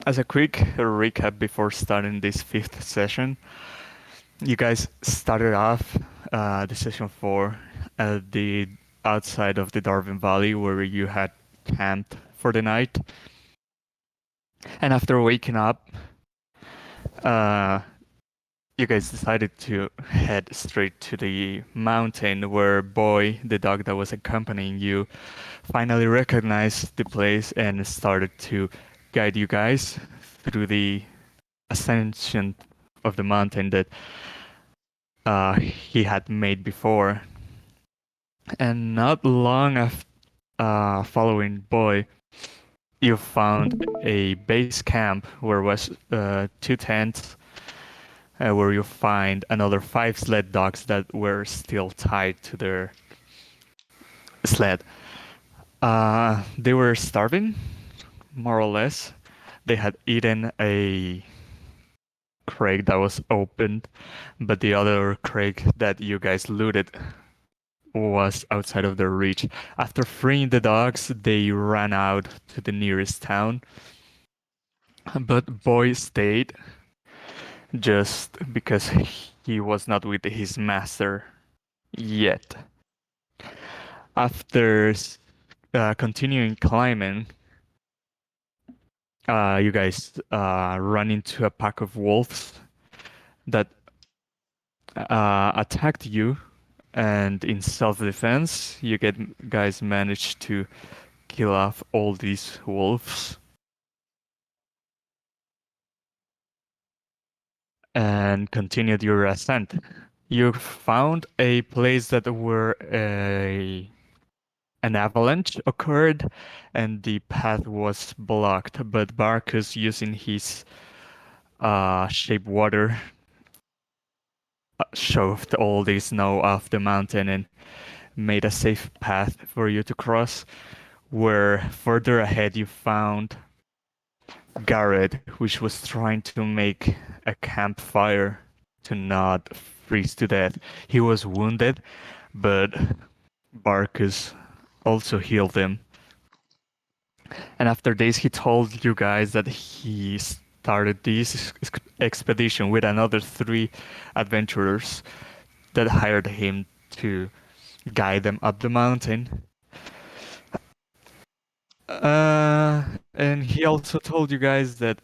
As a quick recap before starting this fifth session, you guys started off the session 4 at the outside of the Darwin Valley where you had camped for the night. And after waking up, uh, you guys decided to head straight to the mountain where Boy, the dog that was accompanying you, finally recognized the place and started to guide you guys through the ascension of the mountain that he had made before. And not long after following Boy, you found a base camp where was 2 tents, where you find another 5 sled dogs that were still tied to their sled. They were starving, more or less. They had eaten a crate that was opened, but the other crate that you guys looted was outside of their reach. After freeing the dogs, they ran out to the nearest town. But Boy stayed just because he was not with his master yet. After continuing climbing, you guys run into a pack of wolves that attacked you, and in self-defense, you guys managed to kill off all these wolves. And continued your ascent. You found a place that where an avalanche occurred and the path was blocked, but Barkus, using his shape water, shoved all the snow off the mountain and made a safe path for you to cross, where further ahead you found Garrett, which was trying to make a campfire to not freeze to death. He was wounded, but Barkus also healed him. And after this, he told you guys that he started this expedition with another 3 adventurers that hired him to guide them up the mountain. And he also told you guys that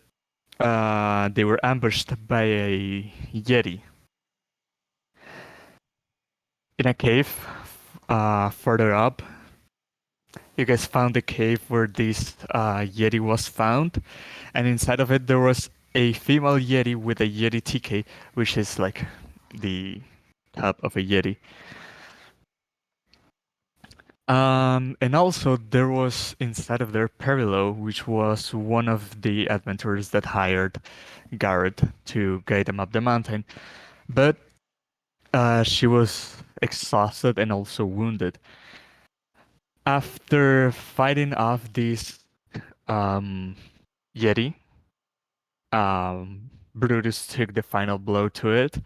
they were ambushed by a Yeti in a cave further up. You guys found the cave where this Yeti was found, and inside of it there was a female Yeti with a Yeti TK, which is like the top of a Yeti. And also there was inside of their Perilo, which was one of the adventurers that hired Garrett to guide them up the mountain. But she was exhausted and also wounded. After fighting off this Yeti, Brutus took the final blow to it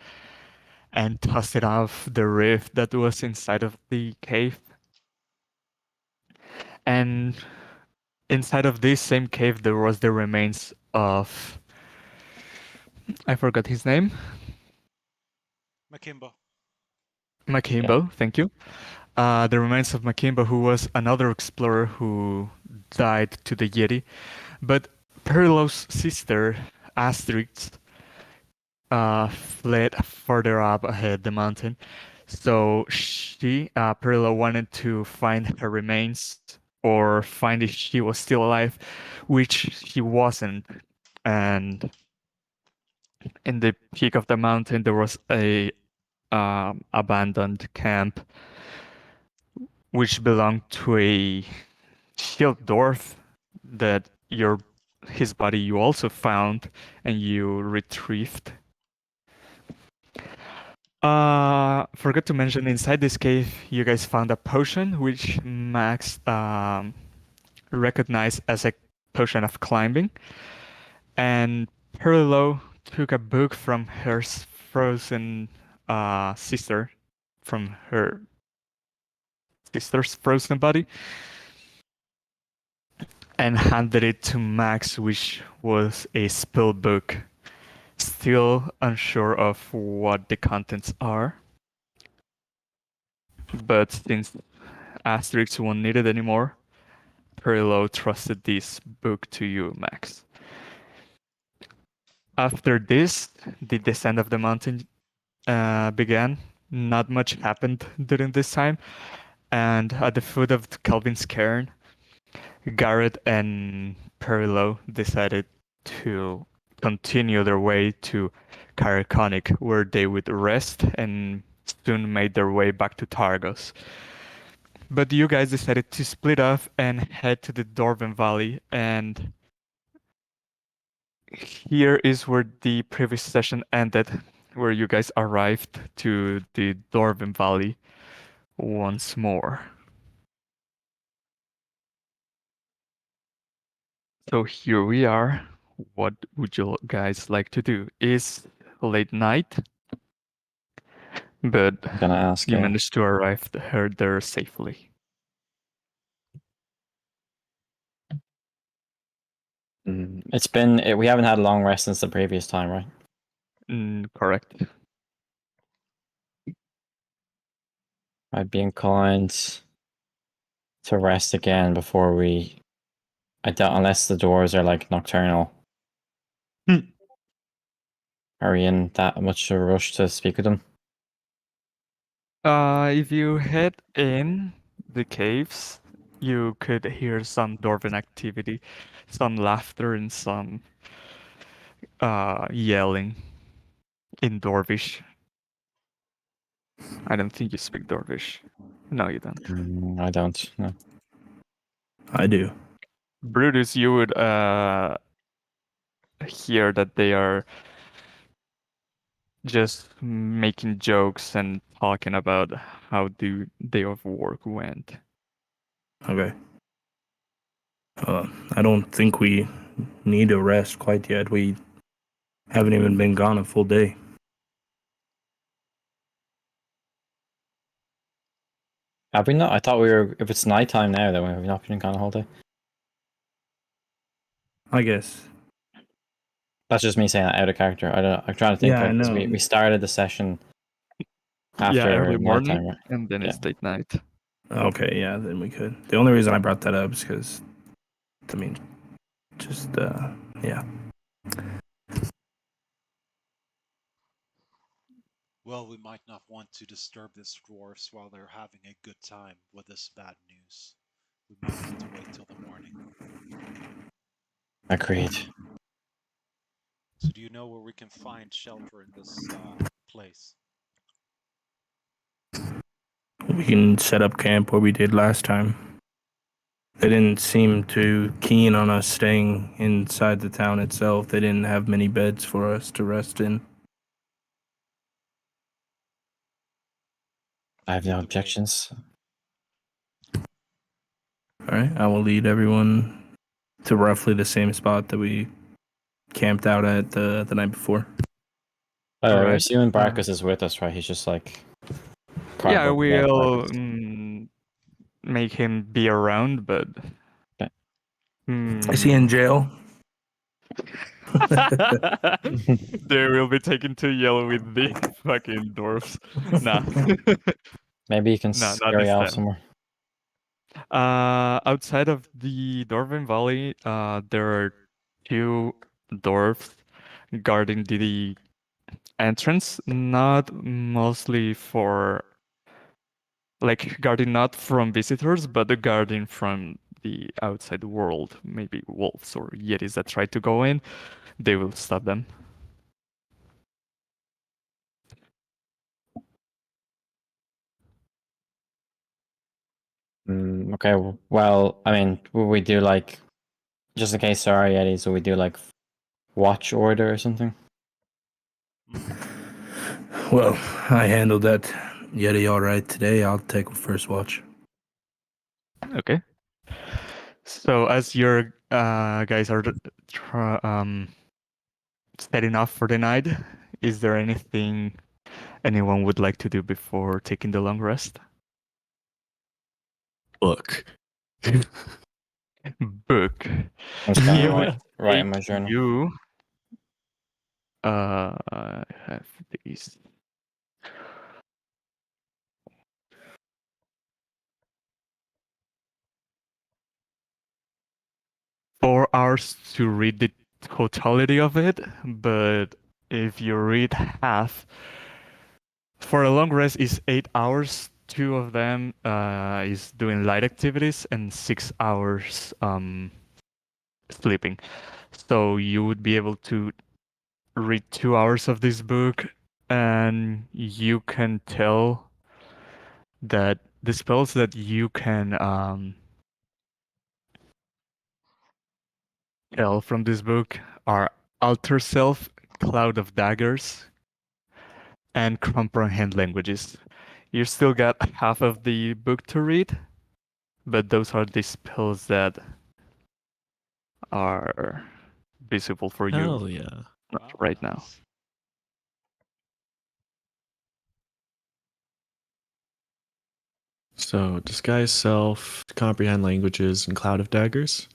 and tossed it off the rift that was inside of the cave. And inside of this same cave, there was the remains of... I forgot his name. Makimbo. Makimbo, thank you. The remains of Makimbo, who was another explorer who died to the Yeti. But Perilo's sister, Asterix, fled further up ahead the mountain. So Perilo, wanted to find her remains or find if she was still alive, which she wasn't. And in the peak of the mountain, there was a abandoned camp, which belonged to a shield dwarf that his body you also found and you retrieved. Forgot to mention, inside this cave, you guys found a potion which Max recognized as a potion of climbing. And Perlo took a book from her frozen sister, from her sister's frozen body. and handed it to Max, which was a spell book. Still unsure of what the contents are, but since Asterix won't need it anymore, Perillo trusted this book to you, Max. After this, the descent of the mountain began. Not much happened during this time, and at the foot of Calvin's cairn, Garrett and Perillo decided to continue their way to Caraconic, where they would rest and soon made their way back to Targos. But you guys decided to split off and head to the Dwarven Valley, and here is where the previous session ended, where you guys arrived to the Dwarven Valley once more. So here we are. What would you guys like to do? It's late night, but I'm gonna ask you you. managed to arrive there safely. It's been we haven't had a long rest since the previous time, right? Correct. I'd be inclined to rest again before we. I doubt unless the doors are like nocturnal. Are we in that much of a rush to speak with them? If you head in the caves, you could hear some Dwarven activity, some laughter and some yelling in Dwarvish. I don't think you speak Dwarvish. No, you don't. I don't. No. I do. Brutus, you would hear that they are just making jokes and talking about how the day of work went. Okay. I don't think we need to rest quite yet. We haven't even been gone a full day. Have we not? I thought we were. If it's nighttime now, then we've not been gone a whole day. I guess. That's just me saying that out of character. I don't. I'm trying to think. Yeah, I Because know. we started the session after early morning, nighttime, right? and then it's late night. Okay, yeah, then we could. The only reason I brought that up is because, I mean, just, yeah. Well, we might not want to disturb these dwarfs while they're having a good time with this bad news. We might want to wait till the morning. Agreed. So do you know where we can find shelter in this place? We can set up camp where we did last time. They didn't seem too keen on us staying inside the town itself. They didn't have many beds for us to rest in. I have no objections. All right, I will lead everyone to roughly the same spot that we camped out at the night before. We're Alright. assuming Barkus is with us, right? He's just like. Yeah, cardboard wall we'll Barkus. make him be around, but. Okay. Is he in jail? They will be taken to yell with the fucking dwarfs. Nah. Maybe you can No, not scary this off time. somewhere. Outside of the Dwarven Valley, there are two dwarfs guarding the entrance, not mostly for like guarding not from visitors, but the guarding from the outside world. Maybe wolves or yetis that try to go in, they will stop them. Okay, well, I mean, will we do like, just in case there are Yetis, will we do like watch order or something? Well, I handled that Yeti all right today. I'll take first watch. Okay. So as your guys are setting off for the night, is there anything anyone would like to do before taking the long rest? Look, book. I'm just gonna It write, would write in my take journal. you. I have these. 4 hours to read the totality of it, but if you read half, for a long rest is 8 hours. 2 of them is doing light activities and 6 hours sleeping. So you would be able to read 2 hours of this book, and you can tell that the spells that you can tell from this book are Alter Self, Cloud of Daggers, and Comprehend Languages. You still got half of the book to read, but those are the spells that are visible for you Hell yeah. Wow, right now. nice. So disguise self, comprehend languages, and cloud of daggers.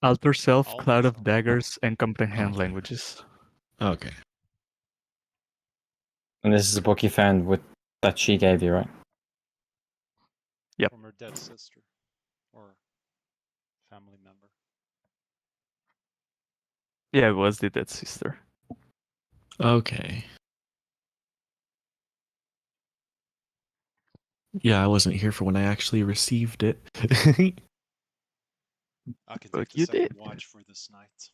Alter Self, All Cloud of of them. Daggers, and Comprehend Okay. Languages. Okay. And this is a book you found with that she gave you, right? Yep. From her dead sister or family member. Yeah, it was the dead sister. Okay. Yeah, I wasn't here for when I actually received it. I can But take the you second did. watch for this night.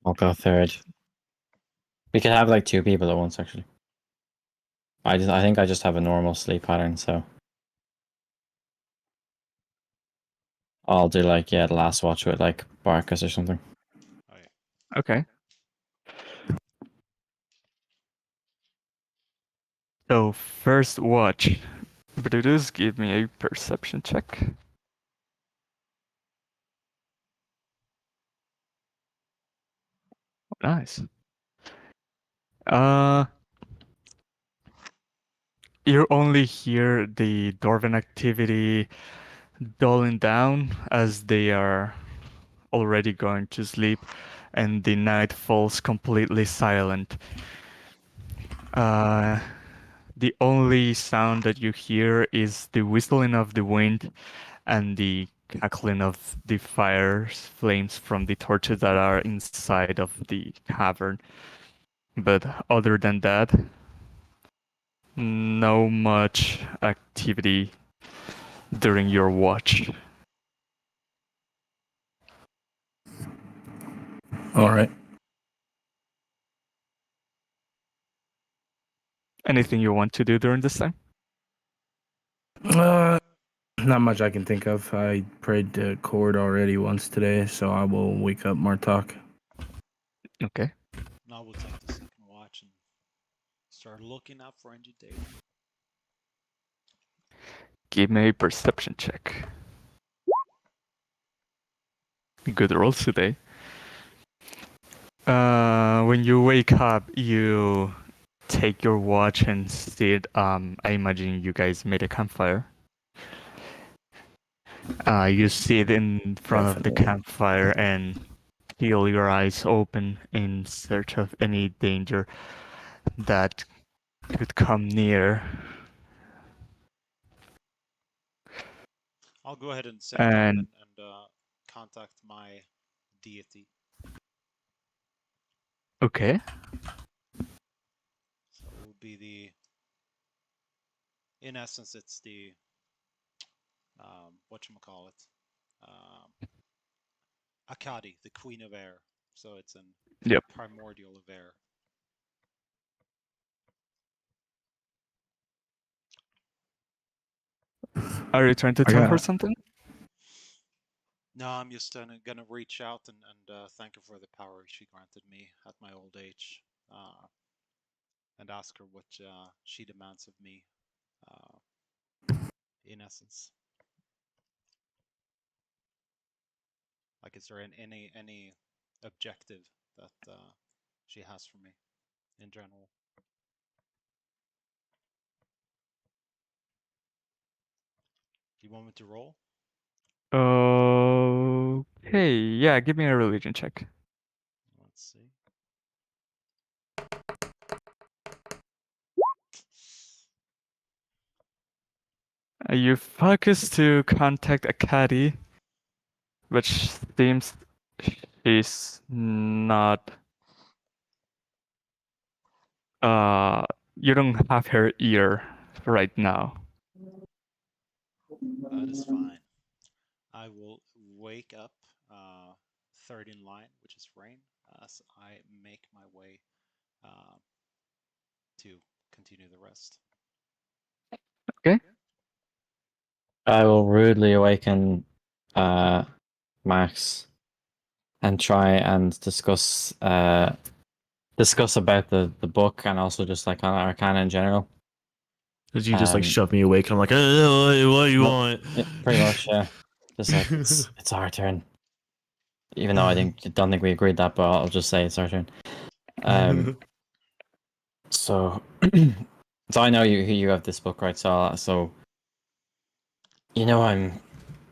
I'll go third. We could have like 2 people at once, actually. I think I just have a normal sleep pattern, so I'll do like the last watch with like Barkus or something. Oh, yeah. Okay. So first watch. Brutus, give me a perception check. Nice. You only hear the Dwarven activity dulling down as they are already going to sleep, and the night falls completely silent. The only sound that you hear is the whistling of the wind and the cackling of the fires, flames from the torches that are inside of the cavern. But other than that, no much activity during your watch. All right. Anything you want to do during this time? Not much I can think of. I prayed to Cord already once today, so I will wake up Martok. Okay. Now we'll take the second watch and start looking out for any data. Give me a perception check. Good rolls today. When you wake up, you take your watch and sit. I imagine you guys made a campfire. You sit in front of the Definitely. campfire and feel your eyes open in search of any danger that could come near. I'll go ahead and sit down And and contact my deity. okay, So it will be the, in essence, it's the, whatchamacallit, Akkadi, the queen of air. So it's an yep. primordial of air. Are you trying to I tell her got. something? No, I'm just gonna reach out and thank her for the power she granted me at my old age, and ask her what she demands of me, in essence. Like, is there any objective that she has for me in general? Do you want me to roll? Okay, yeah, give me a religion check. Let's see. You focus to contact a caddy, which seems she's not. You don't have her ear right now. That is fine. I will wake up third in line, which is Rain, as I make my way to continue the rest. Okay. I will rudely awaken Max and try and discuss about the book and also just like on Arcana in general. Did you just like shove me awake? And I'm like, what do you want? Pretty much, yeah. Just like it's our turn. Even though I don't think we agreed that, but I'll just say it's our turn. So so I know you have this book, right? So you know I'm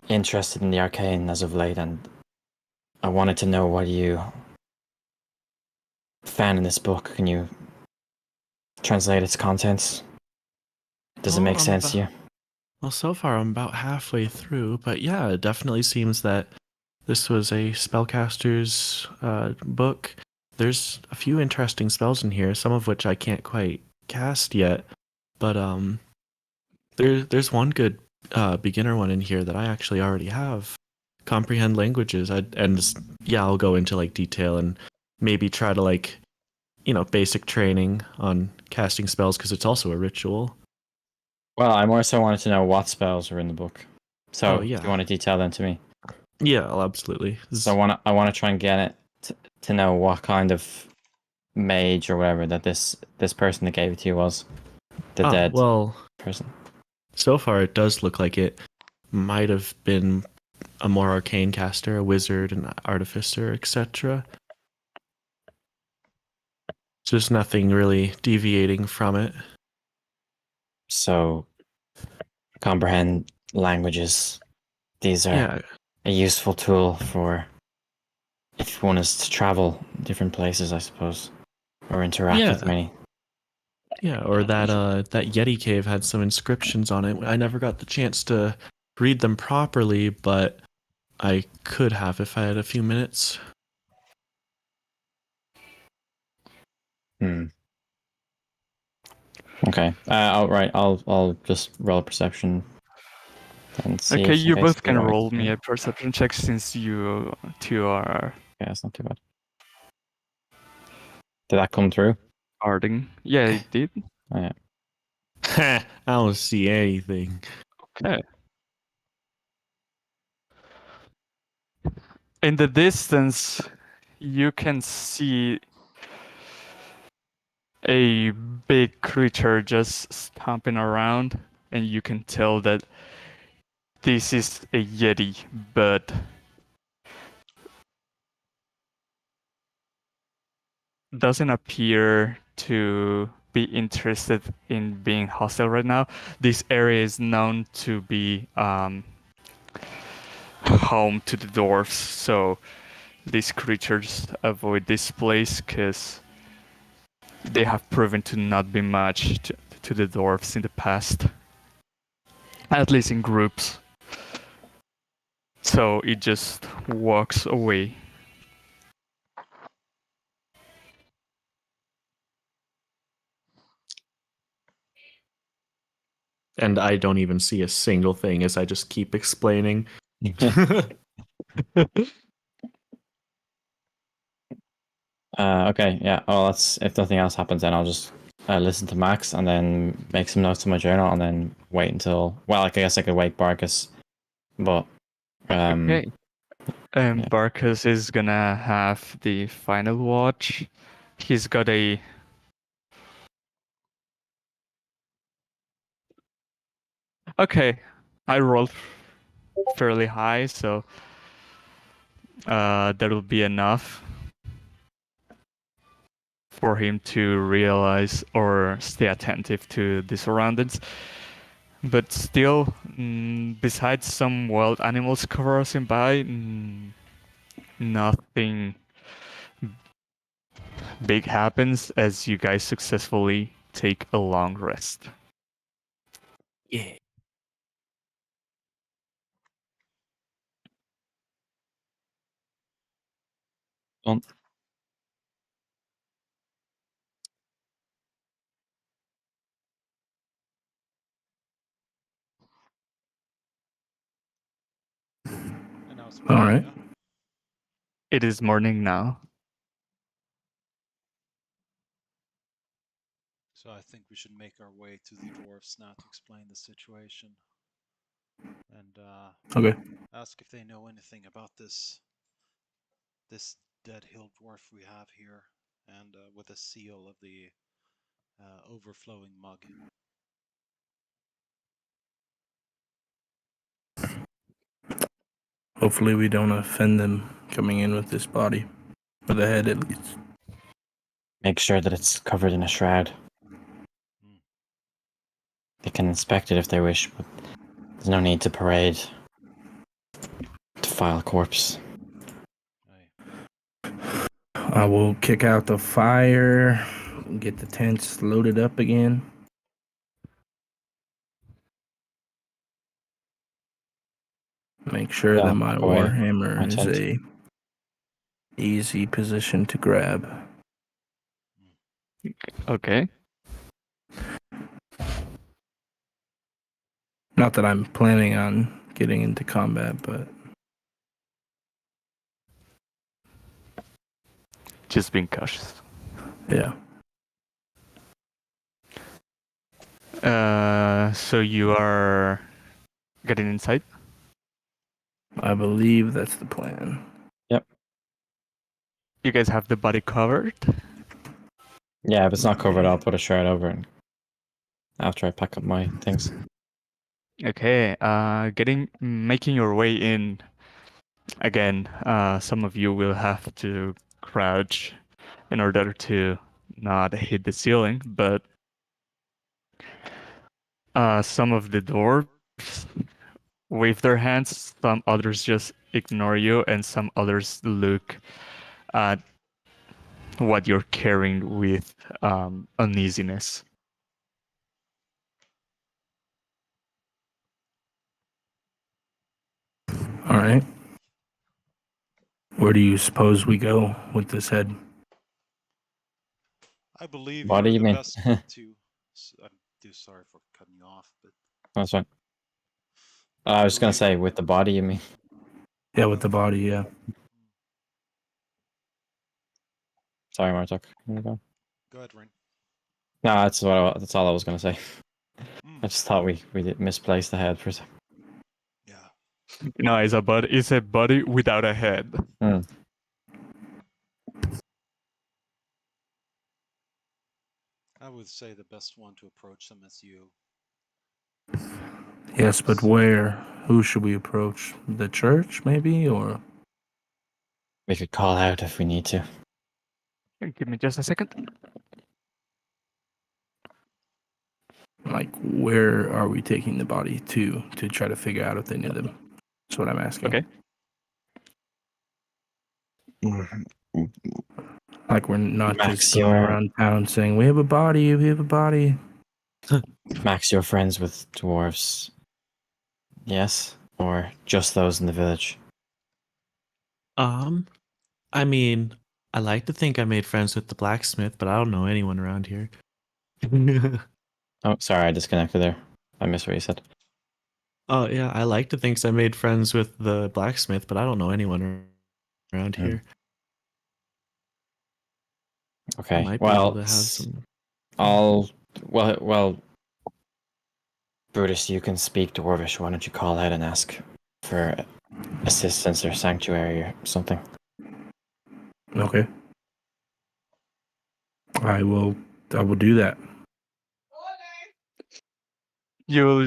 interested in the arcane as of late, and I wanted to know what you found in this book. Can you translate its contents? Does it make sense to you? Well, so far I'm about halfway through, but yeah, it definitely seems that this was a spellcaster's book. There's a few interesting spells in here, some of which I can't quite cast yet, but there's one good beginner one in here that I actually already have. Comprehend languages. I'll go into like detail and maybe try to like, basic training on casting spells because it's also a ritual. Well, I more so wanted to know what spells are in the book. So, yeah. do you want to detail them to me? Yeah, I'll absolutely. So I want to try and get it to know what kind of mage or whatever that this person that gave it to you was. The dead person. So far, it does look like it might have been a more arcane caster, a wizard, an artificer, etc. Just nothing really deviating from it. So, comprehend languages. These are a useful tool for if one is to travel different places, I suppose, or interact with many. Yeah, or that Yeti cave had some inscriptions on it. I never got the chance to read them properly, but I could have if I had a few minutes. Okay. I'll just roll a perception and see. Okay, you both can roll me a perception check since you two are. Yeah, it's not too bad. Did that come through? Guarding. Yeah, it did. Oh, yeah. I don't see anything. Okay. In the distance, you can see a big creature just stomping around, and you can tell that this is a Yeti, but doesn't appear to be interested in being hostile right now. This area is known to be home to the dwarves, so these creatures avoid this place because they have proven to not be much to the dwarves in the past, at least in groups. So it just walks away. And I don't even see a single thing as I just keep explaining. Okay, yeah. Well, if nothing else happens, then I'll just listen to Max and then make some notes in my journal and then wait until. Well, I guess I could wake Barkus, but. Okay. Barkus is gonna have the final watch. He's got a. Okay, I rolled fairly high, so that'll be enough for him to realize or stay attentive to the surroundings. But still, besides some wild animals crossing by, nothing big happens as you guys successfully take a long rest. Yeah. Don't And now it's All morning, right. yeah? It is morning now. So I think we should make our way to the dwarfs now to explain the situation and Okay. ask if they know anything about this dead hill dwarf we have here, and with a seal of the overflowing mug. Hopefully, we don't offend them coming in with this body, or the head at least. make sure that it's covered in a shroud. Hmm. They can inspect it if they wish, but there's no need to parade to file corpse. Aye. I will kick out the fire, get the tents loaded up again. Make sure Yeah, that I'll my pack away warhammer my is tent. a easy position to grab. Okay. Not that I'm planning on getting into combat, but Just being cautious. yeah. So you are getting inside? I believe that's the plan. You guys have the body covered? Yeah, if it's not covered, I'll put a shroud over it after I pack up my things. Okay, making your way in. Again, some of you will have to crouch in order to not hit the ceiling, but some of the dwarves wave their hands, some others just ignore you, and some others look at what you're carrying with uneasiness. All right. Where do you suppose we go with this head? I believe What do you're you the mean? best one to. I'm sorry for cutting you off, but That's fine. I was gonna believe say, with the body, you mean? Yeah, with the body, yeah. Sorry, Martok. Go ahead, Rin. No, that's all I was gonna say. Mm. I just thought we did misplace the head for a second. Yeah. No, it's a body without a head. I would say the best one to approach them is you. Yes, but where? Who should we approach? The church, maybe, or We could call out if we need to. Give me just a second. like where are we taking the body to try to figure out if they knew them? That's what I'm asking. Okay. Like we're not Max, just going you're around town saying we have a body, we have a body. Max, you're friends with dwarves. Yes? Or just those in the village? I mean, I like to think I made friends with the blacksmith, but I don't know anyone around here. Oh, sorry, I disconnected there. I missed what you said. Oh yeah, I like to think I made friends with the blacksmith, but I don't know anyone around here. Okay. Might be Well, able to have some. well, Brutus, you can speak Dwarvish. Why don't you call out and ask for assistance or sanctuary or something? Okay. I will do that. You'll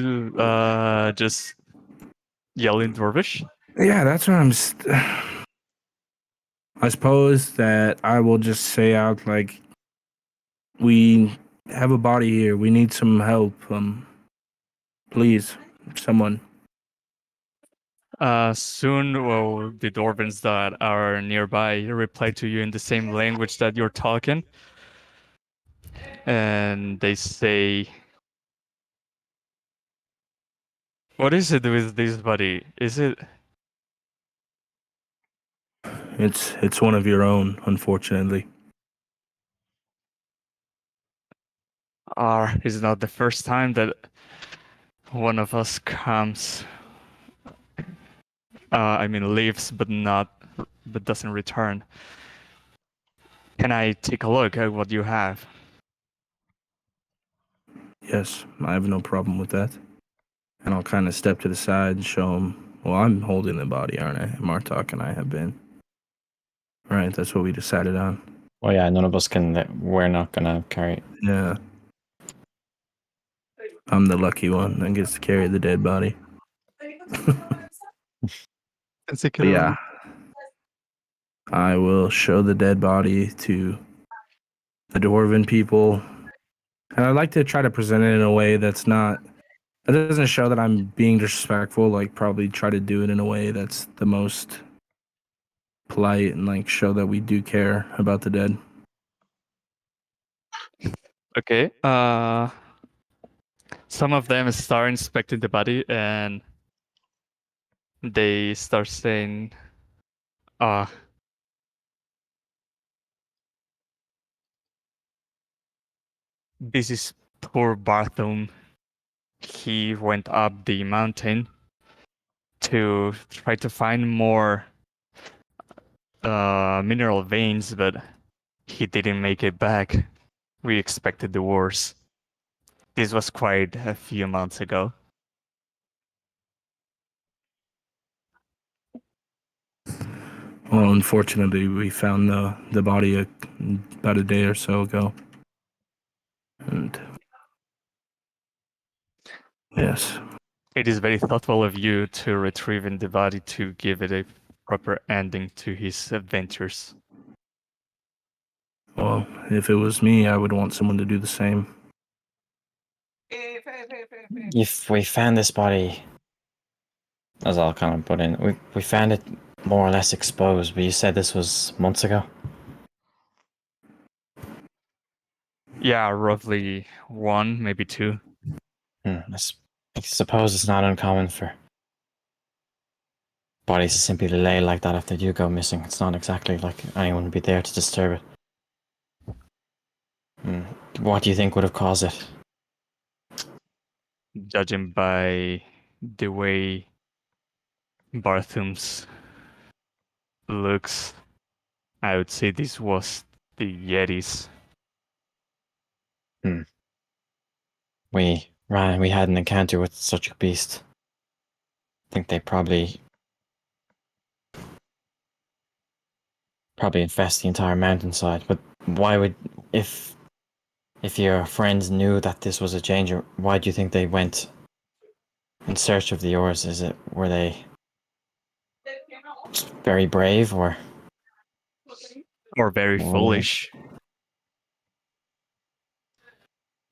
just yell in Dwarvish? Yeah, that's what I suppose that I will just say out like we have a body here. We need some help. Please, someone. Soon will the Dwarvens that are nearby reply to you in the same language that you're talking. And they say, what is it with this body? Is it... It's one of your own, unfortunately. It's not the first time that one of us comes. I mean, leaves, but doesn't return. Can I take a look at what you have? Yes, I have no problem with that. And I'll kind of step to the side and show him. Well, I'm holding the body, aren't I? Martok and I have been. Right, that's what we decided on. Well, yeah, none of us can. We're not gonna carry it. Yeah. I'm the lucky one that gets to carry the dead body. But yeah. I will show the dead body to the Dwarven people. And I'd like to try to present it in a way that doesn't show that I'm being disrespectful. Like, probably try to do it in a way that's the most polite and like show that we do care about the dead. Okay. Some of them start inspecting the body and they start saying, this is poor Barthum. He went up the mountain to try to find more mineral veins, but he didn't make it back. We expected the worst. This was quite a few months ago. Well, unfortunately, we found the body about a day or so ago. And yes. It is very thoughtful of you to retrieve the body to give it a proper ending to his adventures. Well, if it was me, I would want someone to do the same. If we found this body, as I'll kind of put in, we found it more or less exposed, but you said this was months ago? Yeah, roughly 1, maybe 2. I suppose it's not uncommon for bodies to simply lay like that after you go missing. It's not exactly like anyone would be there to disturb it. What do you think would have caused it? Judging by the way Barthum's looks, I would say this was the Yetis. We had an encounter with such a beast. I think they probably infest the entire mountainside. But why would, if your friends knew that this was a danger, why do you think they went in search of the ores? Were they very brave or very foolish?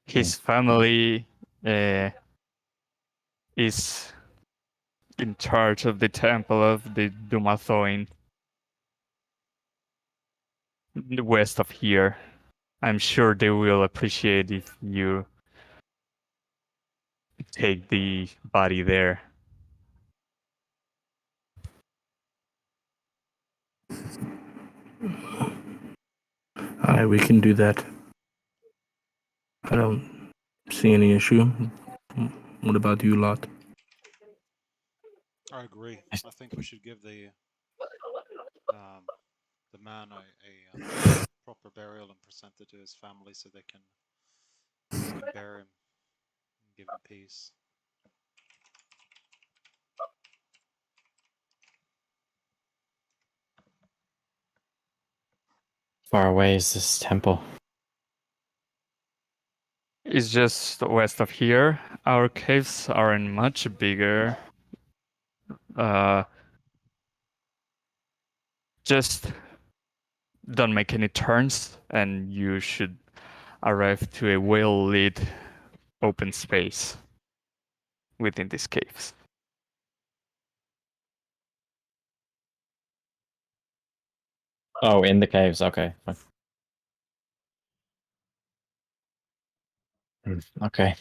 His family is in charge of the temple of the Dumathoin west of here. I'm sure they will appreciate if you take the body there. Alright, we can do that. I don't see any issue. What about you lot? I agree. I think we should give the man a proper burial and present it to his family so they can bury him and give him peace. far away is this temple? It's just west of here. Our caves aren't much bigger. Just don't make any turns and you should arrive to a well-lit open space. within these caves. Oh, in the caves. Okay. Fine. Okay.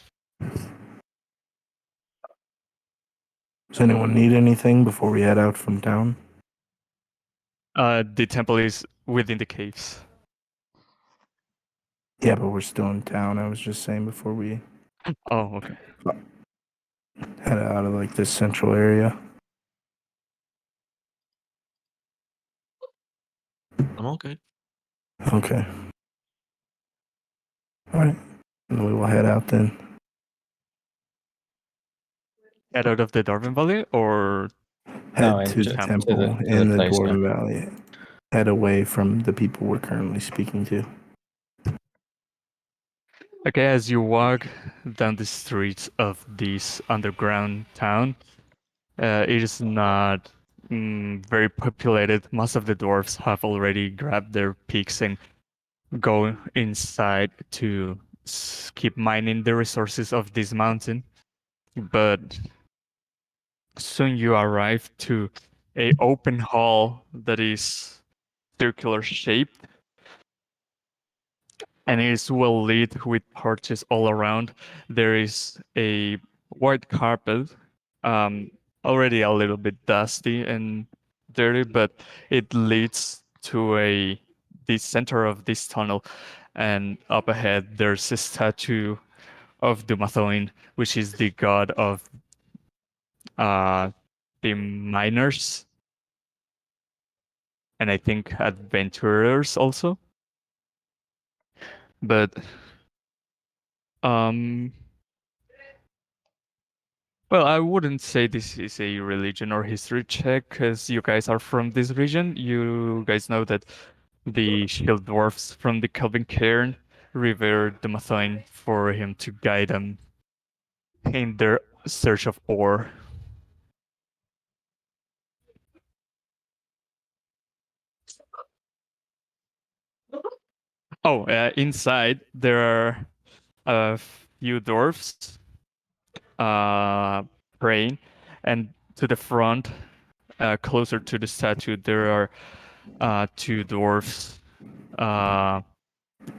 Does anyone need anything before we head out from town? The temple is within the caves. Yeah, but we're still in town. I was just saying before we Oh, okay. head out of like this central area. I'm all good. Okay. All right. And we will head out then. Head out of the Darwin Valley, or Head No, to the temple to in the place, Dwarven Valley. Head away from the people we're currently speaking to. okay, as you walk down the streets of this underground town, it is not very populated. Most of the dwarves have already grabbed their picks and go inside to keep mining the resources of this mountain. But soon you arrive to a open hall that is circular shaped, and it is well lit with torches all around. There is a white carpet, already a little bit dusty and dirty, but it leads to the center of this tunnel, and up ahead there's a statue of Dumathoin, which is the god of uh, the miners, and I think adventurers also. But um, well, I wouldn't say this is a religion or history check, because you guys are from this region. You guys know that the shield dwarfs from the Kelvin Cairn revered Dumathoin for him to guide them in their search of ore. Oh, inside there are a few dwarfs praying, and to the front, closer to the statue, there are two dwarfs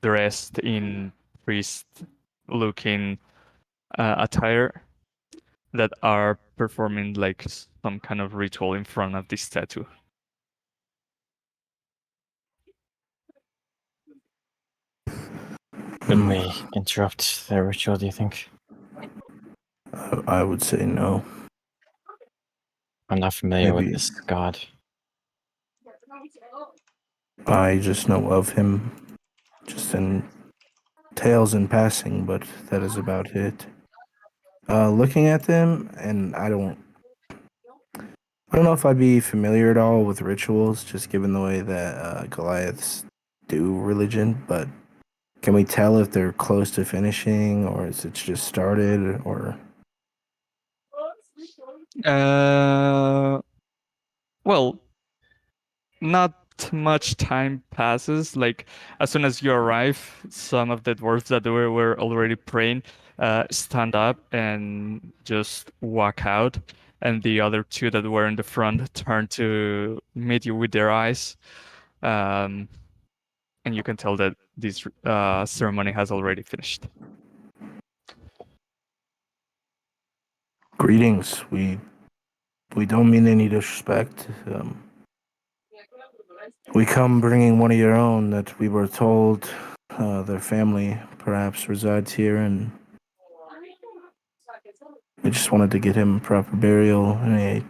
dressed in priest-looking attire that are performing like some kind of ritual in front of the statue. Can we interrupt their ritual, do you think? I would say no. I'm not familiar with Maybe. this god. I just know of him, just in tales in passing, but that is about it. Looking at them, and I don't know if I'd be familiar at all with rituals, just given the way that Goliaths do religion. But can we tell if they're close to finishing, or is it just started, or? Well, not much time passes. Like, as soon as you arrive, some of the dwarves that were already praying stand up and just walk out, and the other two that were in the front turn to meet you with their eyes, and you can tell that this ceremony has already finished. Greetings. We don't mean any disrespect. We come bringing one of your own that we were told their family perhaps resides here, and we just wanted to get him proper burial and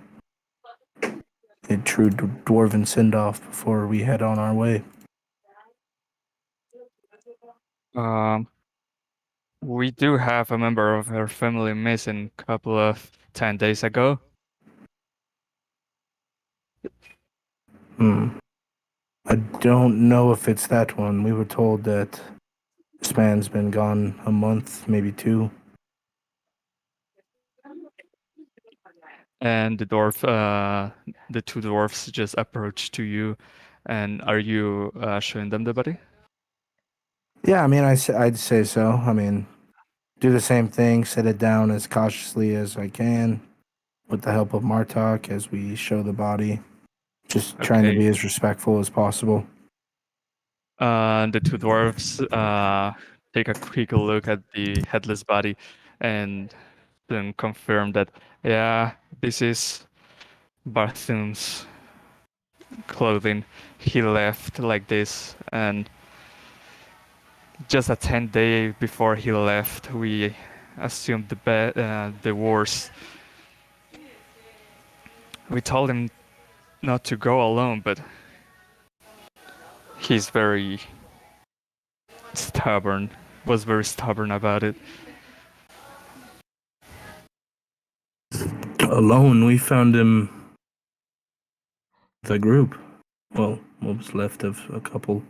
a true dwarven send-off before we head on our way. We do have a member of her family missing a couple of 10 days ago. I don't know if it's that one. We were told that this man's been gone a month, maybe two. And the two dwarfs just approach to you. And are you showing them the body? Yeah, I mean, I'd say so. I mean, do the same thing, set it down as cautiously as I can with the help of Martok as we show the body. Just trying to be as respectful as possible. The two dwarves take a quick look at the headless body and then confirm that, yeah, this is Barthum's clothing. He left like this, and just a 10 day before he left, we assumed the worst. We told him not to go alone, but he's very stubborn. Was very stubborn about it. Alone, we found him. The group. Well, what was left of a couple.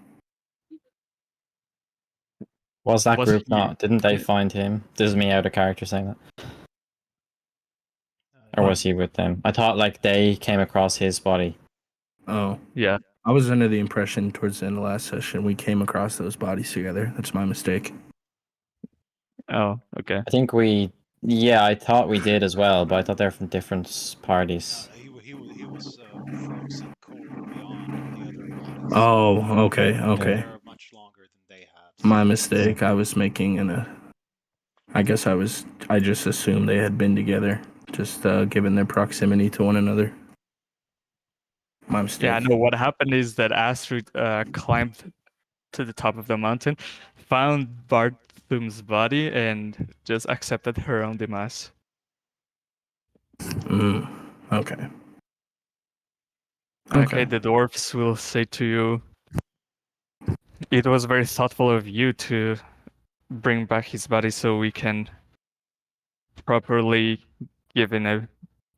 Was that Was group he- not? Didn't they find him? This is me out of character saying that. Or was he with them? I thought like they came across his body. Oh, Yeah. I was under the impression towards the end of last session we came across those bodies together. That's my mistake. Oh, okay. I think I thought we did as well, but I thought they were from different parties. He was frozen cold beyond the other bodies. Oh, okay. Been there much longer than they had. My mistake. I was making I guess I just assumed they had been together, just given their proximity to one another. My mistake. Yeah, no, what happened is that Astrid climbed to the top of the mountain, found Barthum's body, and just accepted her own demise. Okay. Okay, the dwarfs will say to you, it was very thoughtful of you to bring back his body so we can properly give him a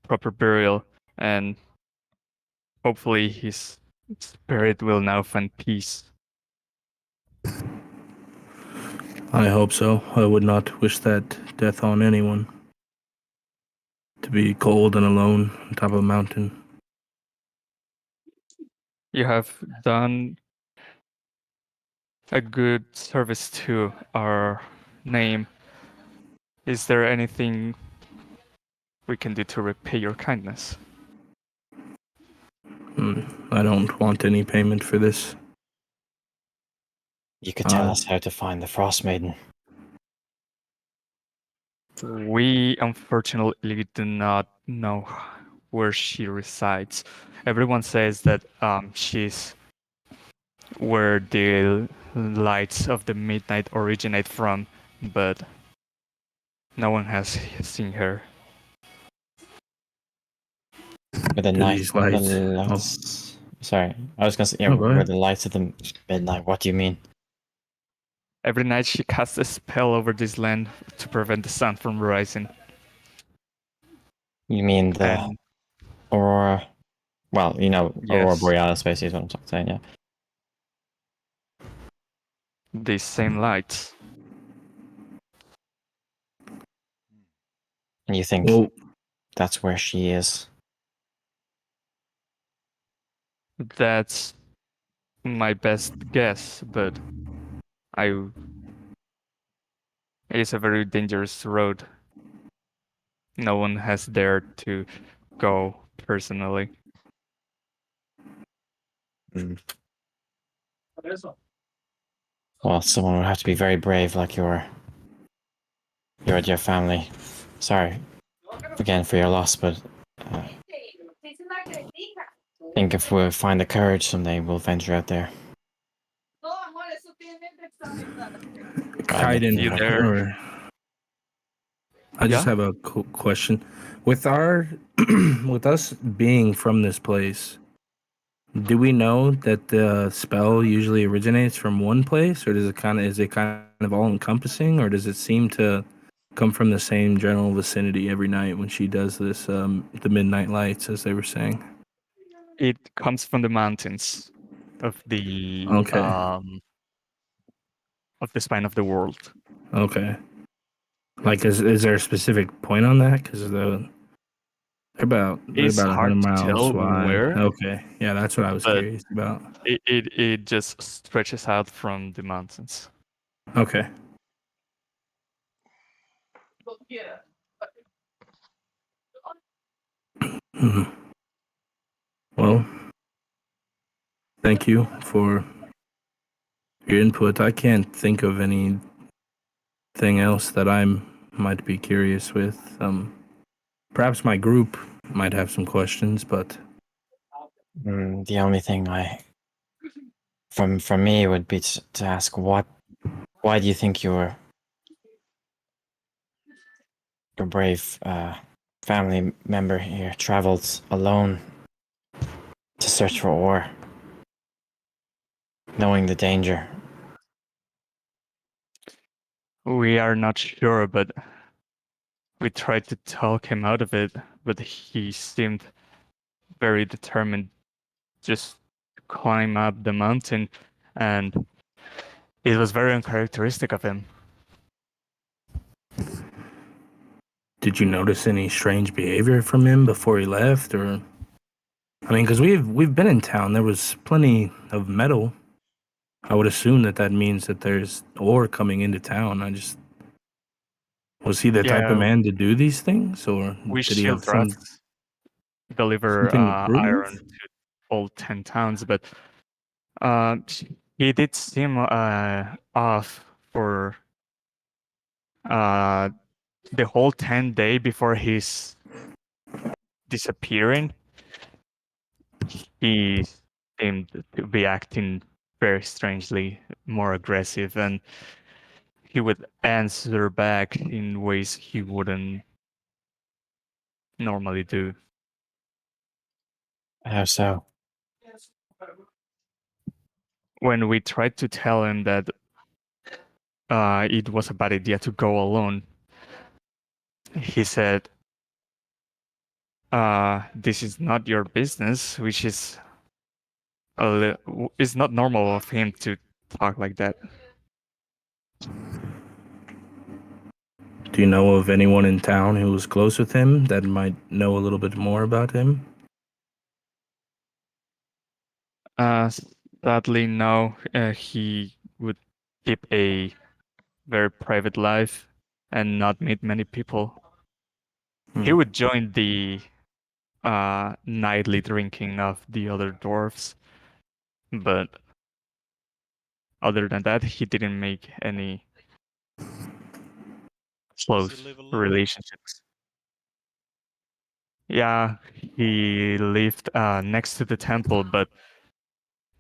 proper burial, and hopefully his spirit will now find peace. I hope so. I would not wish that death on anyone. To be cold and alone on top of a mountain. You have done a good service to our name. Is there anything we can do to repay your kindness? I don't want any payment for this. You could tell us how to find the Frost Maiden. We unfortunately do not know where she resides. Everyone says that she's where the lights of the midnight originate from, but no one has seen her. With the These lights. lights. Sorry, I was gonna say go where ahead. the lights of the midnight. What do you mean? Every night she casts a spell over this land to prevent the sun from rising. You mean the And Aurora? Well, Aurora Yes. Borealis, basically, is what I'm saying. Yeah. these same lights. And you think Well, that's where she is? That's my best guess, but it's a very dangerous road. No one has dared to go personally. Well, someone would have to be very brave, like your family. Sorry again for your loss, but I think if we find the courage someday, we'll venture out there. Kaiden, You there? I just Yeah? have a question. With with us being from this place, do we know that the spell usually originates from one place, or is it kind of all encompassing, or does it seem to come from the same general vicinity every night when she does this, the midnight lights, as they were saying? It comes from the mountains of the spine of the world. Okay. Like, is there a specific point on that? Because they're about It's 100 hard to miles tell wide. where. Okay, yeah, that's what I was But curious about. It just stretches out from the mountains. Okay. Well, thank you for your input. I can't think of anything else that I might be curious with. Perhaps my group might have some questions, but The only thing from me would be to ask why do you think your brave family member here traveled alone to search for ore, knowing the danger? We are not sure, but we tried to talk him out of it, but he seemed very determined just to climb up the mountain, and it was very uncharacteristic of him. did you notice any strange behavior from him before he left, or? I mean, because we've been in town. There was plenty of metal. I would assume that means that there's ore coming into town. Was he the type of Yeah, man to do these things, or we did he have shield rafts deliver something to prove? iron to all 10 towns, but uh, he did seem off for the whole 10 day before his disappearing. He seemed to be acting very strangely, more aggressive, and he would answer back in ways he wouldn't normally do. How so? When we tried to tell him that it was a bad idea to go alone, he said, this is not your business, which is it's not normal of him to talk like that. Do you know of anyone in town who was close with him that might know a little bit more about him? Sadly, no. He would keep a very private life and not meet many people. He would join the nightly drinking of the other dwarfs, but other than that, he didn't make any close live alone? relationships. Yeah, he lived next to the temple, but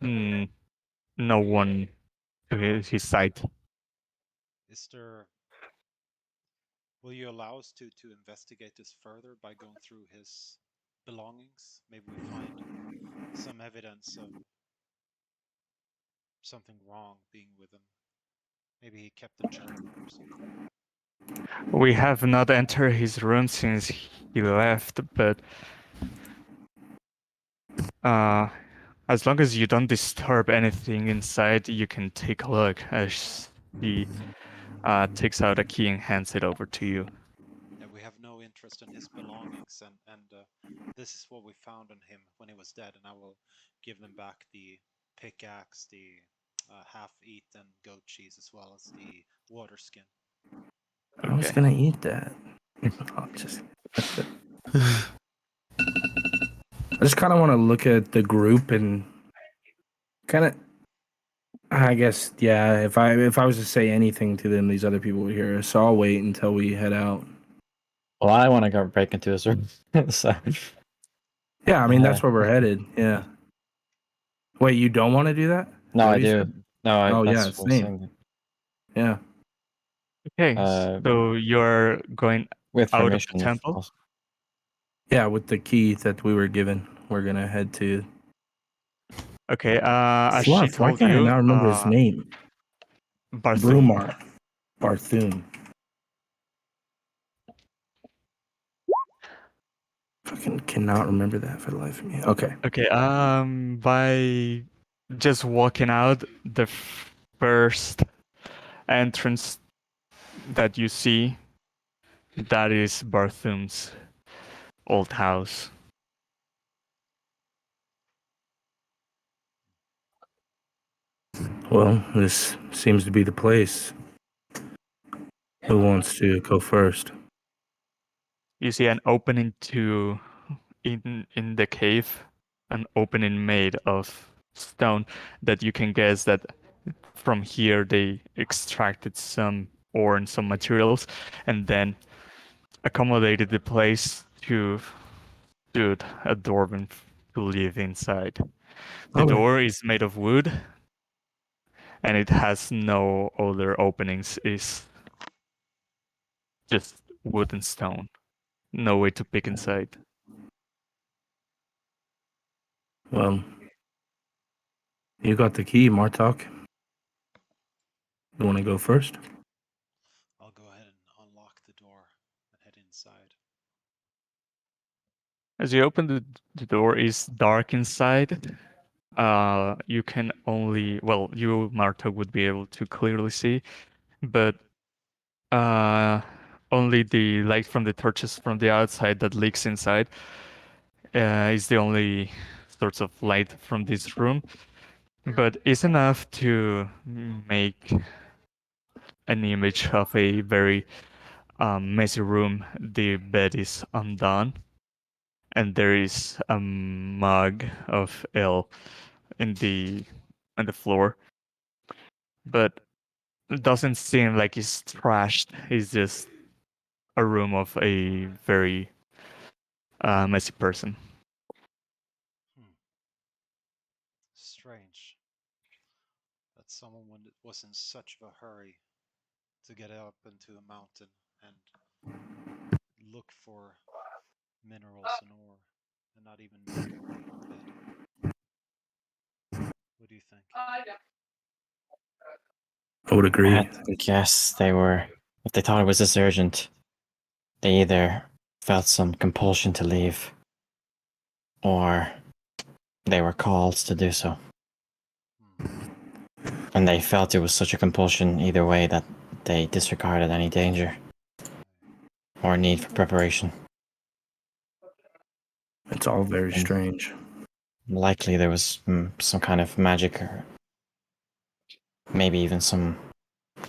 no one to his side. Will you allow us to investigate this further by going through his belongings? Maybe we find some evidence of something wrong being with him. Maybe he kept a journal or something. We have not entered his room since he left, but as long as you don't disturb anything inside, you can take a look as he takes out a key and hands it over to you. Yeah, we have no interest in his belongings, and this is what we found on him when he was dead, and I will give them back the pickaxe, the half-eaten goat cheese, as well as the water skin. I was gonna eat that. I just kind of want to look at the group and kind of, I guess, yeah. If I was to say anything to them, these other people would hear us. So I'll wait until we head out. Well, I want to go break into his room. So Yeah, I mean that's where we're headed. Yeah. Wait, you don't want to do that? no, What I you do. said? No, Oh, that's yeah, what I was same. saying. Yeah. Okay, so you're going With out of the permission, if temple? possible. Yeah, with the key that we were given, we're gonna head to. Okay, as she Fluff, why told can't I you, not remember his name? Barthum. Barthum. Fucking cannot remember that for the life of me. Okay. Okay, by just walking out, the first entrance that you see, that is Barthum's old house. Well, this seems to be the place. Who wants to go first? You see an opening in the cave, an opening made of stone that you can guess that from here they extracted some ore and some materials and then accommodated the place to suit a dwarven to live inside. The door is made of wood and it has no other openings. It's just wood and stone. No way to pick inside. Well, you got the key, Martok. You want to go first? I'll go ahead and unlock the door and head inside. As you open the door, is dark inside. You can only, well, you, Marta, would be able to clearly see, but only the light from the torches from the outside that leaks inside is the only source of light from this room. But it's enough to make an image of a very messy room. The bed is undone, and there is a mug of ale in the floor. But it doesn't seem like it's trashed. It's just a room of a very messy person. Strange that someone was in such of a hurry to get up into a mountain and look for minerals and ore and not even make a rain bed. What do you think? I would agree. I guess they were, if they thought it was this urgent, they either felt some compulsion to leave or they were called to do so. And they felt it was such a compulsion either way that they disregarded any danger or need for preparation. It's all very strange. Likely there was some kind of magic or maybe even some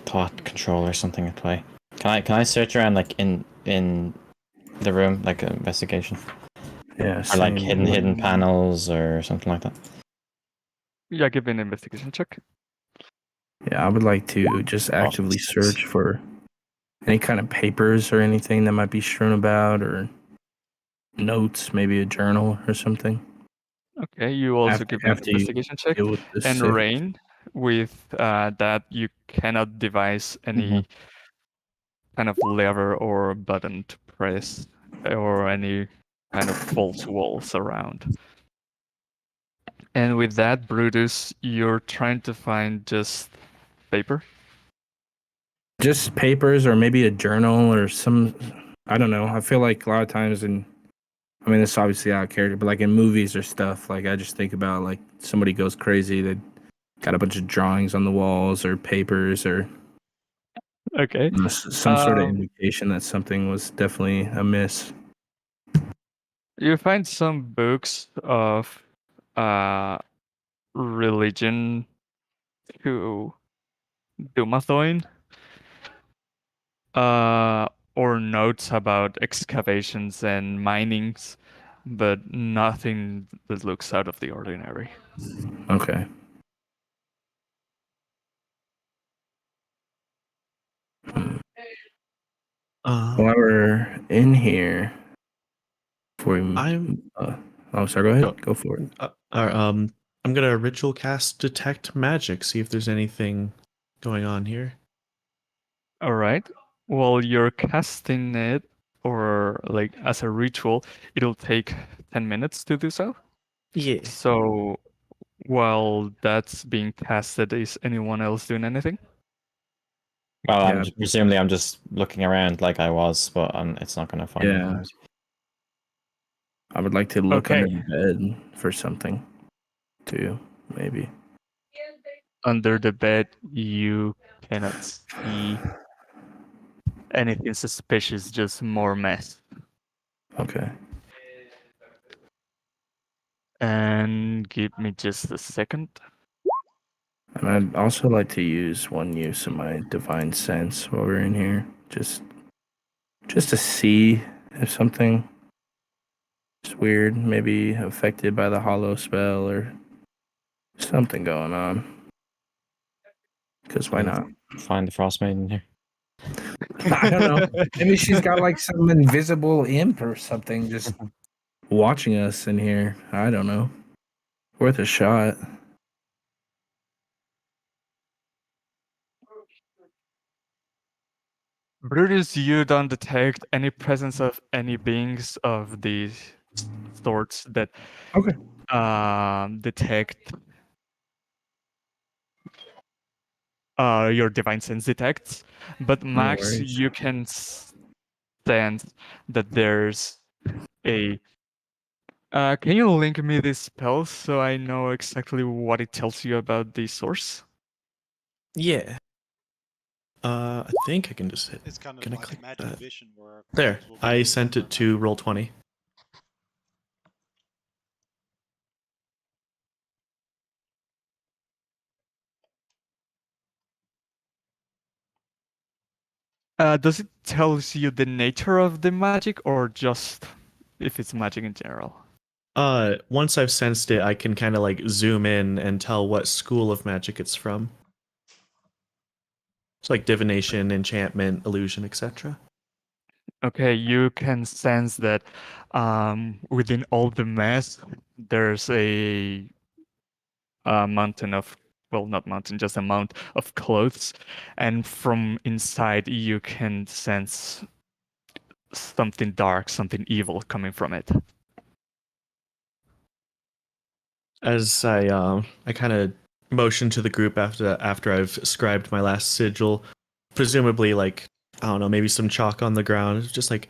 thought control or something at play. Can I search around like in the room, like an investigation? Yeah, Or like same. hidden panels or something like that? Yeah, give me an investigation check. Yeah, I would like to just actively search for any kind of papers or anything that might be strewn about, or notes, maybe a journal or something. Okay, you also give me an investigation check. And Rain, with that, you cannot devise any kind of lever or button to press or any kind of false walls around. And with that, Brutus, you're trying to find just paper? Just papers or maybe a journal or some, I don't know. I feel like a lot of times I mean, it's obviously out of character, but like in movies or stuff, like I just think about like somebody goes crazy, they got a bunch of drawings on the walls or papers or okay, some sort of indication that something was definitely amiss. You find some books of religion to Dumathoin, or notes about excavations and minings, but nothing that looks out of the ordinary. Okay. While we're in here, before we, sorry, go ahead. Go for it. I'm gonna ritual cast detect magic, see if there's anything going on here. All right. While you're casting it, or like as a ritual, it'll take 10 minutes to do so. Yeah. So while that's being casted, is anyone else doing anything? Well, presumably I'm just looking around like I was, but it's not going to find me. I would like to look under the bed for something, too, maybe. Under the bed, you cannot see anything suspicious, just more mess. Okay. And give me just a second. And I'd also like to use one use of my divine sense while we're in here, just to see if something is weird, maybe affected by the hollow spell or something going on. Because why not? Find the frost maiden here. I don't know. Maybe she's got like some invisible imp or something just Watching us in here, I don't know. Worth a shot. Brutus, you don't detect any presence of any beings of these sorts that Okay. detect your divine sense detects. But Max, worries. you can sense that there's a. Can you link me this spell so I know exactly what it tells you about the source? Yeah. I think I can just hit. It's kind of Can I like click magic that? vision where There. cards will I be sent it to Roll20. Does it tells you the nature of the magic or just if it's magic in general? Once I've sensed it, I can kind of like zoom in and tell what school of magic it's from. It's like divination, enchantment, illusion, etc. Okay, you can sense that within all the mess, there's a mountain of, well, not mountain, just a mount of clothes. And from inside, you can sense something dark, something evil coming from it. As I kind of motion to the group after I've scribed my last sigil, presumably like I don't know, maybe some chalk on the ground. It's just like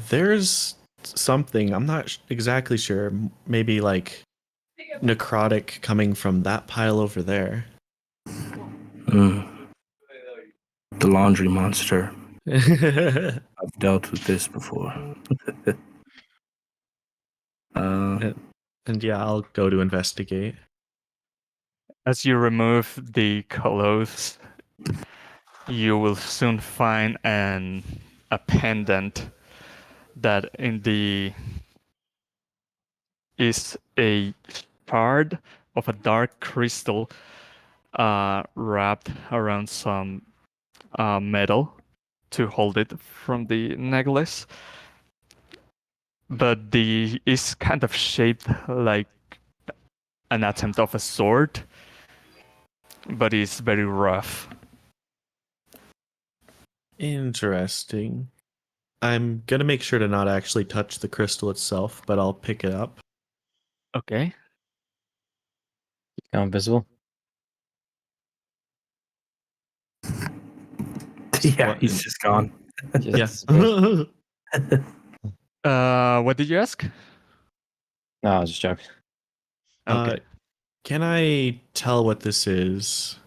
there's something I'm not exactly sure. Maybe like necrotic coming from that pile over there. The laundry monster. I've dealt with this before. And yeah, I'll go to investigate. As you remove the clothes, you will soon find a pendant that is a shard of a dark crystal wrapped around some metal to hold it from the necklace. But the is kind of shaped like an attempt of a sword, but it's very rough. Interesting. I'm gonna make sure to not actually touch the crystal itself, but I'll pick it up. Okay. Go invisible. Yeah, What- he's just gone. Just Yeah. What did you ask? No, I was just joking. Okay. Can I tell what this is?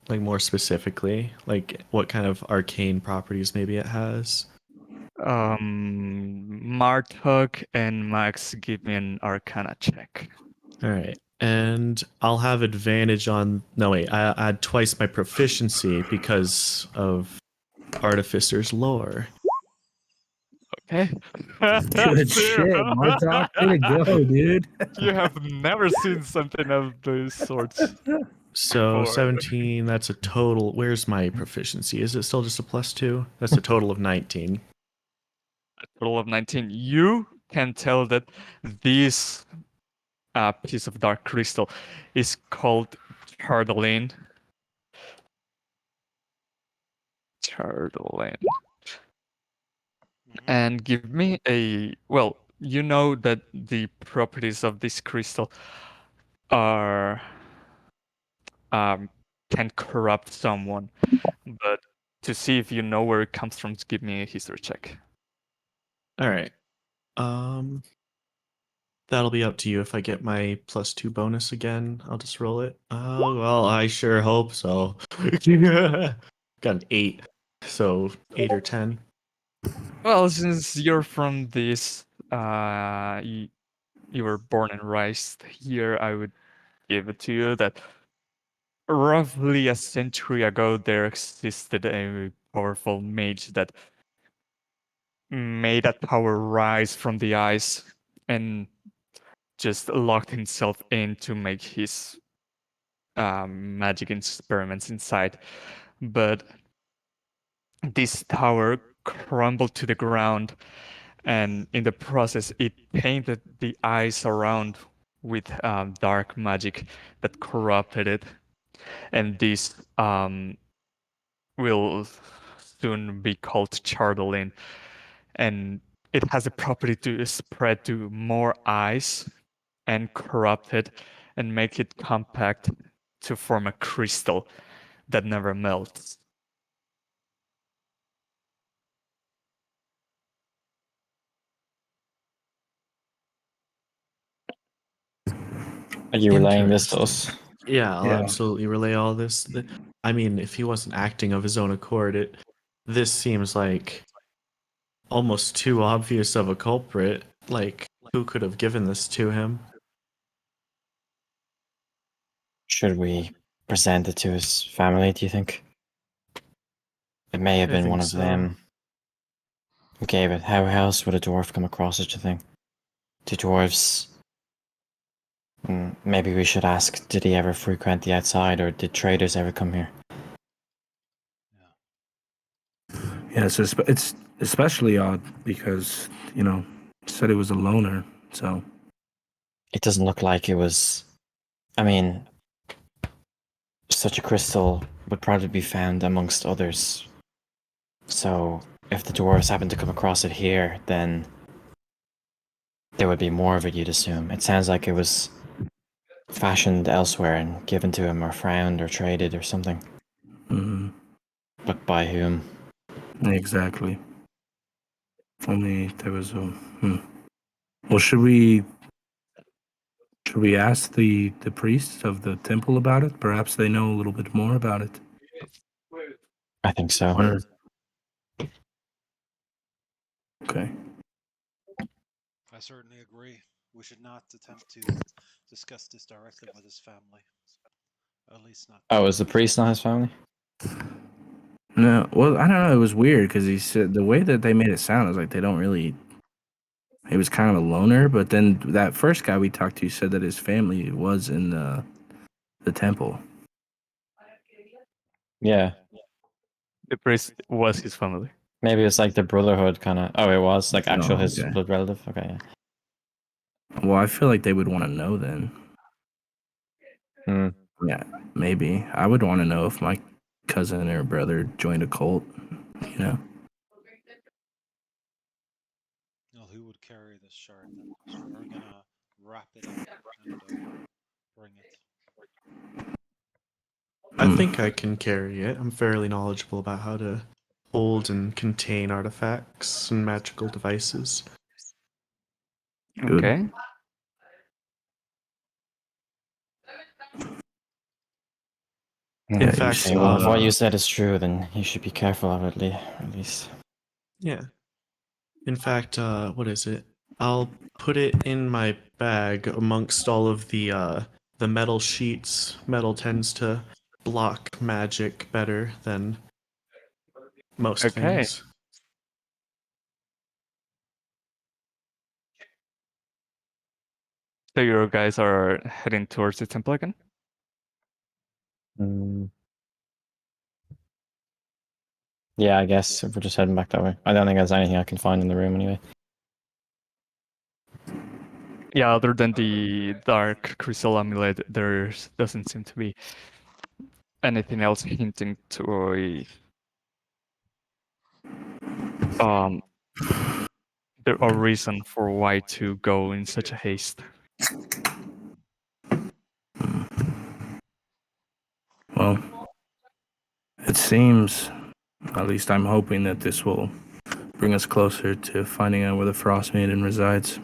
Like more specifically, like what kind of arcane properties maybe it has? Martok and Max, give me an Arcana check. All right. And I'll have advantage on. No, wait. I add twice my proficiency because of Artificer's lore. Okay. Good shit, Martok. Way to go, dude. You have never seen something of these sorts. So Before. 17, that's a total. Where's my proficiency? Is it still just a +2? That's a total of 19. A total of 19. You can tell that this piece of dark crystal is called Chardeline. Chardeline. Mhm. And give me a, well, you know that the properties of this crystal are can corrupt someone, but to see if you know where it comes from, give me a history check. All right. That'll be up to you. If I get my +2 bonus again, I'll just roll it. Oh, well, I sure hope so. Got an 8. So 8 or 10. Well, since you're from this, you were born and raised here, I would give it to you that roughly a century ago, there existed a powerful mage that made that power rise from the ice and just locked himself in to make his magic experiments inside. But this tower crumbled to the ground, and in the process, it painted the ice around with dark magic that corrupted it. And this will soon be called Chardolin, and it has the property to spread to more ice and corrupt it and make it compact to form a crystal that never melts. Are you relaying this to us? Yeah, I'll Yeah. absolutely relay all this. I mean, if he wasn't acting of his own accord, this seems like almost too obvious of a culprit. Like, who could have given this to him? Should we present it to his family, do you think? It may have I been think one of so. them who gave it. How else would a dwarf come across such a thing? Do dwarves... Maybe we should ask, did he ever frequent the outside, or did traders ever come here? Yeah, it's especially odd because, said he was a loner, so... It doesn't look like it was... I mean, such a crystal would probably be found amongst others. So, if the dwarves happened to come across it here, then there would be more of it, you'd assume. It sounds like it was fashioned elsewhere and given to him or found or traded or something. Mm-hmm. But by whom? Exactly. Only there was a... Well, should we ask the priests of the temple about it? Perhaps they know a little bit more about it. I think so. Or... Okay. I certainly agree. We should not attempt to discuss this directly with his family. At least not. Oh, is the priest not his family? No, well, I don't know. It was weird because he said the way that they made it sound was like they don't really. He was kind of a loner, but then that first guy we talked to said that his family was in the temple. Yeah. The priest was his family. Maybe it's like the brotherhood kind of... Oh, it was? Like actual his okay. blood relative? Okay, yeah. Well, I feel like they would want to know then. Hmm. Yeah, maybe. I would want to know if my cousin or brother joined a cult, Well, who would carry this shard then? So we're gonna wrap it up and bring it. I think I can carry it. I'm fairly knowledgeable about how to hold and contain artifacts and magical devices. Good. Okay. In fact, Well, if what you said is true, then you should be careful of it, at least. yeah. In fact, what is it? I'll put it in my bag amongst all of the metal sheets. Metal tends to block magic better than most Okay. things. So you guys are heading towards the temple again? Yeah, I guess if we're just heading back that way. I don't think there's anything I can find in the room anyway. Yeah, other than the dark crystal amulet, there doesn't seem to be anything else hinting to a reason for why to go in such a haste. Well, it seems, at least I'm hoping that this will bring us closer to finding out where the Frost Maiden resides.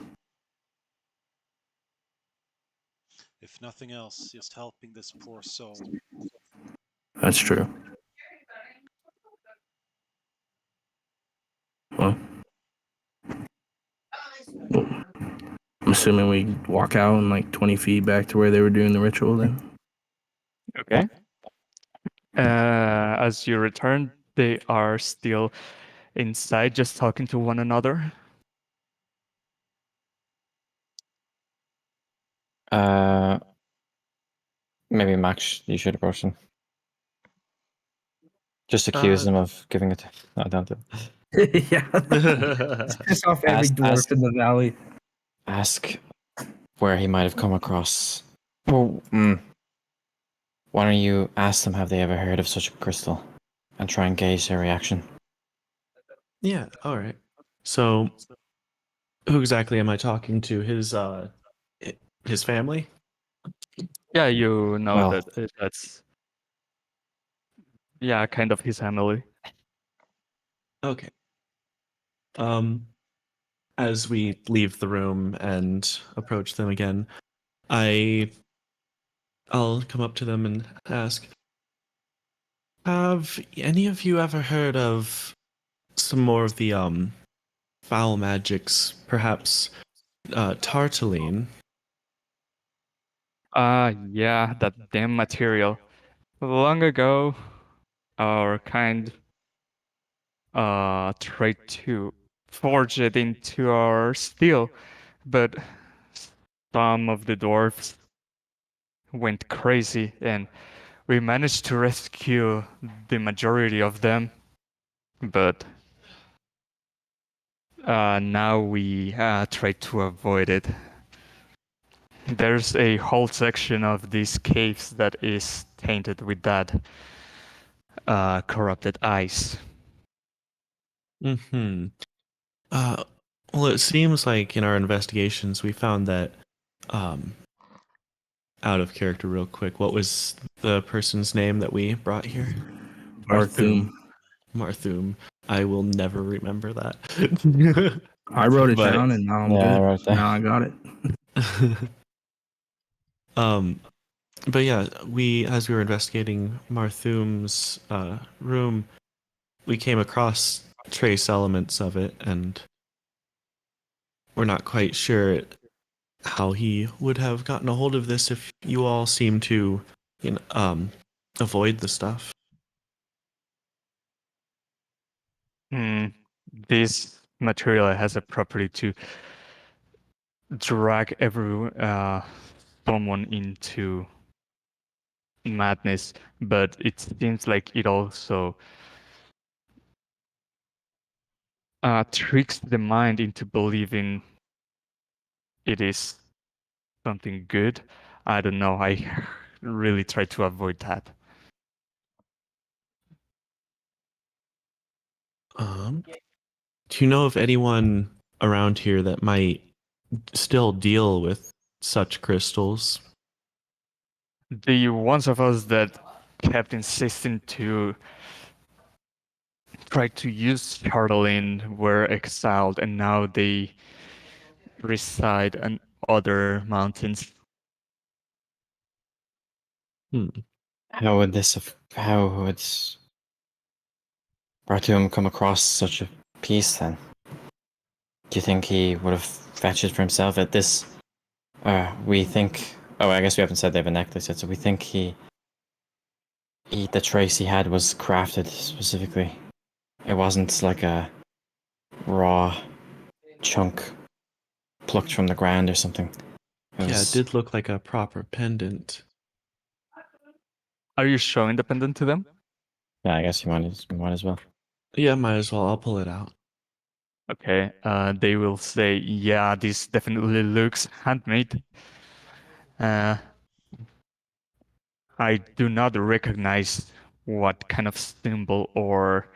If nothing else, just helping this poor soul. That's true. Well, I'm assuming we walk out and like 20 feet back to where they were doing the ritual then. Okay. As you return, they are still inside, just talking to one another. Maybe Max, you should approach them. Just accuse them of giving it. No, don't do it. Yeah. Piss off every dwarf in the valley. Ask where he might have come across. Well, why don't you ask them, have they ever heard of such a crystal? And try and gauge their reaction. Yeah, all right. So, who exactly am I talking to? His family? Yeah, you know Well, that that's kind of his family. Okay. As we leave the room and approach them again, I'll come up to them and ask, have any of you ever heard of some more of the foul magics, perhaps tartaline? Yeah, that damn material. Long ago, our kind tried to forge it into our steel, but some of the dwarves went crazy and we managed to rescue the majority of them. But now we try to avoid it. There's a whole section of these caves that is tainted with that corrupted ice. Mm-hmm. Well, it seems like in our investigations we found that, out of character real quick, what was the person's name that we brought here? Marthum. Marthum. I will never remember that. I wrote it But- down and now I'm Yeah, I good. wrote that. Now I got it. But yeah, as we were investigating Marthum's room, we came across trace elements of it, and we're not quite sure how he would have gotten a hold of this if you all seem to, avoid the stuff. This material has a property to drag someone into madness, but it seems like it also tricks the mind into believing it is something good. I don't know. I really try to avoid that. Do you know of anyone around here that might still deal with such crystals? The ones of us that kept insisting to try to use Charlene were exiled, and now they reside in other mountains. how would Bartum come across such a piece then? Do you think he would have fetched it for himself at this? We think. Oh, I guess we haven't said they have a necklace yet, so we think the trace he had was crafted specifically. It wasn't like a raw chunk plucked from the ground or something. It did look like a proper pendant. Are you showing the pendant to them? Yeah, I guess you might as well. Yeah, might as well. I'll pull it out. Okay, they will say, yeah, this definitely looks handmade. I do not recognize what kind of symbol or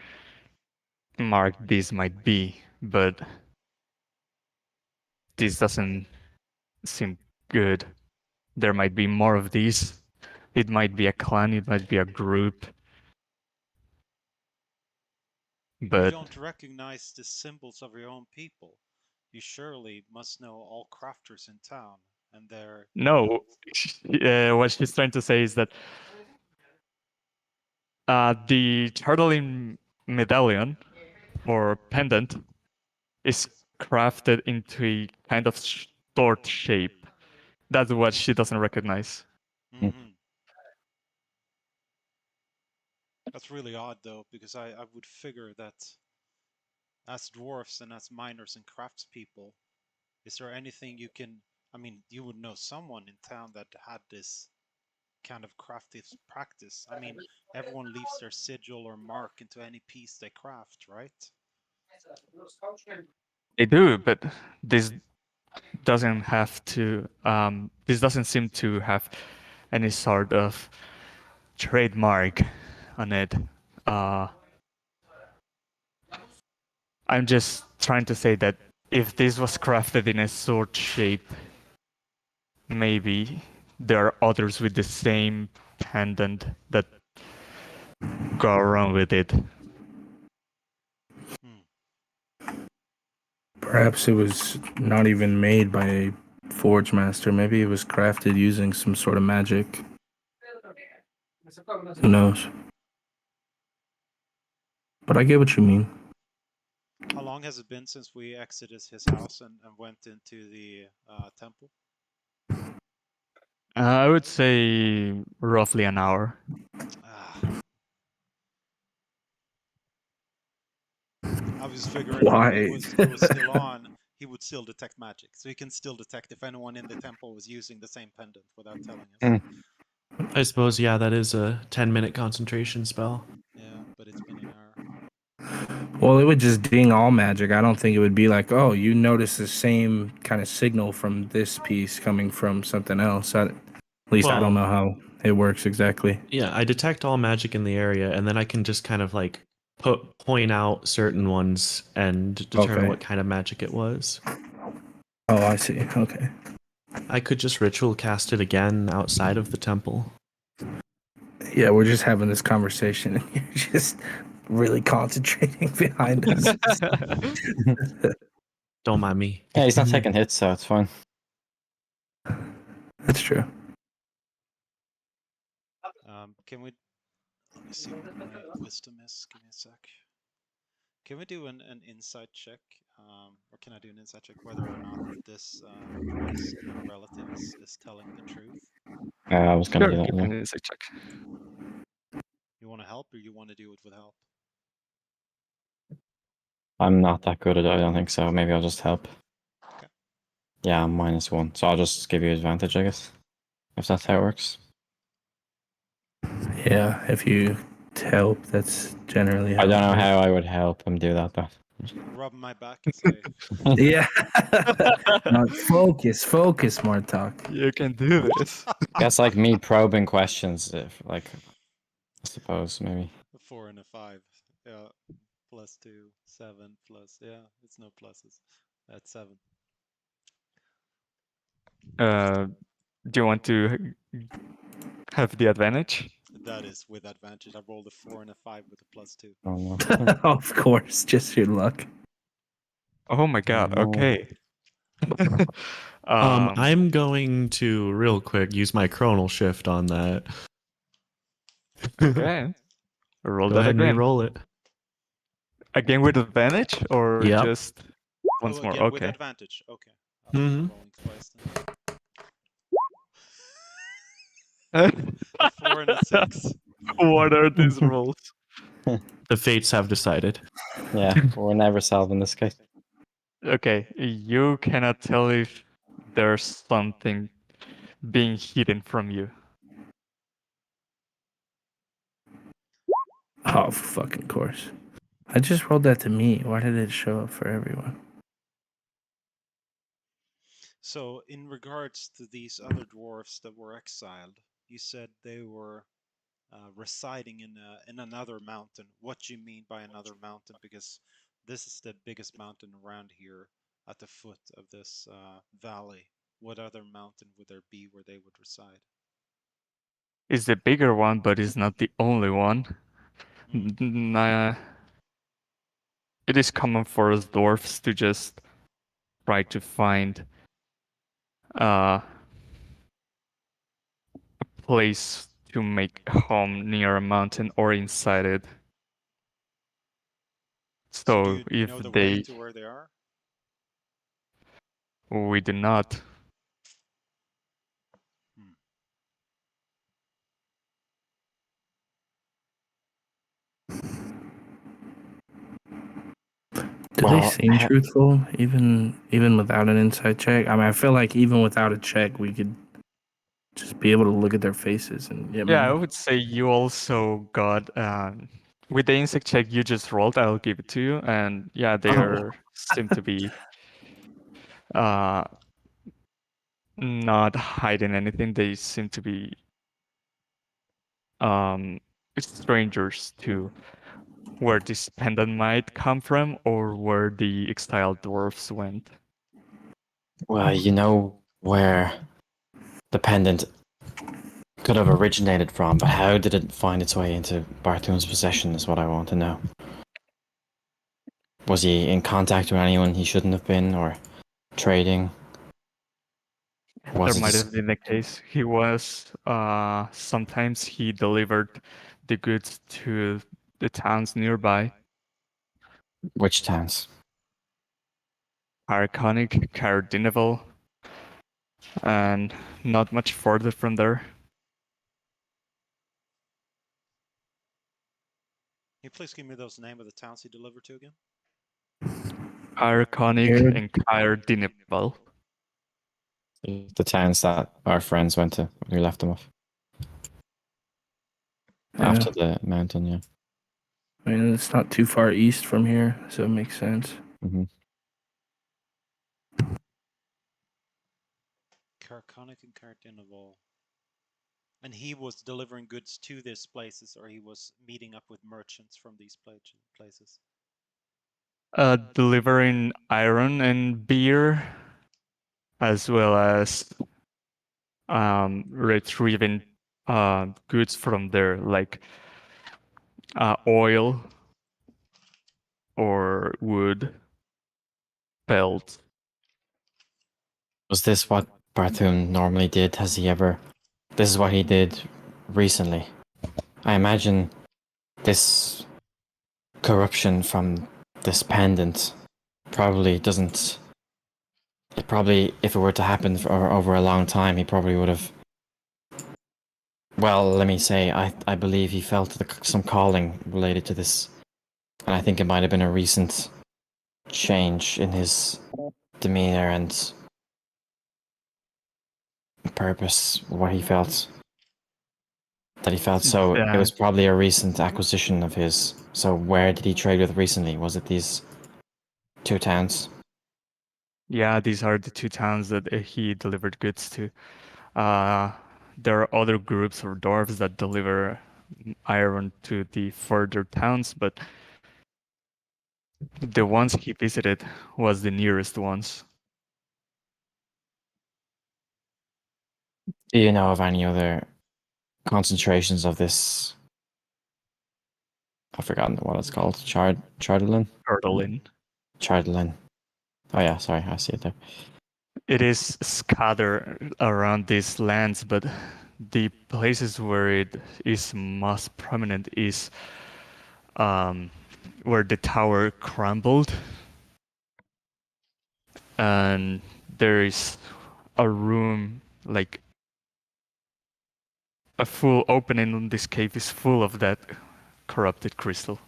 mark this might be, but this doesn't seem good. There might be more of these. It might be a clan, it might be a group. But you don't recognize the symbols of your own people. You surely must know all crafters in town, and they're... No, what she's trying to say is that the turtling medallion or pendant is crafted into a kind of sword shape. That's what she doesn't recognize. Mm-hmm. That's really odd, though, because I would figure that as dwarfs and as miners and craftspeople, is there anything you can? I mean, you would know someone in town that had this kind of crafty practice. I mean, everyone leaves their sigil or mark into any piece they craft, right? They do, but this doesn't have to. This doesn't seem to have any sort of trademark on it. I'm just trying to say that if this was crafted in a sword shape, maybe there are others with the same pendant that go around with it. Perhaps it was not even made by a forge master. Maybe it was crafted using some sort of magic. Who knows? But I get what you mean. How long has it been since we exited his house and went into the temple? I would say roughly an hour. I was figuring if it was still on, he would still detect magic. So he can still detect if anyone in the temple was using the same pendant without telling us. I suppose, yeah, that is a 10-minute concentration spell. Yeah, but it's been an hour. Well, it would just ding all magic. I don't think it would be like, oh, you notice the same kind of signal from this piece coming from something else. At least I don't know how it works exactly. Yeah, I detect all magic in the area, and then I can just kind of like point out certain ones and determine what kind of magic it was. Oh, I see. Okay. I could just ritual cast it again outside of the temple. Yeah, we're just having this conversation, and you're just really concentrating behind us. Don't mind me. Yeah, he's not taking hits, so it's fine. That's true. Can we? Let me see what my wisdom is. Give me a sec. Can we do an insight check, or can I do an insight check whether or not this priest, your relative, is telling the truth? I was gonna do that. Give me Yeah. an insight check. You want to help, or you want to do it with help? I'm not that good at it. I don't think so. Maybe I'll just help. Okay. Yeah, I'm -1, so I'll just give you advantage, I guess, if that's how it works. Yeah, if you help, that's generally how I don't know it how I would help him do that, though. Rub my back and say. Yeah. No, focus, Martok. You can do this. That's like me probing questions, if like, I suppose maybe. A 4 and a 5. Yeah. +2, 7 plus. Yeah, it's no pluses. That's 7. Do you want to have the advantage? That is with advantage. I rolled a 4 and a 5 with a +2. Oh no. Of course, just your luck. Oh my god, No. okay. I'm going to real quick use my chronal shift on that. Okay. Roll Go that ahead and again. re-roll it. Again with advantage or Yep. just once more? Again, Okay. with advantage. Okay. Mhm. Rolling twice then. A 4 and a 6. What are these rolls? The fates have decided. Yeah, we're never solving this case. Okay, you cannot tell if there's something being hidden from you. Oh, fucking course. I just rolled that to me. Why did it show up for everyone? So, in regards to these other dwarfs that were exiled, you said they were residing in another mountain. What do you mean by another mountain? Because this is the biggest mountain around here at the foot of this valley. What other mountain would there be where they would reside? It's the bigger one, but it's not the only one. It is common for us dwarfs to just try to find a place to make home near a mountain or inside it. So do you if know the they, way to where they are? we do not. Do they seem truthful even without an inside check? I mean, I feel like even without a check, we could just be able to look at their faces and get Yeah, I more. would say you also got with the insect check you just rolled. I'll give it to you, and yeah, they seem to be uh not hiding anything. They seem to be um strangers to where this pendant might come from or where the exiled dwarfs went. Well, you know where the pendant could have originated from, but how did it find its way into Barthoon's possession is what I want to know. Was he in contact with anyone he shouldn't have been, or trading? There might have been the case. He was sometimes he delivered the goods to the towns nearby. Which towns? Arconic, Cardinival, and not much further from there. Can you please give me those names of the towns he delivered to again? Arconic and Cardinival. The towns that our friends went to when we left them off. Yeah. After the mountain, yeah. I mean, it's not too far east from here, so it makes sense. Mm-hmm. Carconic and Cardinival. And he was delivering goods to these places, or he was meeting up with merchants from these places? Delivering iron and beer, as well as retrieving goods from there, like oil or wood, pelts. Was this what Barthoon normally did? Has he ever... This is what he did recently. I imagine this corruption from this pendant probably doesn't... It probably, if it were to happen for over a long time, he probably would have... Well, let me say, I believe he felt some calling related to this. And I think it might have been a recent change in his demeanor and purpose, what he felt. That he felt. So it was probably a recent acquisition of his. So where did he trade with recently? Was it these two towns? Yeah, these are the two towns that he delivered goods to. There are other groups or dwarves that deliver iron to the further towns, but the ones he visited was the nearest ones. Do you know of any other concentrations of this? I've forgotten what it's called. Chardolin? Chardolin. Oh yeah, sorry, I see it there. It is scattered around these lands, but the places where it is most prominent is where the tower crumbled, and there is a room, like a full opening in this cave is full of that corrupted crystal.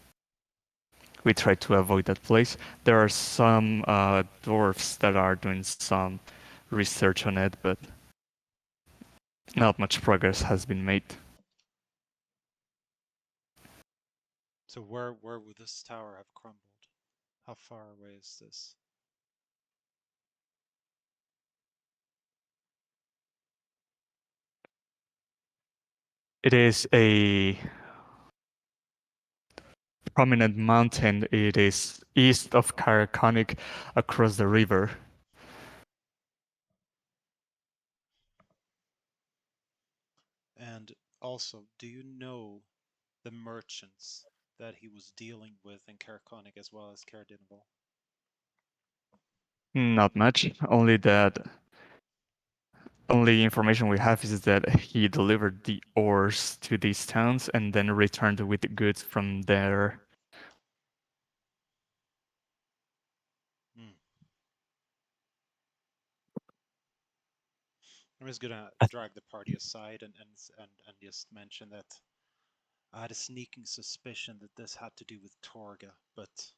We try to avoid that place. There are some dwarfs that are doing some research on it, but not much progress has been made. So where would this tower have crumbled? How far away is this? It is a prominent mountain. It is east of Caraconic across the river. And also, do you know the merchants that he was dealing with in Carconic as well as Cardinival? Not much. Only information we have is that he delivered the ores to these towns and then returned with the goods from there. I'm just gonna drag the party aside and just mention that I had a sneaking suspicion that this had to do with Torga, but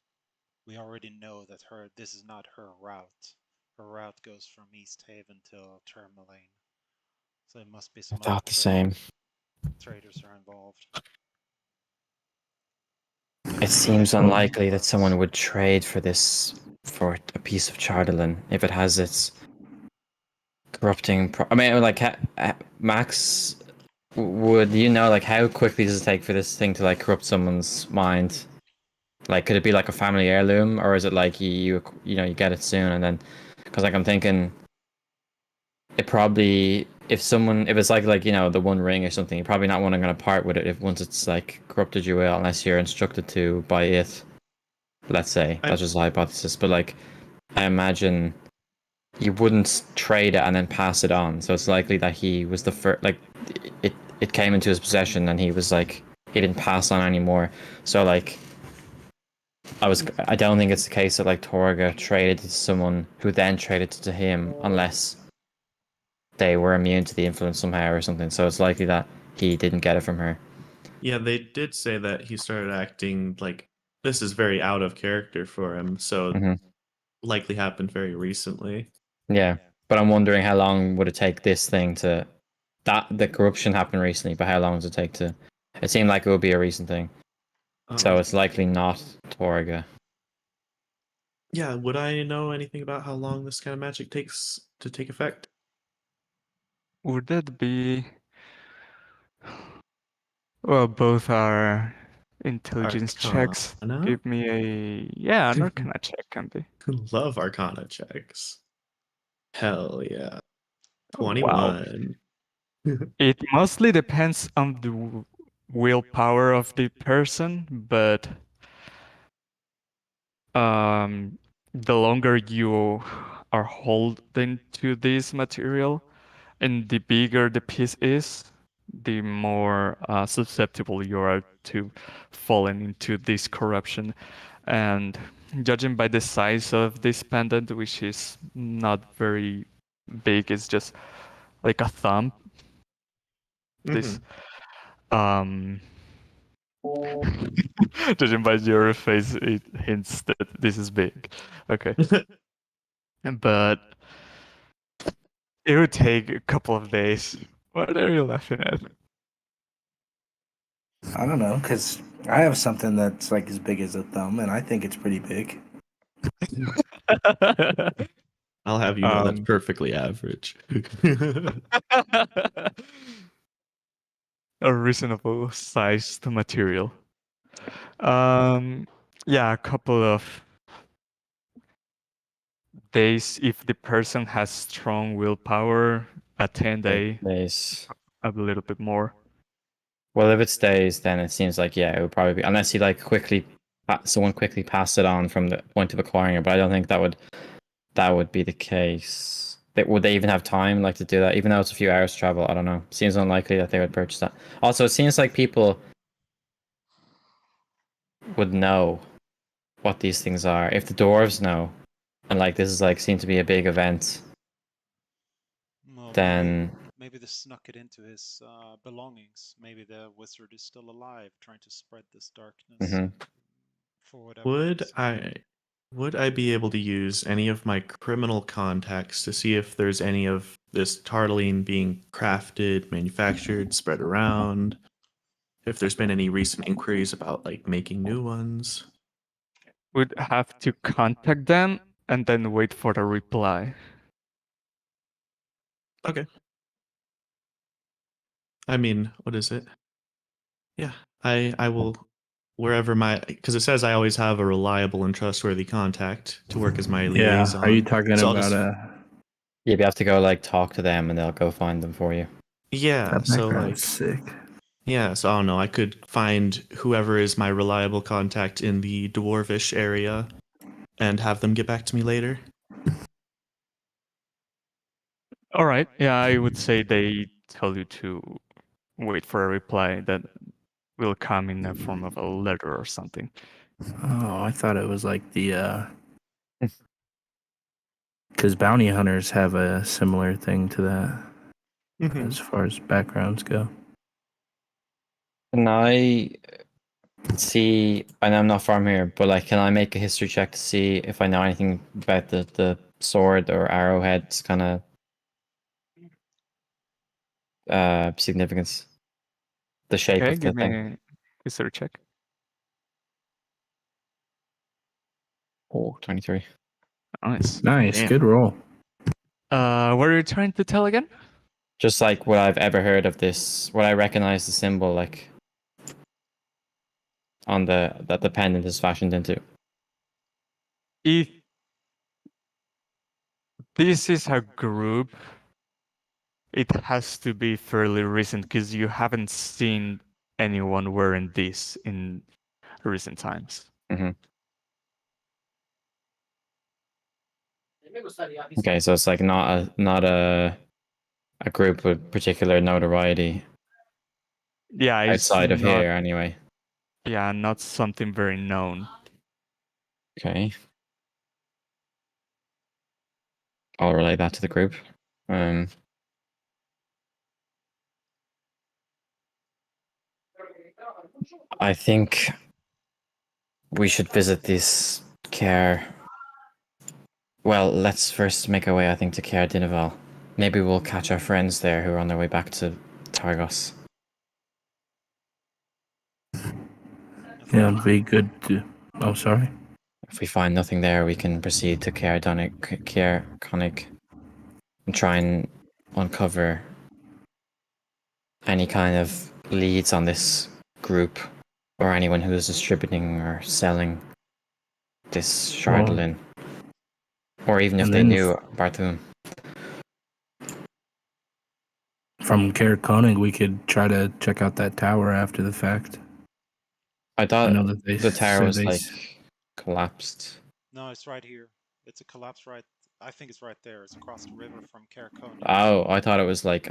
we already know that this is not her route. Her route goes from East Haven to Tourmaline. So it must be I some other thought the same. traders are involved. It seems unlikely that someone would trade for a piece of Chardalin if it has its corrupting. I mean, like Max, would you know like how quickly does it take for this thing to like corrupt someone's mind? Like, could it be like a family heirloom, or is it like you know you get it soon and then? Because like I'm thinking, it probably if it's like you know the One Ring or something, you're probably not going to part with it if once it's like corrupted you will, unless you're instructed to by it. Let's say that's just a hypothesis, but like I imagine you wouldn't trade it and then pass it on. So it's likely that he was the first. Like it came into his possession and he was like he didn't pass on anymore. So like I don't think it's the case that like Torga traded to someone who then traded to him unless they were immune to the influence somehow or something. So it's likely that he didn't get it from her. Yeah, they did say that he started acting like this is very out of character for him, so likely happened very recently. Yeah, but I'm wondering how long would it take this thing to the corruption happened recently, but how long does it take to? It seemed like it would be a recent thing, so it's likely not Torga. Yeah, would I know anything about how long this kind of magic takes to take effect? Would that be? Well, both are intelligence checks. Arcana? Give me an Arcana check can be. Love Arcana checks. Hell yeah. Wow. 21. It mostly depends on the willpower of the person, but the longer you are holding to this material and the bigger the piece is, the more susceptible you are to falling into this corruption. And judging by the size of this pendant, which is not very big, it's just like a thumb. This judging by your face, it hints that this is big. Okay. But it would take a couple of days. What are you laughing at? I don't know, because I have something that's like as big as a thumb, and I think it's pretty big. I'll have you know that's perfectly average. A reasonable sized material. Yeah, a couple of days if the person has strong willpower. A 10-day, days. a little bit more. Well, if it stays, then it seems like it would probably be unless you like someone quickly pass it on from the point of acquiring it. But I don't think that would be the case. Would they even have time like to do that? Even though it's a few hours travel, I don't know. Seems unlikely that they would purchase that. Also, it seems like people would know what these things are if the dwarves know, and like this is like seemed to be a big event. Well, then maybe they snuck it into his belongings. Maybe the wizard is still alive, trying to spread this darkness for whatever reason. Would I be able to use any of my criminal contacts to see if there's any of this tartaline being crafted, manufactured, spread around? If there's been any recent inquiries about like making new ones? Would have to contact them and then wait for the reply. Okay. I mean, what is it? Yeah, I will wherever because it says I always have a reliable and trustworthy contact to work as my liaison. Are you talking So about you have to go like talk to them and they'll go find them for you. Yeah, so like sick. Yeah, so I don't know. I could find whoever is my reliable contact in the dwarvish area and have them get back to me later. All right. Yeah, I would say they tell you to wait for a reply that will come in the form of a letter or something. Oh, I thought it was like the because bounty hunters have a similar thing to that as far as backgrounds go. Can I can see. I know I'm not from here, but like, can I make a history check to see if I know anything about the sword or arrowhead's kind of significance? The shape Okay, of the give me thing. a history check. Oh, 23. Nice. Nice, Damn. good roll. What are you trying to tell again? Just like what I've ever heard of this, what I recognize the symbol like on that the pendant is fashioned into. If this is a group, it has to be fairly recent because you haven't seen anyone wearing this in recent times. Mm-hmm. Okay, so it's like not a group with particular notoriety Yeah, it's outside of not. here, anyway. Yeah, not something very known. Okay. I'll relate that to the group. I think we should visit this care. Well, let's first make our way, I think, to Care Dinaval. Maybe we'll catch our friends there who are on their way back to Targos. Yeah, it'd be good to. Oh, sorry. If we find nothing there, we can proceed to Care Connick and try and uncover any kind of leads on this group or anyone who is distributing or selling this Shardolin. Or even if and they then knew Barthum. From Koenig, we could try to check out that tower after the fact. I thought know that they the tower said was they like s- collapsed. No, it's right here. It's a collapse right. I think it's right there. It's across the river from Karakoni. Oh, I thought it was like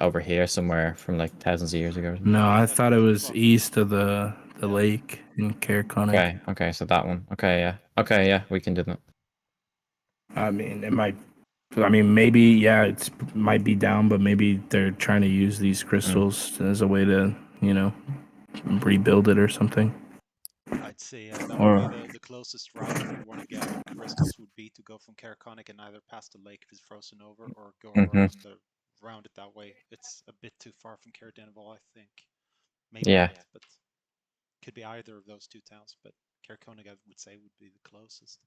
over here somewhere from like thousands of years ago. No, I Yeah, thought it not was far. east of the lake in Koenig. Okay, so that one. Okay, yeah, we can do that. I mean, it might. I mean, maybe yeah, it's might be down, but maybe they're trying to use these crystals as a way to, rebuild it or something. I'd say that Or- would be the closest route if you want to get crystals would be to go from Karakonic and either pass the lake if it's frozen over or go around it that way. It's a bit too far from Karadenival, I think. Maybe Yeah. not, but could be either of those two towns. But Karakonic, I would say, would be the closest.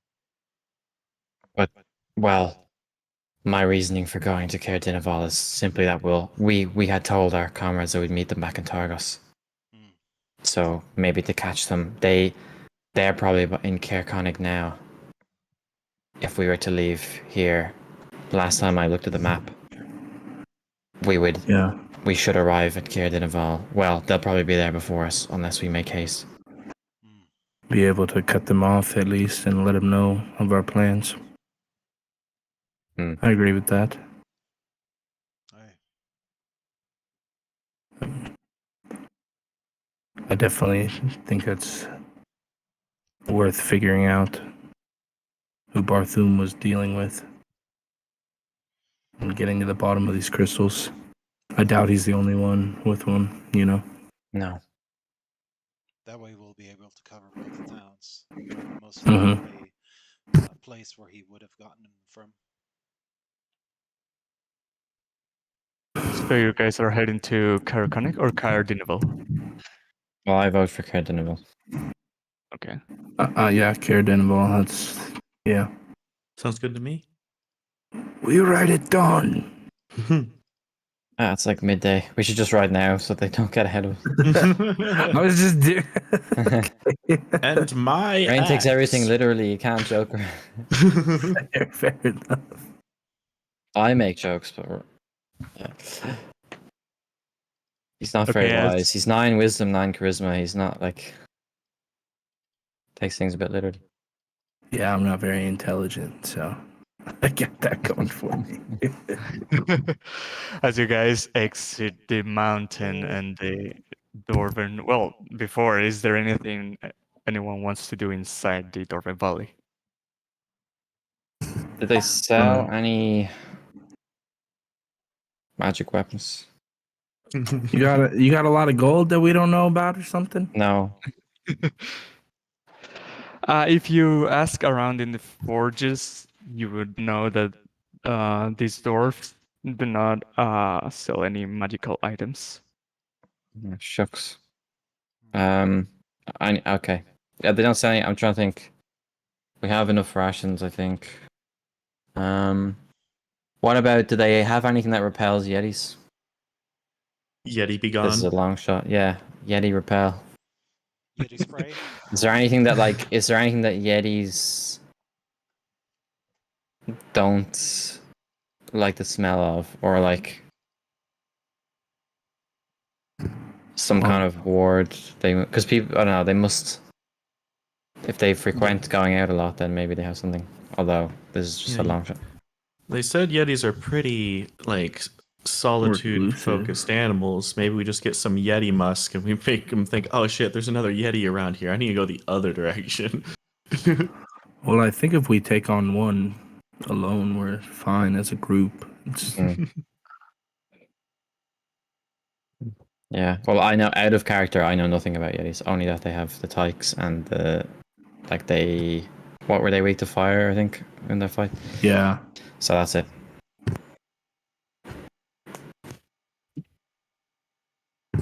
But well, my reasoning for going to Caer Dinaval is simply that we had told our comrades that we'd meet them back in Targos. So maybe to catch them, they're probably in Caer Konig now. If we were to leave here, last time I looked at the map, we should arrive at Caer Dinaval. Well, they'll probably be there before us unless we make haste. Be able to cut them off at least and let them know of our plans. I agree with that. I definitely think it's worth figuring out who Barthum was dealing with and getting to the bottom of these crystals. I doubt he's the only one with one, No. That way we'll be able to cover both towns. Most likely a place where he would have gotten them from. So you guys are heading to Karakonic or Karadinival? Well, I vote for Caer Dinaval. Okay. Yeah, Karadenival, yeah. Sounds good to me. We ride at dawn. It's like midday. We should just ride now so they don't get ahead of us. I was just doing. And my Rain takes everything axe. literally. You can't joke. Fair enough. I make jokes, but yeah. He's not very wise. He's 9 wisdom, 9 charisma. He's not like takes things a bit literally. Yeah, I'm not very intelligent, so I get that going for me. As you guys exit the mountain and the Dwarven, well, before, is there anything anyone wants to do inside the Dwarven Valley? Did they sell any magic weapons? You got a lot of gold that we don't know about or something? No. If you ask around in the forges, you would know that these dwarfs do not sell any magical items. Shucks. Okay. Yeah, they don't sell any. I'm trying to think. We have enough rations, I think. What about, do they have anything that repels Yetis? Yeti be This is a gone. long shot. Yeah, Yeti repel. Yeti spray. Is there anything that Yetis don't like the smell of, or like some kind of ward? Because people, I don't know, they must, if they frequent going out a lot, then maybe they have something. Although this is just a long shot. They said Yetis are pretty like solitude-focused animals. Maybe we just get some Yeti musk and we make them think, "Oh shit, there's another Yeti around here. I need to go the other direction." Well, I think if we take on one alone, we're fine as a group. Yeah. Well, I know out of character, I know nothing about Yetis. Only that they have the tykes and the what were they, weak to fire? I think in their fight. Yeah. So that's it.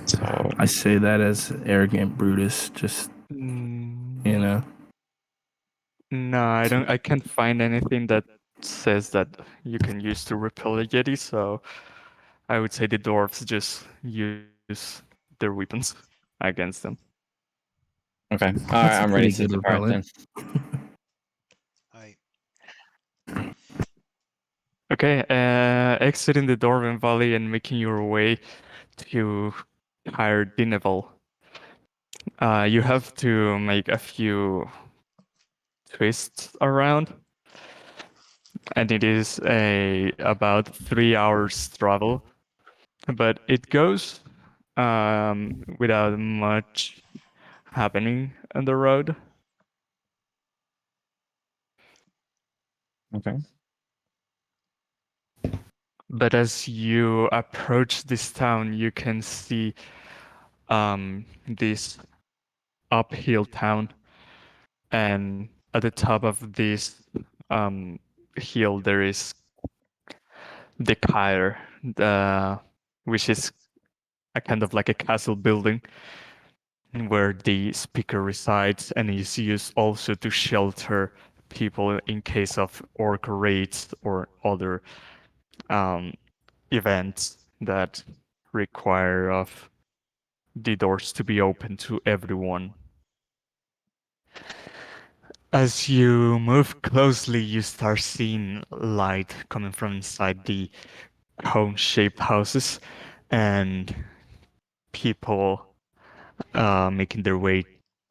So I say that as arrogant Brutus, just you know. No, I don't. I can't find anything that says that you can use to repel a Yeti. So I would say the dwarves just use their weapons against them. Okay. All right, I'm ready to depart then. Aye. Okay, exiting the Dwarven Valley and making your way to higher Dineval. You have to make a few twists around, and it is about 3 hours travel, but it goes without much happening on the road. Okay. But as you approach this town, you can see this uphill town, and at the top of this hill there is the Kyre, which is a kind of like a castle building where the speaker resides and is used also to shelter people in case of orc raids or other events that require of the doors to be open to everyone. As you move closely, you start seeing light coming from inside the cone-shaped houses and people making their way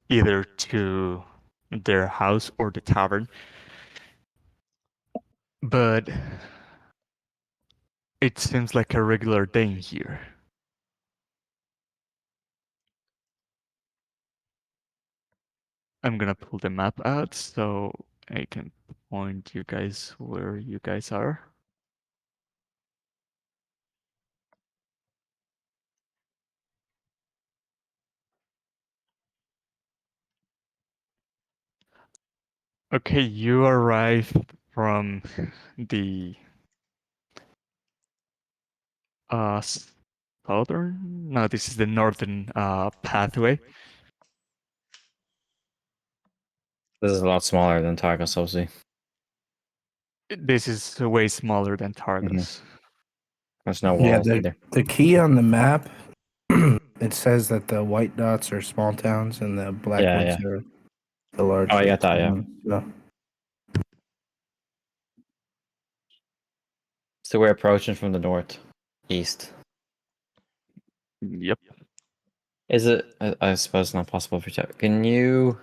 either to their house or the tavern. But it seems like a regular day in here. I'm gonna pull the map out so I can point you guys where you guys are. Okay, you arrive from the southern? No, this is the northern pathway. This is a lot smaller than Targus, obviously. This is way smaller than Targus. There's no walls either. The key on the map, it says that the white dots are small towns and the black ones are the large. Oh, I got that, yeah. So we're approaching from the north, east. Yep. Is it? I suppose not possible for chat. Can you?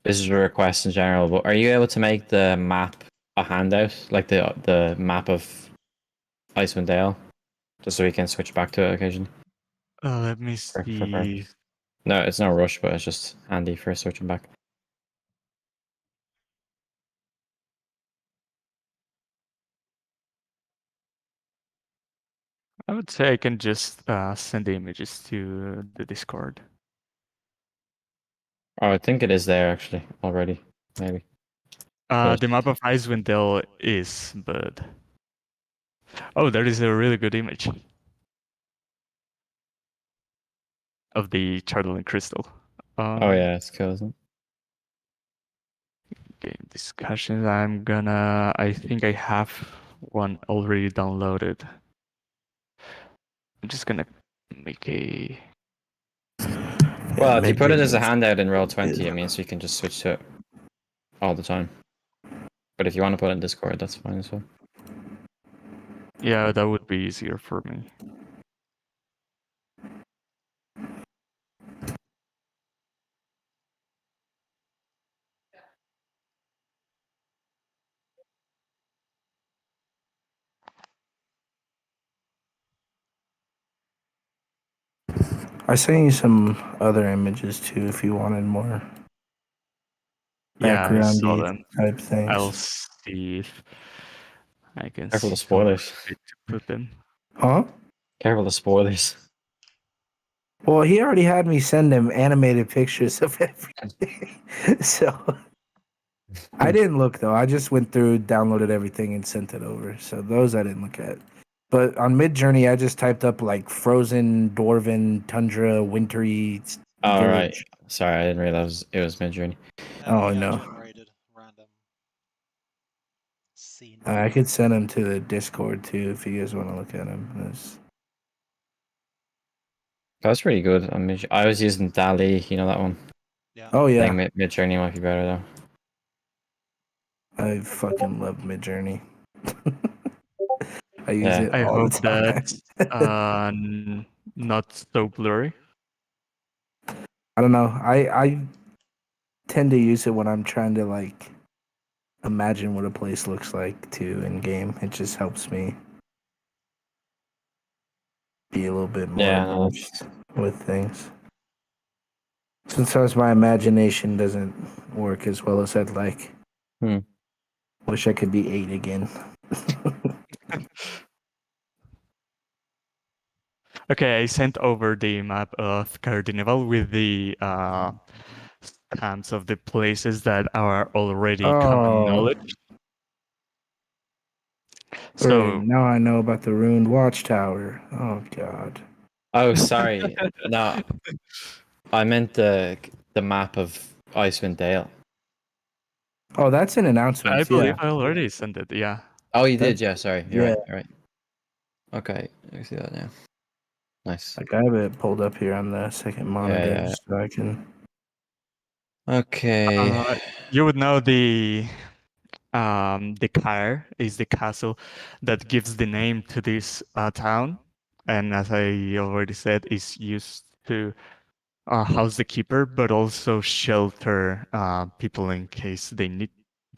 This is a request in general, but are you able to make the map a handout, like the map of Icewind Dale, just so we can switch back to it occasionally? Let me see. No, it's no rush, but it's just handy for switching back. I would say I can just send the images to the Discord. Oh, I think it is there actually already. Maybe. The map of Icewind Dale is, but oh, there is a really good image of the Chartling Crystal. Oh yeah, it's cool, isn't Game discussions. I think I have one already downloaded. I'm just gonna make a. Well, if you put it as a handout in Roll20, it means you can just switch to it all the time. But if you want to put it in Discord, that's fine as well. Yeah, that would be easier for me. I sent you some other images too if you wanted more Yeah, I saw backgroundy them. type things. I'll see if I can Careful see the spoilers. to put them. Huh? Careful the spoilers. Well, he already had me send him animated pictures of everything. So I didn't look though. I just went through, downloaded everything, and sent it over. So those I didn't look at. But on Midjourney, I just typed up like frozen, dwarven, tundra, wintry All village. right. Sorry, I didn't realize it was Midjourney. Oh, no. Generated random scene. I could send them to the Discord too if you guys want to look at them. That's pretty good. I was using DALL-E, you know that one. Yeah. Oh I yeah, think Midjourney might be better though. I fucking love Midjourney. I use Yeah. it I all hope the time. not so blurry. I don't know. I tend to use it when I'm trying to like imagine what a place looks like too in game. It just helps me be a little bit more Yeah, no, immersed with things. Sometimes my imagination doesn't work as well as I'd like. Wish I could be 8 again. Okay, I sent over the map of Cardinival with the stamps of the places that are already common knowledge. So now I know about the ruined watchtower. Oh god. Oh, sorry. No, I meant the map of Icewind Dale. Oh, that's an announcement. I believe I already sent it. Yeah. Oh, you did? Yeah. Sorry. You're Yeah. right. You're right. Okay, I see that now. Nice. Like I have it pulled up here on the second monitor, yeah. so I can. Okay. You would know the Caer is the castle that gives the name to this town, and as I already said, is used to house the keeper, but also shelter people in case they need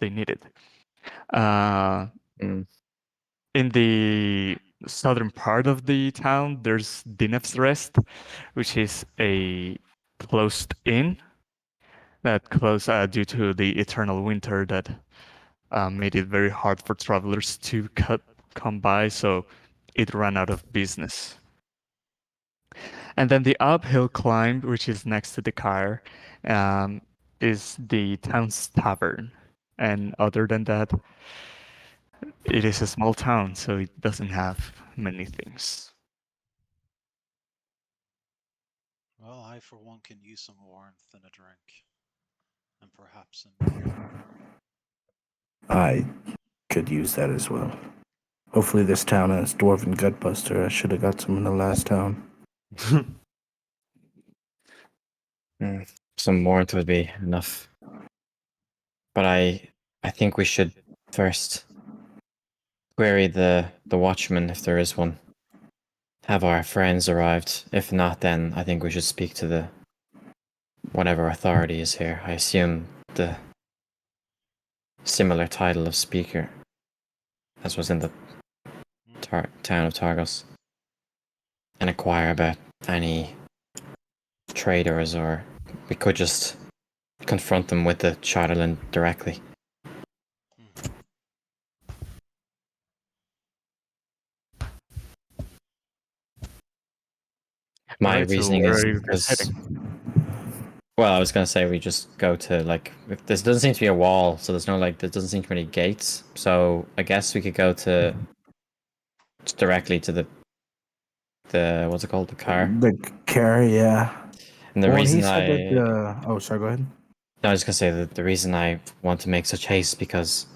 it. In the southern part of the town, there's Dinef's Rest, which is a closed inn that closed due to the eternal winter that made it very hard for travelers to come by, so it ran out of business. And then the uphill climb, which is next to the Caer, is the town's tavern. And other than that, it is a small town, so it doesn't have many things. Well, I for one can use some warmth and a drink. And perhaps a meal. I could use that as well. Hopefully this town has Dwarven Gutbuster. I should have got some in the last town. Some warmth would be enough. But I think we should first query the watchman if there is one. Have our friends arrived? If not, then I think we should speak to the whatever authority is here. I assume the similar title of speaker as was in the town of Targos, and inquire about any traders, or we could just confront them with the Charterland directly. My reasoning is because Well, I was gonna say we just go to like if there doesn't seem to be a wall, so there's no like there doesn't seem to be any gates. So I guess we could go to directly to the what's it called, the car. The car, yeah. And the Well, reason he said that. Oh, sorry. Go ahead. I was gonna say that the reason I want to make such haste because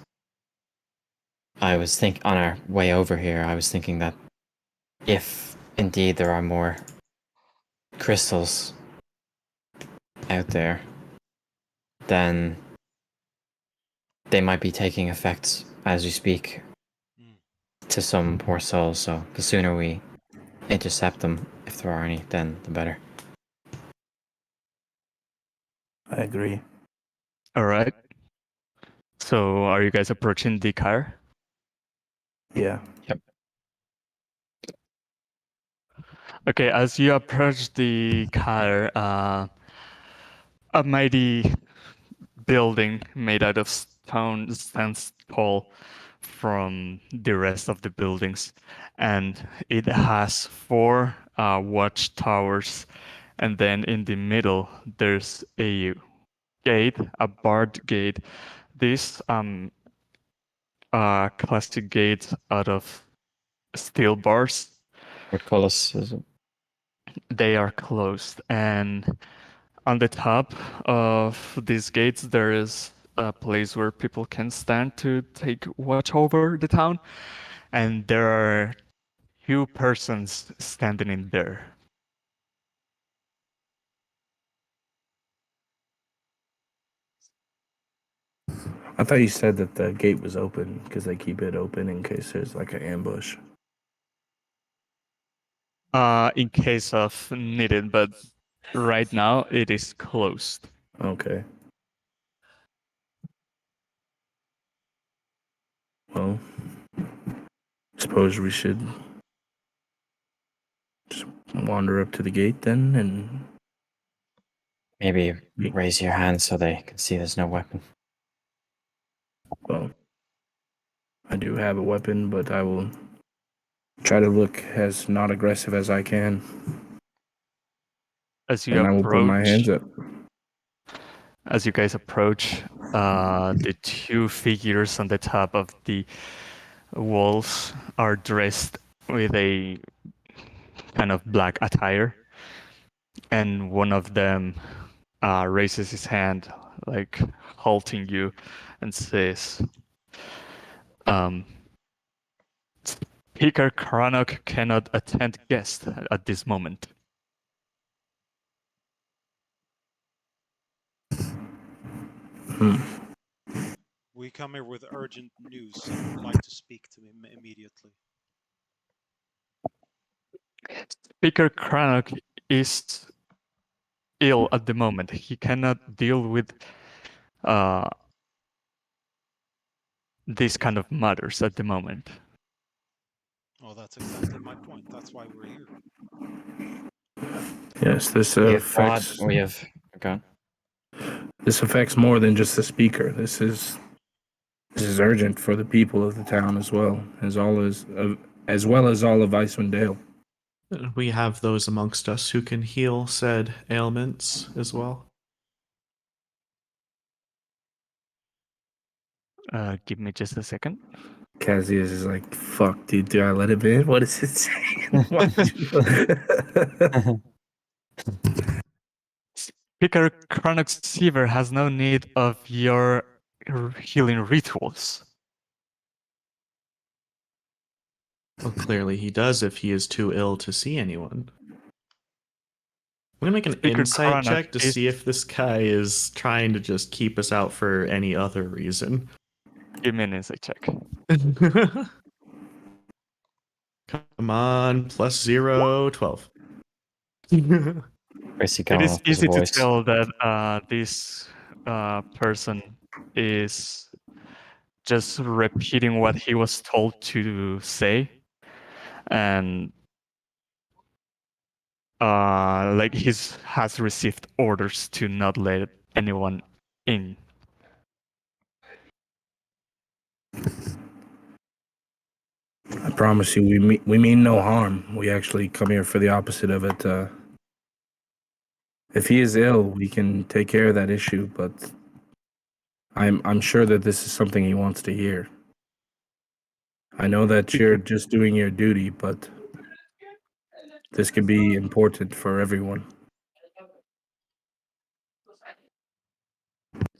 I was on our way over here, I was thinking that if indeed there are more crystals out there, then they might be taking effect as we speak to some poor souls. So the sooner we intercept them, if there are any, then the better. I agree. All right. So, are you guys approaching the car? Yeah. Yep. Okay, as you approach the car, a mighty building made out of stone stands tall from the rest of the buildings, and it has four watchtowers, and then in the middle there's a gate, a barred gate. These classic gates out of steel bars. What colors is it? They are closed, and on the top of these gates there is a place where people can stand to take watch over the town, and there are few persons standing in there. I thought you said that the gate was open because they keep it open in case there's like an ambush. In case of needed, but right now it is closed. Okay. Well, suppose we should just wander up to the gate then and Maybe raise your hand so they can see there's no weapon. well, I do have a weapon, but I will try to look as not aggressive as I can. As you And I will put my hands up. As you guys approach, the two figures on the top of the walls are dressed with a kind of black attire, and one of them raises his hand, like halting you, and says, Speaker Karanok cannot attend guests at this moment. We come here with urgent news and would like to speak to him immediately. Speaker Karanok is ill at the moment. He cannot deal with these kind of matters at the moment. Oh, that's exactly my point. That's why we're here. Yes, this affects. We have. Okay. This affects more than just the speaker. This is urgent for the people of the town as well as all of Icewind Dale. We have those amongst us who can heal said ailments as well. Give me just a second. Cassius is like, fuck, dude, do I let him in? What is it saying? Speaker Karanok's fever has no need of your healing rituals. Well, clearly he does if he is too ill to see anyone. I'm gonna make an Speaker insight Karanok check to see if this guy is trying to just keep us out for any other reason. Give me an insight check. Come on, +0, 12. It is easy to tell that this person is just repeating what he was told to say, and like has received orders to not let anyone in. I promise you, we mean no harm. We actually come here for the opposite of it. If he is ill, we can take care of that issue, but I'm sure that this is something he wants to hear. I know that you're just doing your duty, but this could be important for everyone.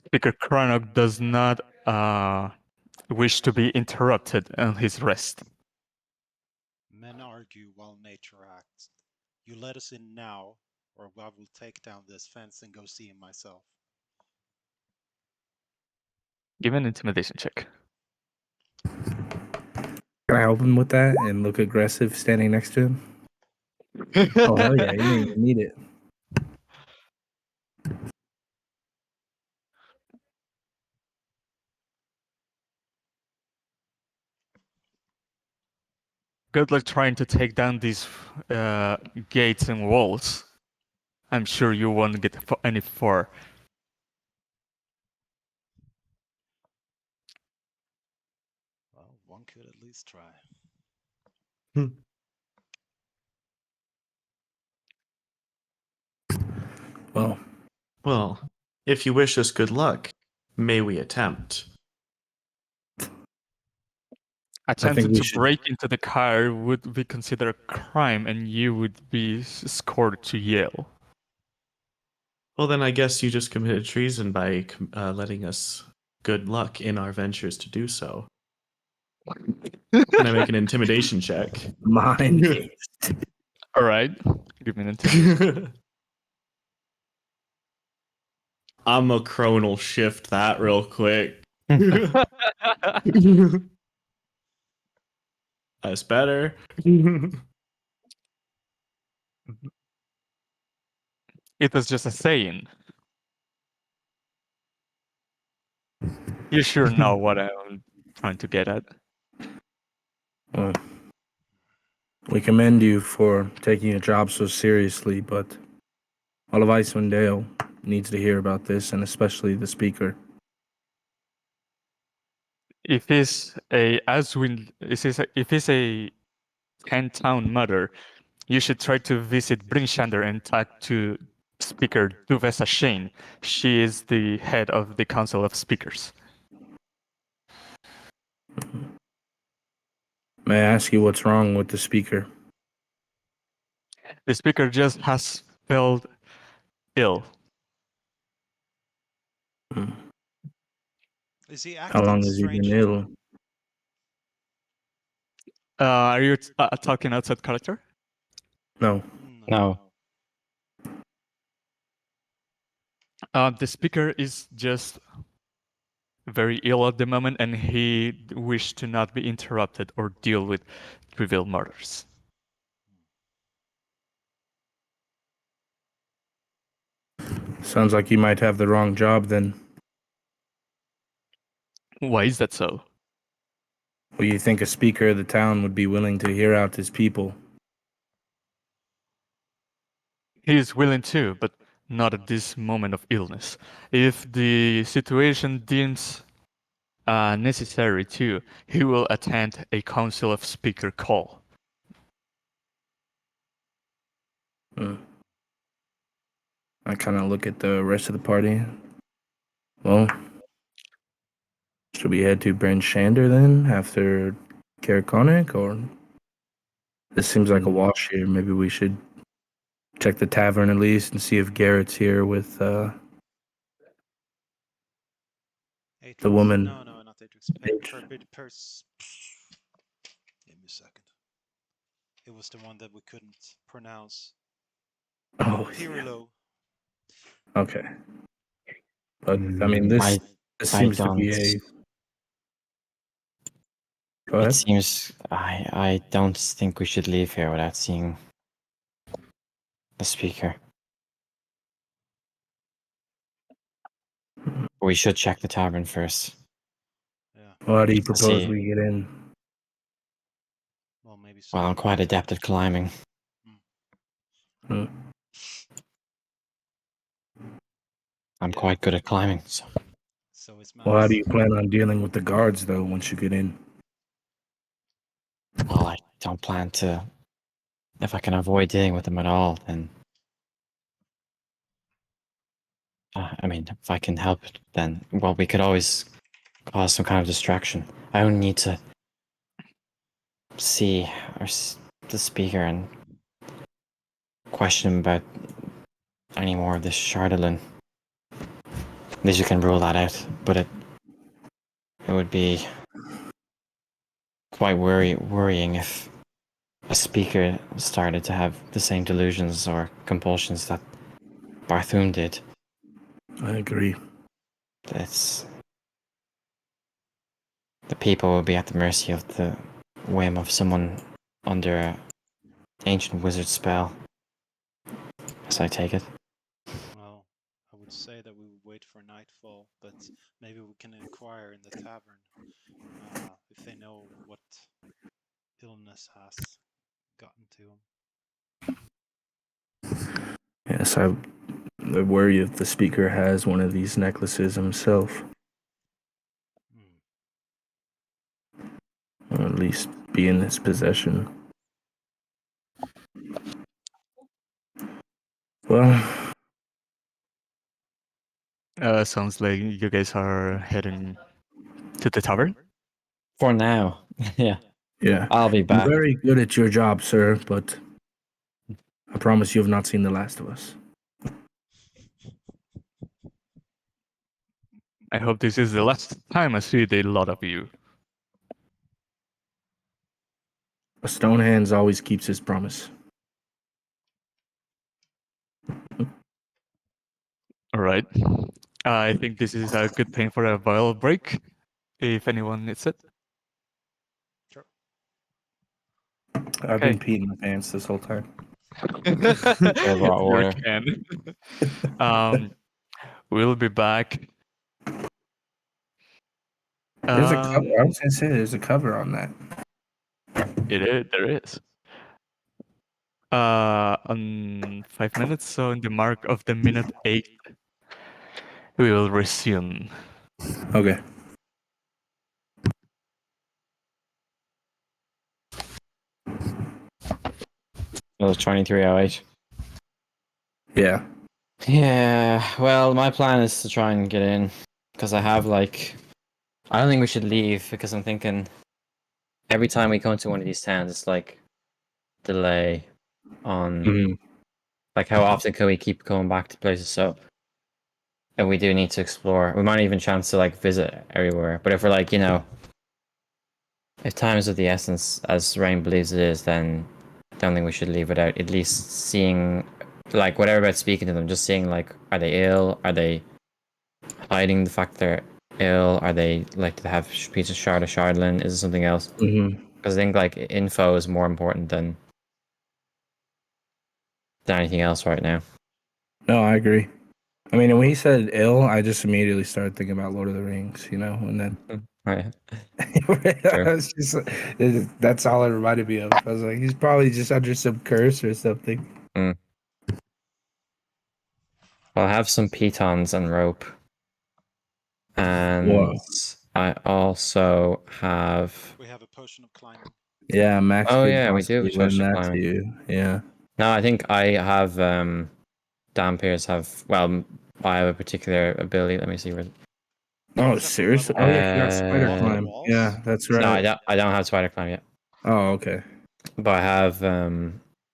Speaker Crannock does not wish to be interrupted on his rest. Men argue while nature acts. You let us in now, or I will take down this fence and go see him myself. Give an intimidation check. Can I help him with that and look aggressive standing next to him? Oh, hell yeah, you didn't even need it. Good luck trying to take down these gates and walls. I'm sure you won't get any far. Well, one could at least try. Well, if you wish us good luck, may we attempt? Attempting we to should- break into the car would be considered a crime and you would be escorted to Yale. Well, then I guess you just committed treason by letting us good luck in our ventures to do so. Can I make an intimidation check? Mind games. All right, give me an intimidation. I'm a chronal shift that real quick. That's better. It was just a saying. You sure know what I'm trying to get at. Well, we commend you for taking your job so seriously, but all of Icewind Dale needs to hear about this, and especially the speaker. If it's a if it's a 10-town murder, you should try to visit Brinshander and talk to Speaker Duvessa Shane. She is the head of the Council of Speakers. May I ask you what's wrong with the speaker? The speaker just has felt ill. Is he How acting long has he been strangely? ill? Are you talking outside character? No. No. The speaker is just very ill at the moment, and he wished to not be interrupted or deal with trivial murders. Sounds like you might have the wrong job then. Why is that so? Well, you think a speaker of the town would be willing to hear out his people? He is willing to, but not at this moment of illness. If the situation deems necessary to, he will attend a Council of Speaker call. I kind of look at the rest of the party. Well, should we head to Bryn Shander then after Karakonic, or this seems like a wash here? Maybe we should check the tavern at least and see if Garrett's here with the woman. No, not Atrix. Give me a second. It was the one that we couldn't pronounce. Oh, Pirilo. Okay. But I mean, this seems to be a. Go ahead. It seems I don't think we should leave here without seeing the speaker. We should check the tavern first. Yeah. Well, how do you propose See. we get in? Well, maybe. Well, I'm quite adept at climbing. Hmm. I'm quite good at climbing, so. So it's Well, how do you plan on dealing with the guards though once you get in? Well, I don't plan to. If I can avoid dealing with them at all, then I mean, if I can help, then well, we could always cause some kind of distraction. I only need to see the speaker and question him about any more of this Chardolin. At least you can rule that out, but it would be quite worrying if a speaker started to have the same delusions or compulsions that Barthum did. I agree. It's the people will be at the mercy of the whim of someone under an ancient wizard spell, as I take it. Well, I would say that we would wait for nightfall, but maybe we can inquire in the tavern if they know what illness has gotten to him. Yes, I worry if the speaker has one of these necklaces himself. Or at least be in his possession. Well, sounds like you guys are heading to the tavern. For now, yeah. Yeah. I'll be back. You're very good at your job, sir, but I promise you have not seen The Last of Us. I hope this is the last time I see the lot of you. A stone hands always keeps his promise. All right. I think this is a good time for a vial break, if anyone needs it. Sure. I've been peeing my pants this whole time. Raw order. We'll be back. There's a cover. I was gonna say there's a cover on that. There is. On 5 minutes, so in the mark of the minute 8, we will resume. Okay. It was 23:08. Yeah. Yeah, well, my plan is to try and get in, because I have, like... I don't think we should leave, because I'm thinking... Every time we go into one of these towns, it's like... delay on... Mm-hmm. Like, how often can we keep going back to places? So... And we do need to explore. We might even chance to, like, visit everywhere. But if we're, like, you know... If time is of the essence, as Rain believes it is, then... I don't think we should leave without at least seeing... Like, whatever about speaking to them, just seeing, like, are they ill? Are they hiding the fact they're ill? Are they, like, to have a piece of shard of Shardlin? Is it something else? Mm-hmm. Because I think, like, info is more important than anything else right now. No, I agree. I mean, when he said ill, I just immediately started thinking about Lord of the Rings, you know, and then Right. I was just, that's all it reminded me of. I was like, he's probably just under some curse or something. Mm. I'll have some pitons and rope. And Whoa. I also have... We have a potion of climbing. Yeah, Max. Oh, could yeah, we do have a possibly lend potion of that to climbing. you. Yeah. No, I think I have... Dampiers have... Well, I have a particular ability. Let me see where... Oh, seriously? Oh, yeah, you got spider Uh, climb. Yeah, that's right. No, I don't have spider climb yet. Oh, okay. But I have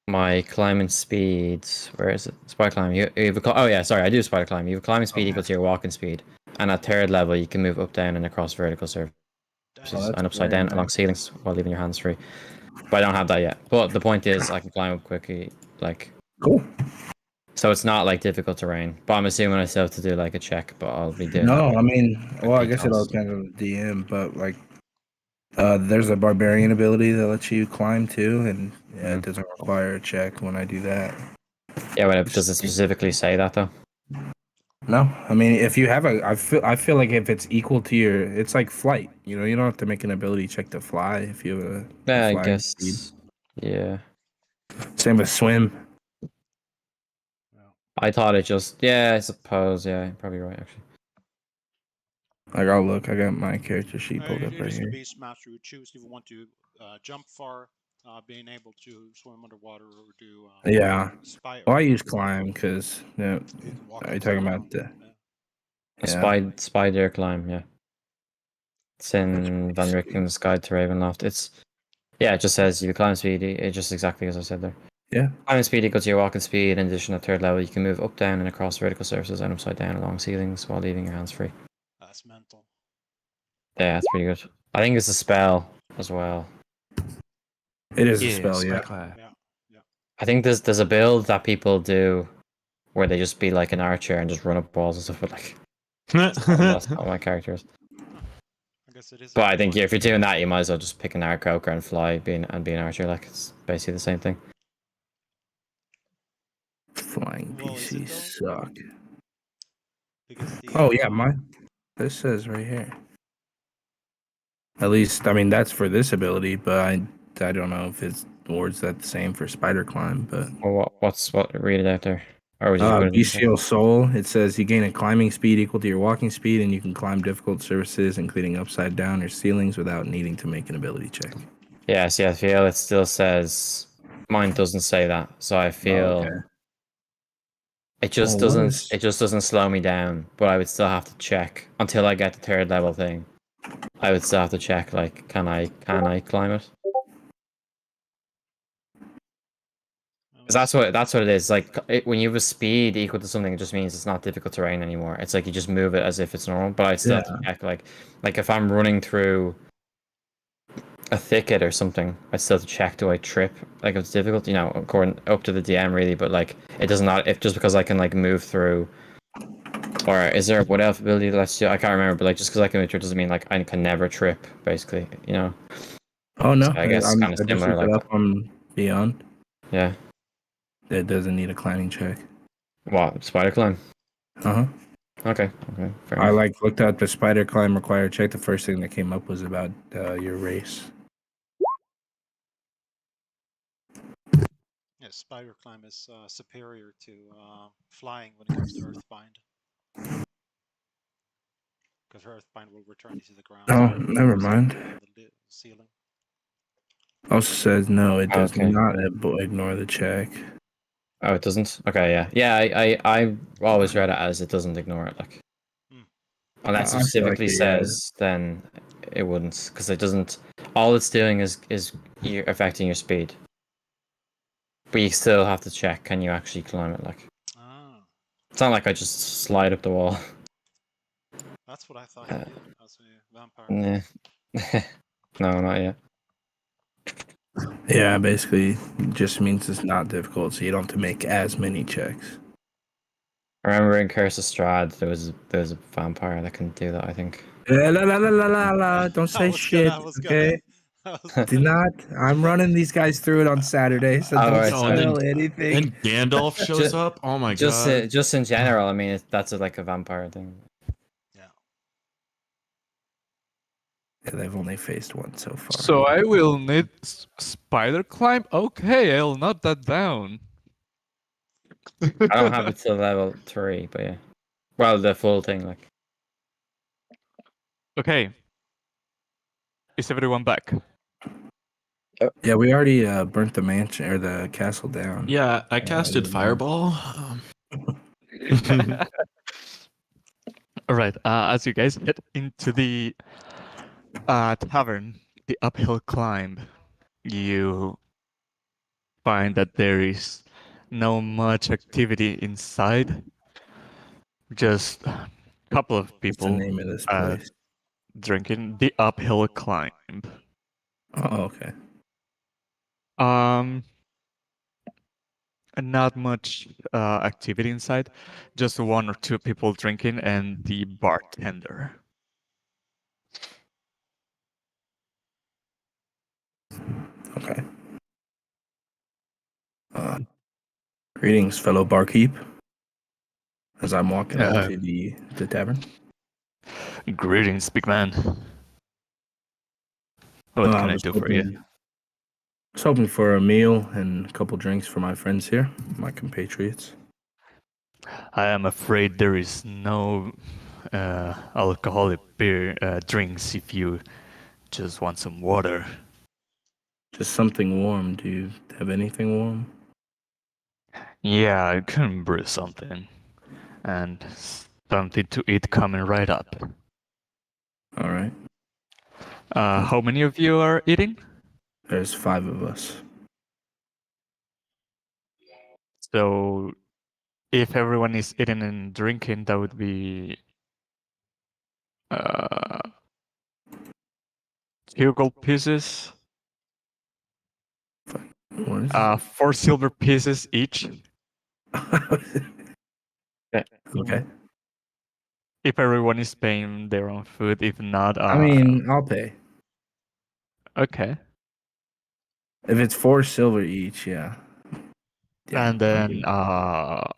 my climbing speeds. Where is it? Spider climb. You have oh yeah, sorry, I do spider climb. You have climbing speed equal to your walking speed, and at third level you can move up, down, and across vertical surfaces and upside down along ceilings while leaving your hands free. But I don't have that yet. But the point is, I can climb up quickly. Like Cool. So it's not like difficult terrain. But I'm assuming I still have to do like a check. But I'll be doing. No, I mean, well, I guess it all details. depends on the DM, but like, there's a barbarian ability that lets you climb too, and yeah, it doesn't require a check when I do that. Yeah, but does it specifically say that though? No, I mean, if you have I feel like if it's equal to your, it's like flight. You know, you don't have to make an ability check to fly if you have a Yeah, I flying guess. speed. Yeah. Same with swim. I thought it just. Yeah, I suppose. Yeah, you're probably right actually. Like, I'll look. I got my character sheet pulled up It right is the here. Beast Master who choose if you want to jump far, being able to swim underwater, or do Yeah. spy. Well, I use climb because, yeah. You can walk Are you upside talking about down. the? Yeah. A spider climb, yeah. It's in Van pretty sweet. Ricken's Guide to Ravenloft. It just says you climb speed. It's just exactly as I said there. Yeah. Climbing speed equals your walking speed. In addition, at third level, you can move up, down, and across vertical surfaces and upside down along ceilings while leaving your hands free. That's mental. Yeah, that's pretty good. I think it's a spell as well. It is a spell, yeah. Yeah. I think there's a build that people do where they just be like an archer and just run up walls and stuff, but like that's not my characters. I guess it is. But I think if you're doing that, you might as well just pick an arc croaker and fly, be an archer. Like it's basically the same thing. Flying Well, is it PCs though? suck. Because the, Oh yeah, this says right here. At least, I mean, that's for this ability, but I don't know if it's words that the same for spider climb. But Well, read it out there. Or would you Bestial Soul. It says you gain a climbing speed equal to your walking speed, and you can climb difficult surfaces, including upside down or ceilings, without needing to make an ability check. Yeah, see, I feel it still says. Mine doesn't say that, so I feel it just doesn't. It just doesn't slow me down. But I would still have to check until I get the third level thing. I would still have to check. Like, can I climb it? Because that's what it is. Like when you have a speed equal to something, it just means it's not difficult terrain anymore. It's like you just move it as if it's normal. But I still have to check. Like if I'm running through a thicket or something, I still have to check. Do I trip? Like if it's difficult, according up to the DM really. But like it does not. If just because I can like move through, or is there what else ability that lets you? I can't remember. But like just because I can move through doesn't mean like I can never trip. Basically, Oh no, so I guess it's kind of similar. Like up on Beyond. Yeah. It doesn't need a climbing check. What, spider climb? Okay. Fair I enough. looked at the spider climb required check. The first thing that came up was about your race. Yeah, spider climb is superior to flying when it comes to Earthbind. Because Earthbind will return you to the ground. Oh, never mind. The ceiling. Also says no, it does not ignore the check. Oh, it doesn't? Okay, yeah. I always read it as it doesn't ignore it, like. Unless it specifically says, then it wouldn't, because it doesn't. All it's doing is affecting your speed. But you still have to check, can you actually climb it, like. It's not like I just slide up the wall. That's what I thought you did as a vampire. No, not yet. Yeah, basically, it just means it's not difficult, so you don't have to make as many checks. I remember in Curse of Strahd, there was a vampire that can do that, I think. Don't say shit, okay? Do not. I'm running these guys through it on Saturday, so don't spoil anything. And Gandalf shows up. Oh my god! Just in general, I mean, that's like a vampire thing. Yeah, they've only faced one so far. So I will need spider climb. Okay, I'll note that down. I don't have it till level 3, but yeah. Well, the full thing, like. Okay. Is everyone back? Yeah, we already burnt the mansion or the castle down. Yeah, I casted Fireball. All right. As you guys get into the tavern, the uphill climb, you find that there is no much activity inside. Just a couple of people. What's the name of this place? Drinking the uphill climb. Oh, okay. Not much activity inside. Just one or two people drinking and the bartender. Okay. Greetings, fellow barkeep. As I'm walking up to the tavern. Greetings, big man. What can I do for you? I was hoping for a meal and a couple drinks for my friends here, my compatriots. I am afraid there is no alcoholic drinks if you just want some water. Just something warm. Do you have anything warm? Yeah, I can brew something. And something to eat coming right up. All right. How many of you are eating? There's 5 of us. So if everyone is eating and drinking, that would be 2 gold pieces, What is 4 silver pieces each. Okay. If everyone is paying their own food, if not, I mean, I'll pay. okay. If it's 4 silver each, yeah. And then 4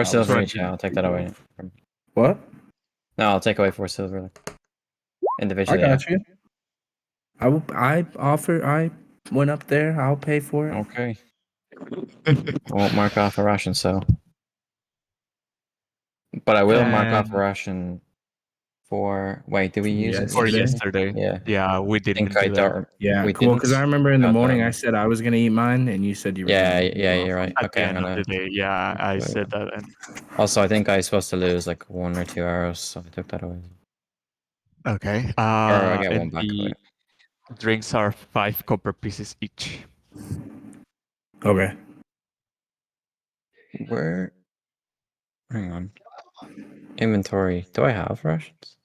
silver sorry. each. Yeah, I'll take that away. What? No, I'll take away 4 silver like, I individually. got you. I went up there. I'll pay for it. Okay. I won't mark off a ration, so. But I will mark off a ration for. Wait, did we use it For Yesterday? yesterday. Yeah. We I didn't think I do that. don't. Yeah, we cool. Because I didn't? remember in the Got morning that. I said I was gonna eat mine, and you said you were. Yeah, gonna yeah, you're right. At Okay, the I'm end of gonna. the day, yeah, I said that. And Also, I think I was supposed to lose like 1 or 2 arrows, so I took that away. okay. Or I get And 1 back. the drinks are 5 copper pieces each. Okay. Where? Hang on. Inventory. Do I have rations?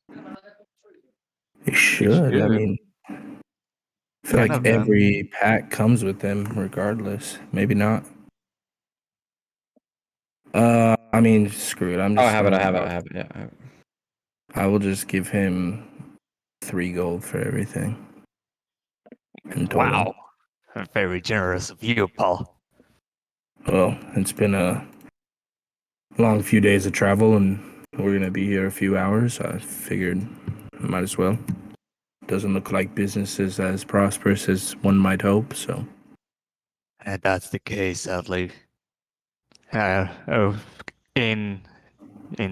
You should. I should. mean, I feel 10 like of them. every pack comes with them, regardless. Maybe not. I mean, screw it. I'm Oh, just. I have it. I throwing have it. out. I have it. Yeah. I have it. I will just give him 3 gold for everything. In total. Wow. Very generous of you, Paul. Well, it's been a long few days of travel, and we're gonna be here a few hours. I figured I might as well. Doesn't look like business is as prosperous as one might hope, so. And that's the case, sadly. In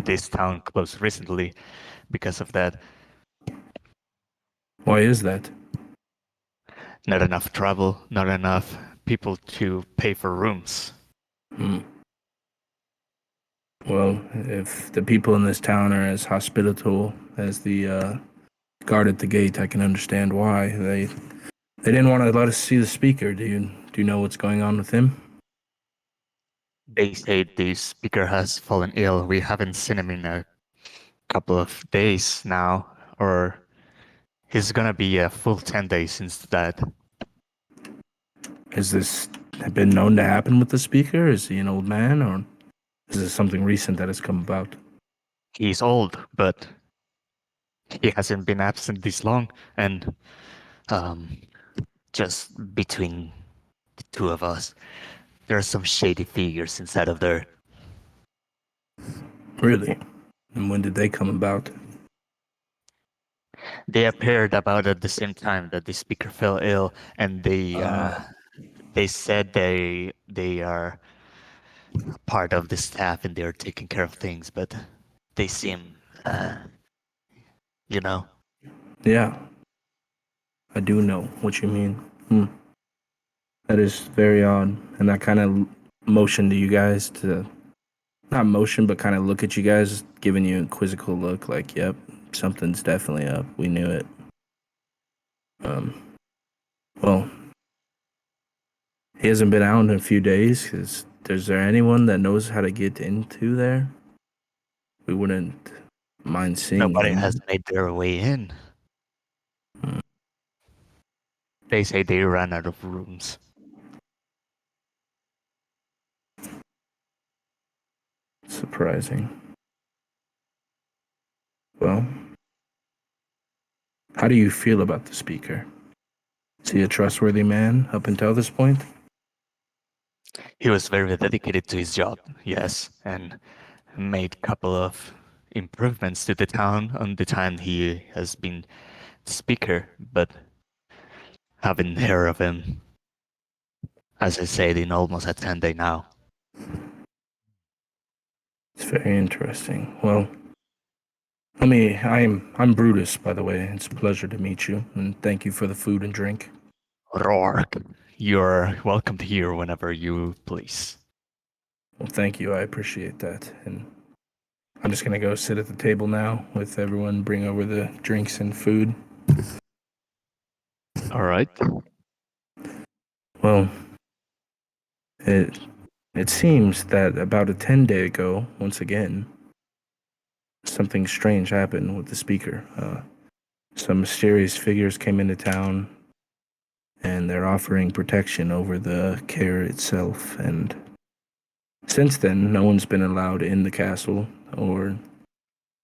this town closed recently because of that. Why is that? Not enough travel, not enough people to pay for rooms. Well, if the people in this town are as hospitable as the guard at the gate, I can understand why. They didn't want to let us see the speaker. Do you know what's going on with him? They say the speaker has fallen ill. We haven't seen him in a couple of days now, or he's gonna be a full 10 days since that. Has this been known to happen with the speaker? Is he an old man, or is this something recent that has come about? He's old, but he hasn't been absent this long, and just between the 2 of us, there are some shady figures inside of there. Really? And when did they come about? They appeared about at the same time that the speaker fell ill, and they said they are part of the staff and they're taking care of things, but they seem, you know. Yeah, I do know what you mean. That is very odd, and that kind of motion to you guys to, not motion, but kind of look at you guys, giving you a quizzical look, like, yep, something's definitely up. We knew it. Well, he hasn't been out in a few days. Is there anyone that knows how to get into there? We wouldn't mind seeing Nobody him. has made their way in. They say they ran out of rooms. Surprising. Well, how do you feel about the speaker? Is he a trustworthy man up until this point? He was very dedicated to his job, yes, and made a couple of improvements to the town on the time he has been the speaker, but haven't heard of him, as I said, in almost a 10 day now. It's very interesting. Well, I'm Brutus, by the way. It's a pleasure to meet you, and thank you for the food and drink. Rourke, you're welcome here whenever you please. Well, thank you. I appreciate that. And I'm just gonna go sit at the table now with everyone. Bring over the drinks and food. All right. Well, it seems that about a 10-day ago, once again, something strange happened with the speaker. Some mysterious figures came into town, and they're offering protection over the care itself. And since then, no one's been allowed in the castle or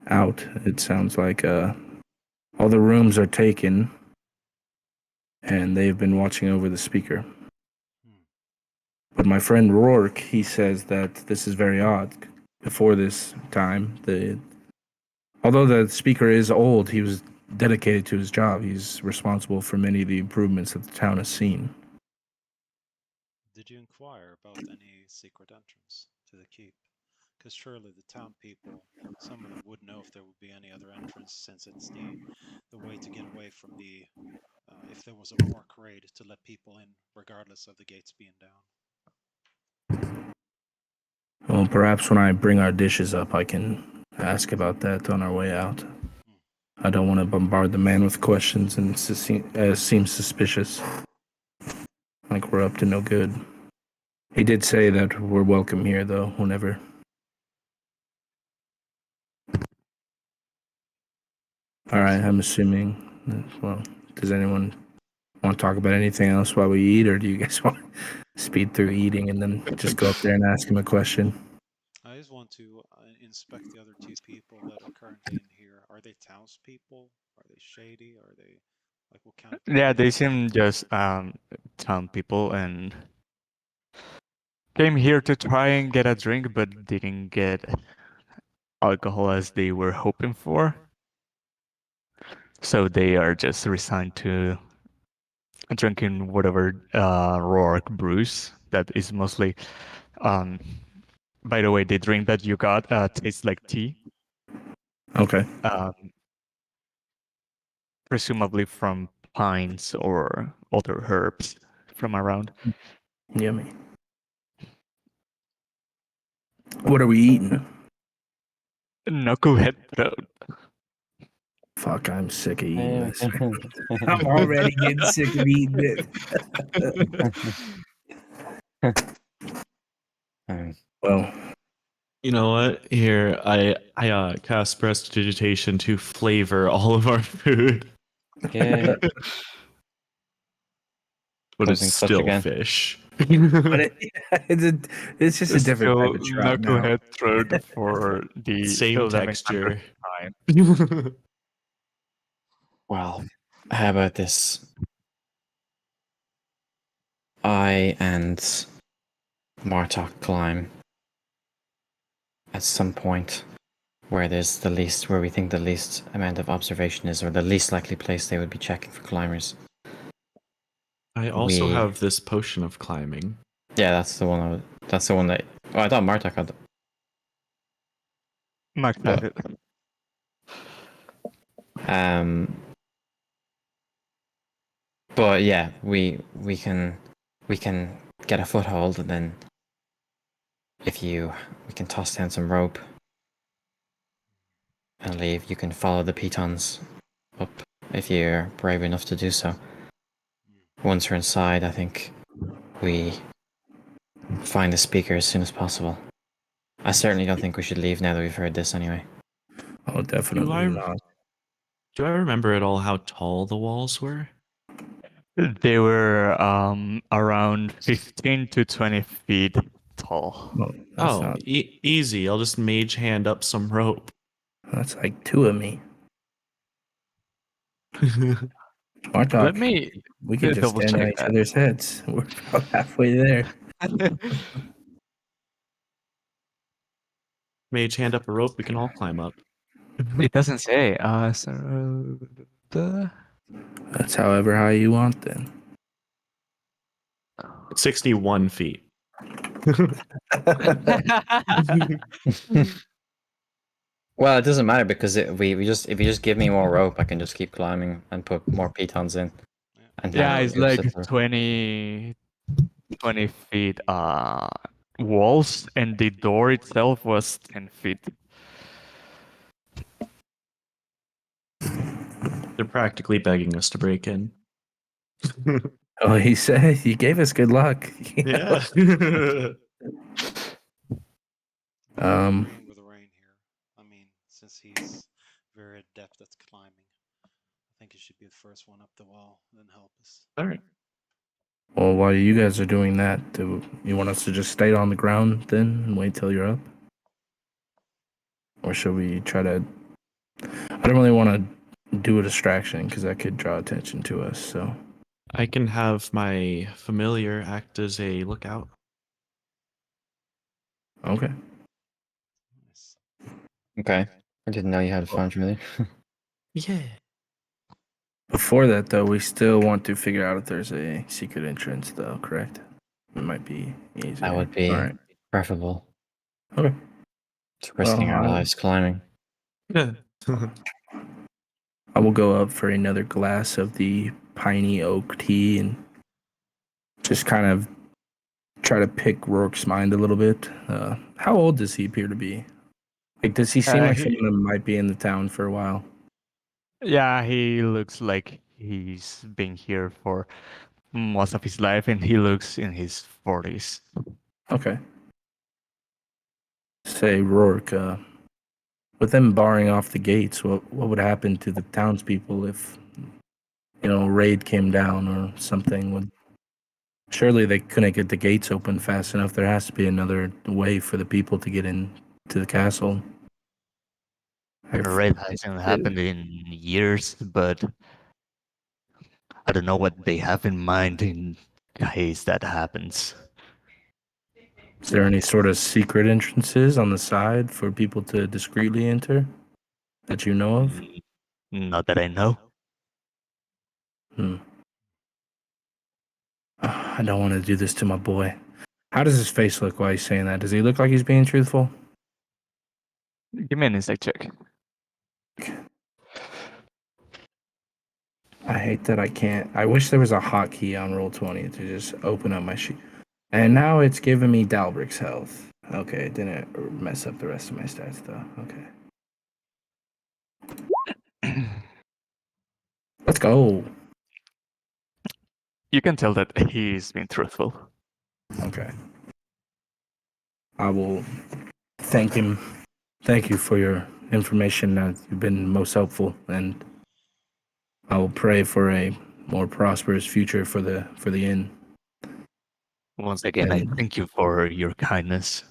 out. It sounds like all the rooms are taken, and they've been watching over the speaker. But my friend Rourke, he says that this is very odd. Before this time, although the speaker is old, he was dedicated to his job. He's responsible for many of the improvements that the town has seen. Did you inquire about any secret entrance to the keep? Because surely the town people, some of them would know if there would be any other entrance, since it's the way to get away from the if there was a orc raid, to let people in regardless of the gates being down. Well, perhaps when I bring our dishes up, I can ask about that on our way out. I don't want to bombard the man with questions and seem suspicious, like we're up to no good. He did say that we're welcome here, though, whenever. All right, I'm assuming. Well, does anyone want to talk about anything else while we eat, or do you guys want to speed through eating and then just go up there and ask him a question? I just want to inspect the other two people that are currently in here. Are they townspeople? Are they shady? Are they like what kind of people? Yeah, they seem just town people and came here to try and get a drink, but didn't get alcohol as they were hoping for. So they are just resigned to drinking whatever Rourke brews. That is mostly. By the way, the drink that you got tastes like tea. Okay. Presumably from pines or other herbs from around. Yummy. What are we eating? Knucklehead throat. Fuck, I'm sick of eating this. I'm already getting sick of eating it. Well, you know what? Here, I cast prestidigitation to flavor all of our food. Okay. But it's Closing clutch still again. fish. but it's just a different type of Still trout now. knucklehead throat for the Same 1100th texture. time. Well, how about this? I and Martok climb at some point where we think the least amount of observation is, or the least likely place they would be checking for climbers. I also have this potion of climbing. Yeah, that's the one. That's the one that. Oh, I thought Martok had. Max had it. But yeah, we can get a foothold, and then we can toss down some rope and leave. You can follow the pitons up if you're brave enough to do so. Once we're inside, I think we find the speaker as soon as possible. I certainly don't think we should leave now that we've heard this anyway. Oh, definitely not. Do I remember at all how tall the walls were? They were around 15 to 20 feet tall. Easy. I'll just mage hand up some rope. That's like two of me. Martok, we could just stand on each other's heads. We're about halfway there. Mage hand up a rope, we can all climb up. It doesn't say. That's however high you want then. 61 feet. Well, it doesn't matter because if you just give me more rope, I can just keep climbing and put more pitons in. And yeah, it's like 20 feet walls, and the door itself was 10 feet. They're practically begging us to break in. Oh, he gave us good luck. Yeah. Um, Agreeing with Rain here. I mean, since he's very adept at climbing, I think he should be the first one up the wall and help us. All right. well, while you guys are doing that, do you want us to just stay on the ground then and wait till you're up? Or should we try to... I don't really want to do a distraction because that could draw attention to us, so... I can have my familiar act as a lookout. Okay. Nice. Okay. I didn't know you had a phone, really. Yeah. Before that, though, we still want to figure out if there's a secret entrance, though, correct? It might be easier. That would be All right. preferable. Okay. It's risking our lives climbing. Yeah. I will go up for another glass of the piney oak tea and just kind of try to pick Rourke's mind a little bit. How old does he appear to be? Like, does he seem like someone that might be in the town for a while? Yeah, he looks like he's been here for most of his life, and he looks in his 40s. Okay. Say, Rourke, with them barring off the gates, what would happen to the townspeople if, a raid came down or something? Surely they couldn't get the gates open fast enough. There has to be another way for the people to get in to the castle. The raid hasn't happened in years, but I don't know what they have in mind in case that happens. Is there any sort of secret entrances on the side for people to discreetly enter that you know of? Not that I know. I don't want to do this to my boy. How does his face look while he's saying that? Does he look like he's being truthful? Give me an insight check. I hate that I can't. I wish there was a hotkey on Roll20 to just open up my sheet. And now it's giving me Dalbrick's health. Okay, it didn't mess up the rest of my stats though. Okay. Let's go. You can tell that he's been truthful. Okay. I will thank him. Thank you for your information. You've been most helpful, and I will pray for a more prosperous future for the inn. Once again, I thank you for your kindness.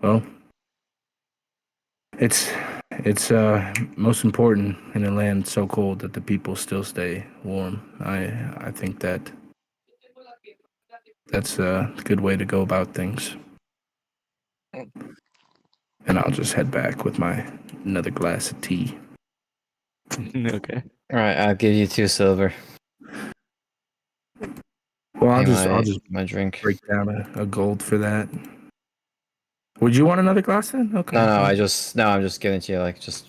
Well, it's most important in a land so cold that the people still stay warm. I think that's a good way to go about things. And I'll just head back with my another glass of tea. Okay. All right, I'll give you 2 silver. Well, I'll just my drink. break down a gold for that. Would you want another glass then? Okay. No, I'm just giving it to you like just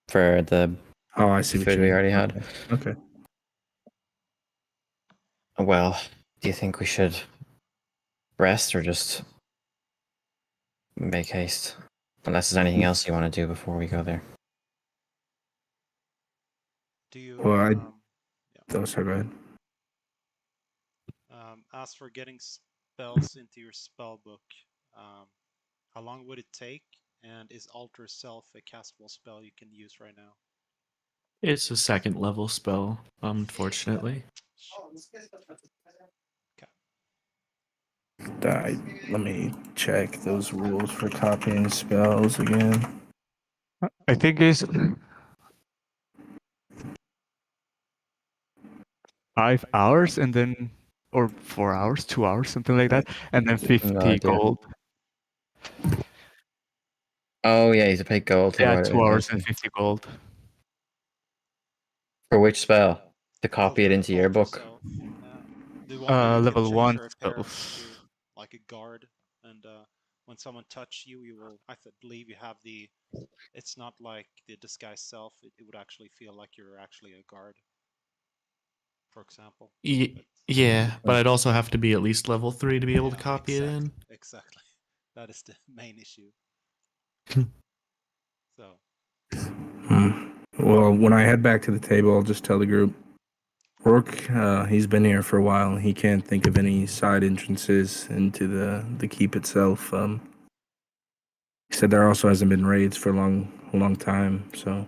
for the I see what food you we mean. already had. Okay. Well, do you think we should rest or just make haste? Unless there's anything else you want to do before we go there. Do you? Well, sorry, go ahead. As for getting spells into your spell book, how long would it take? And is Alter Self a castable spell you can use right now? It's a 2nd level spell, unfortunately. Let me check those rules for copying spells again. I think it's 5 hours and then, or 4 hours, 2 hours, something like that, and then 50 gold. Oh yeah, you have to pay gold. Yeah, 2 hours and 50 gold. For which spell? To copy it into your book? Level 1 spells. Like a guard, and when someone touch you, you will. I believe you have the. It's not like the disguise self. It would actually feel like you're actually a guard. For example. Yeah, but I'd also have to be at least level 3 to be able to copy it in. Exactly. That is the main issue. So. Well, when I head back to the table, I'll just tell the group. Rourke, he's been here for a while, and he can't think of any side entrances into the keep itself. He said there also hasn't been raids for a long time, so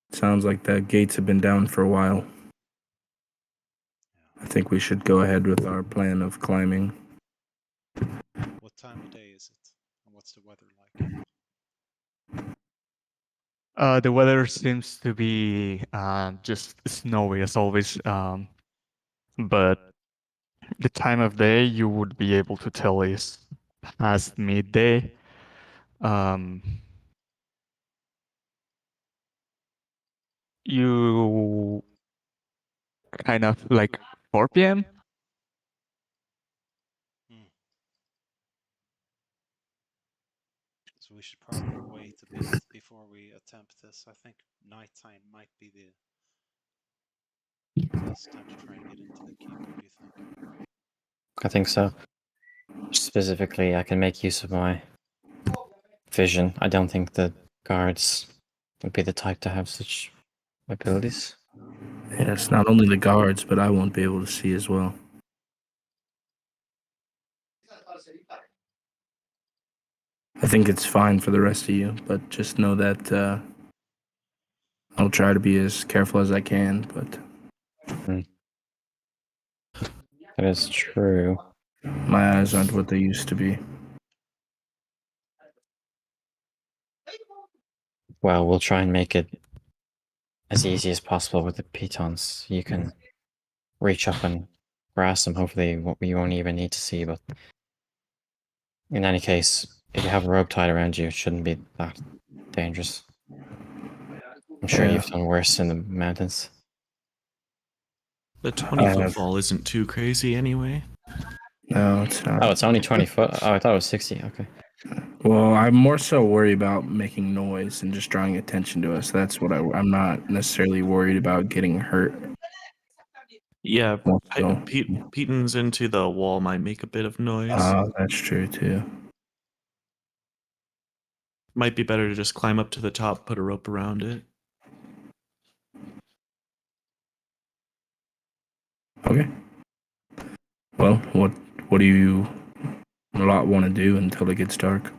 it sounds like the gates have been down for a while. I think we should go ahead with our plan of climbing. What time of day is it? And what's the weather like? The weather seems to be just snowy as always, but the time of day you would be able to tell is past midday. You kind of like 4 p.m. So we should probably wait a bit before we attempt this. I think nighttime might be the best time to try and get into the keep. What do you think? I think so. Specifically, I can make use of my vision. I don't think the guards would be the type to have such abilities. Yeah, it's not only the guards, but I won't be able to see as well. I think it's fine for the rest of you, but just know that I'll try to be as careful as I can, but That is true. my eyes aren't what they used to be. Well, we'll try and make it as easy as possible with the pitons. You can reach up and grasp them. Hopefully, you won't even need to see, but in any case, if you have a rope tied around you, it shouldn't be that dangerous. I'm sure you've done worse in the mountains. The 20-foot fall isn't too crazy anyway. No, it's not. Oh, it's only 20 foot? Oh, I thought it was 60. Okay. Well, I'm more so worried about making noise and just drawing attention to us. That's what I'm not necessarily worried about getting hurt. Yeah, So, pitons into the wall might make a bit of noise. That's true too. Might be better to just climb up to the top, put a rope around it. Okay. Well, what do you lot want to do until it gets dark?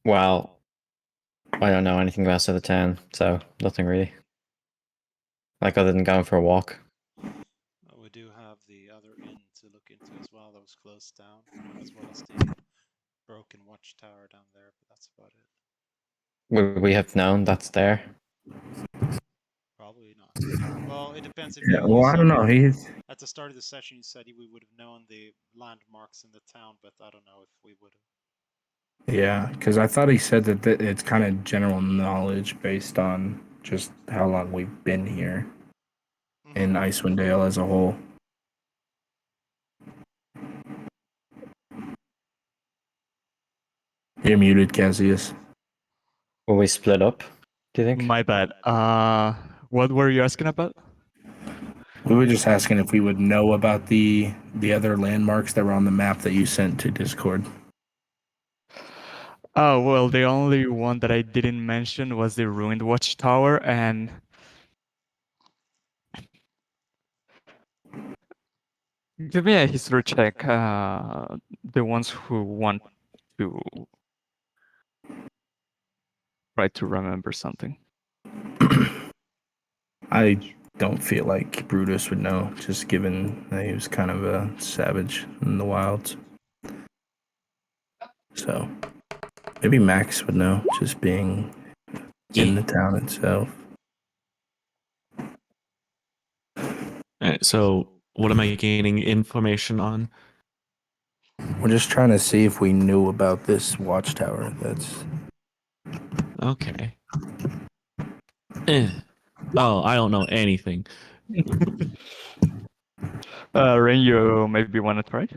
Well, I don't know anything about the town, so nothing really. Like other than going for a walk. We do have the other inn to look into as well. That was closed down, as well as the broken watchtower down there. But that's about it. Would we have known that's there? Probably not. Well, it depends. If Well, I don't know. At the start of the session, you said we would have known the landmarks in the town, but I don't know if we would have. Yeah, because I thought he said that it's kind of general knowledge based on just how long we've been here in Icewind Dale as a whole. You're muted, Cassius. Will we split up, do you think? My bad. What were you asking about? We were just asking if we would know about the other landmarks that were on the map that you sent to Discord. Oh, well, the only one that I didn't mention was the ruined watchtower, and give me a history check. The ones who want to try to remember something. I don't feel like Brutus would know, just given that he was kind of a savage in the wilds. So maybe Max would know, just being in the town itself. Alright, so what am I gaining information on? We're just trying to see if we knew about this watchtower. That's okay. Oh, I don't know anything. Rain, you maybe want to try?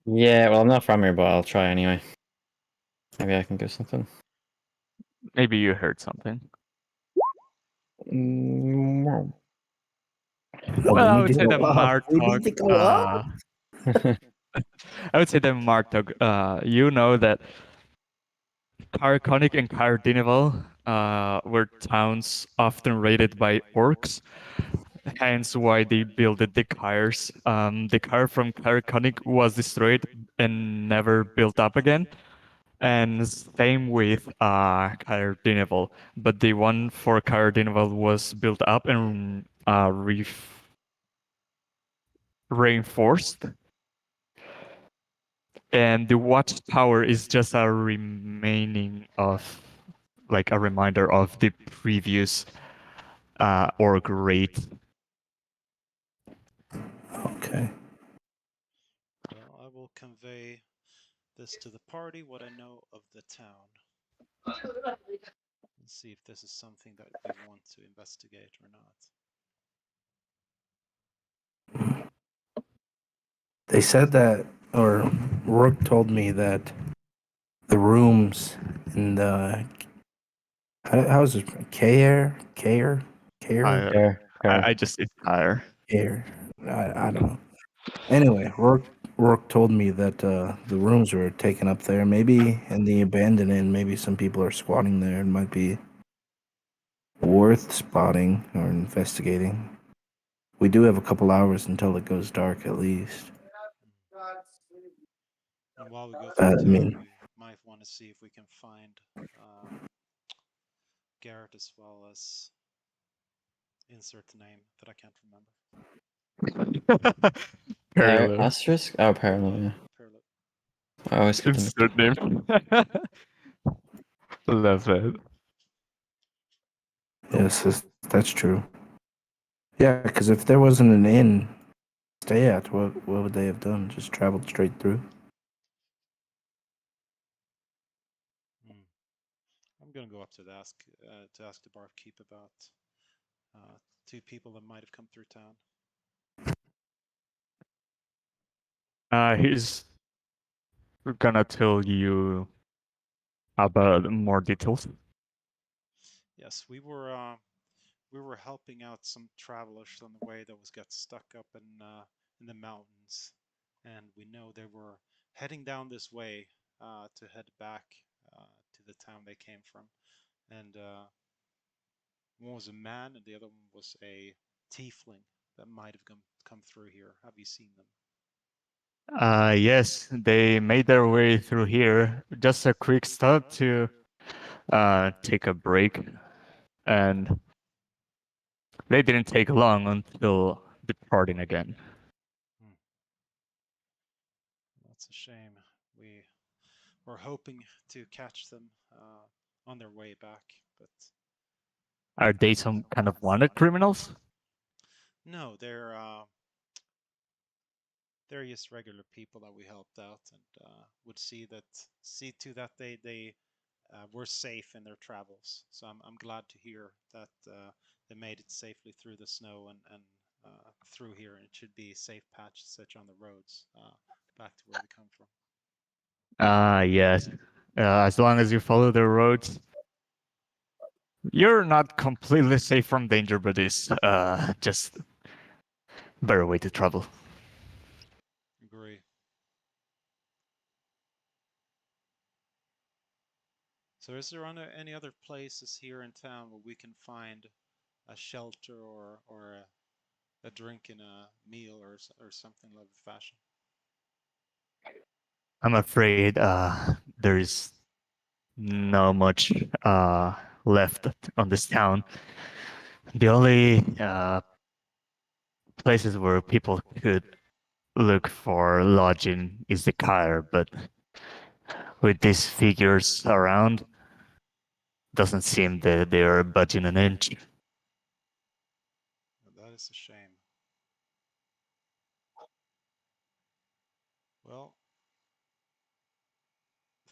Yeah, well, I'm not from here, but I'll try anyway. Maybe I can do something. Maybe you heard something. Well, I would say that Martok, I would say that Martog, you know that Carconic and Cardinival were towns often raided by orcs, hence why they built the Kyres. The Kyre from Carconic was destroyed and never built up again. And same with Cardinival, but the one for Cardinival was built up and reinforced. And the watchtower is just a remaining of, like a reminder of the previous org raid. Okay. Well, I will convey this to the party, what I know of the town. And see if this is something that they want to investigate or not. They said that, or Rook told me that the rooms in the how's it? Care? I just it's higher. Care. I don't know. Anyway, Rook told me that the rooms were taken up there. Maybe in the abandoned inn, maybe some people are squatting there. It might be worth spotting or investigating. We do have a couple hours until it goes dark, at least. And while we go through town, we might want to see if we can find Garrett, as well as insert the name that I can't remember. Asterisk? Oh, Parallel, yeah. Parallel. I always get them. Insert name. Love it. Yes, that's true. Yeah, because if there wasn't an inn to stay at, what would they have done? Just traveled straight through? I'm gonna go up to ask the barkeep about two people that might have come through town. He's gonna tell you about more details. Yes, we were helping out some travelers on the way that was got stuck up in the mountains, and we know they were heading down this way to head back to the town they came from. And one was a man, and the other one was a tiefling that might have come through here. Have you seen them? Yes, they made their way through here. Just a quick stop to take a break, and they didn't take long until departing again. That's a shame. We were hoping to catch them on their way back, but are they some kind of wanted criminals? No, they're just regular people that we helped out, and would see to that they were safe in their travels. So I'm glad to hear that they made it safely through the snow and through here. And it should be safe passage on the roads back to where they come from. Yes. As long as you follow the roads, you're not completely safe from danger, but it's just better way to travel. Agree. So is there any other places here in town where we can find a shelter or a drink and a meal or something of the fashion? I'm afraid there is not much left on this town. The only places where people could look for lodging is the Kyre, but with these figures around, doesn't seem that they are budging an inch. That is a shame. Well,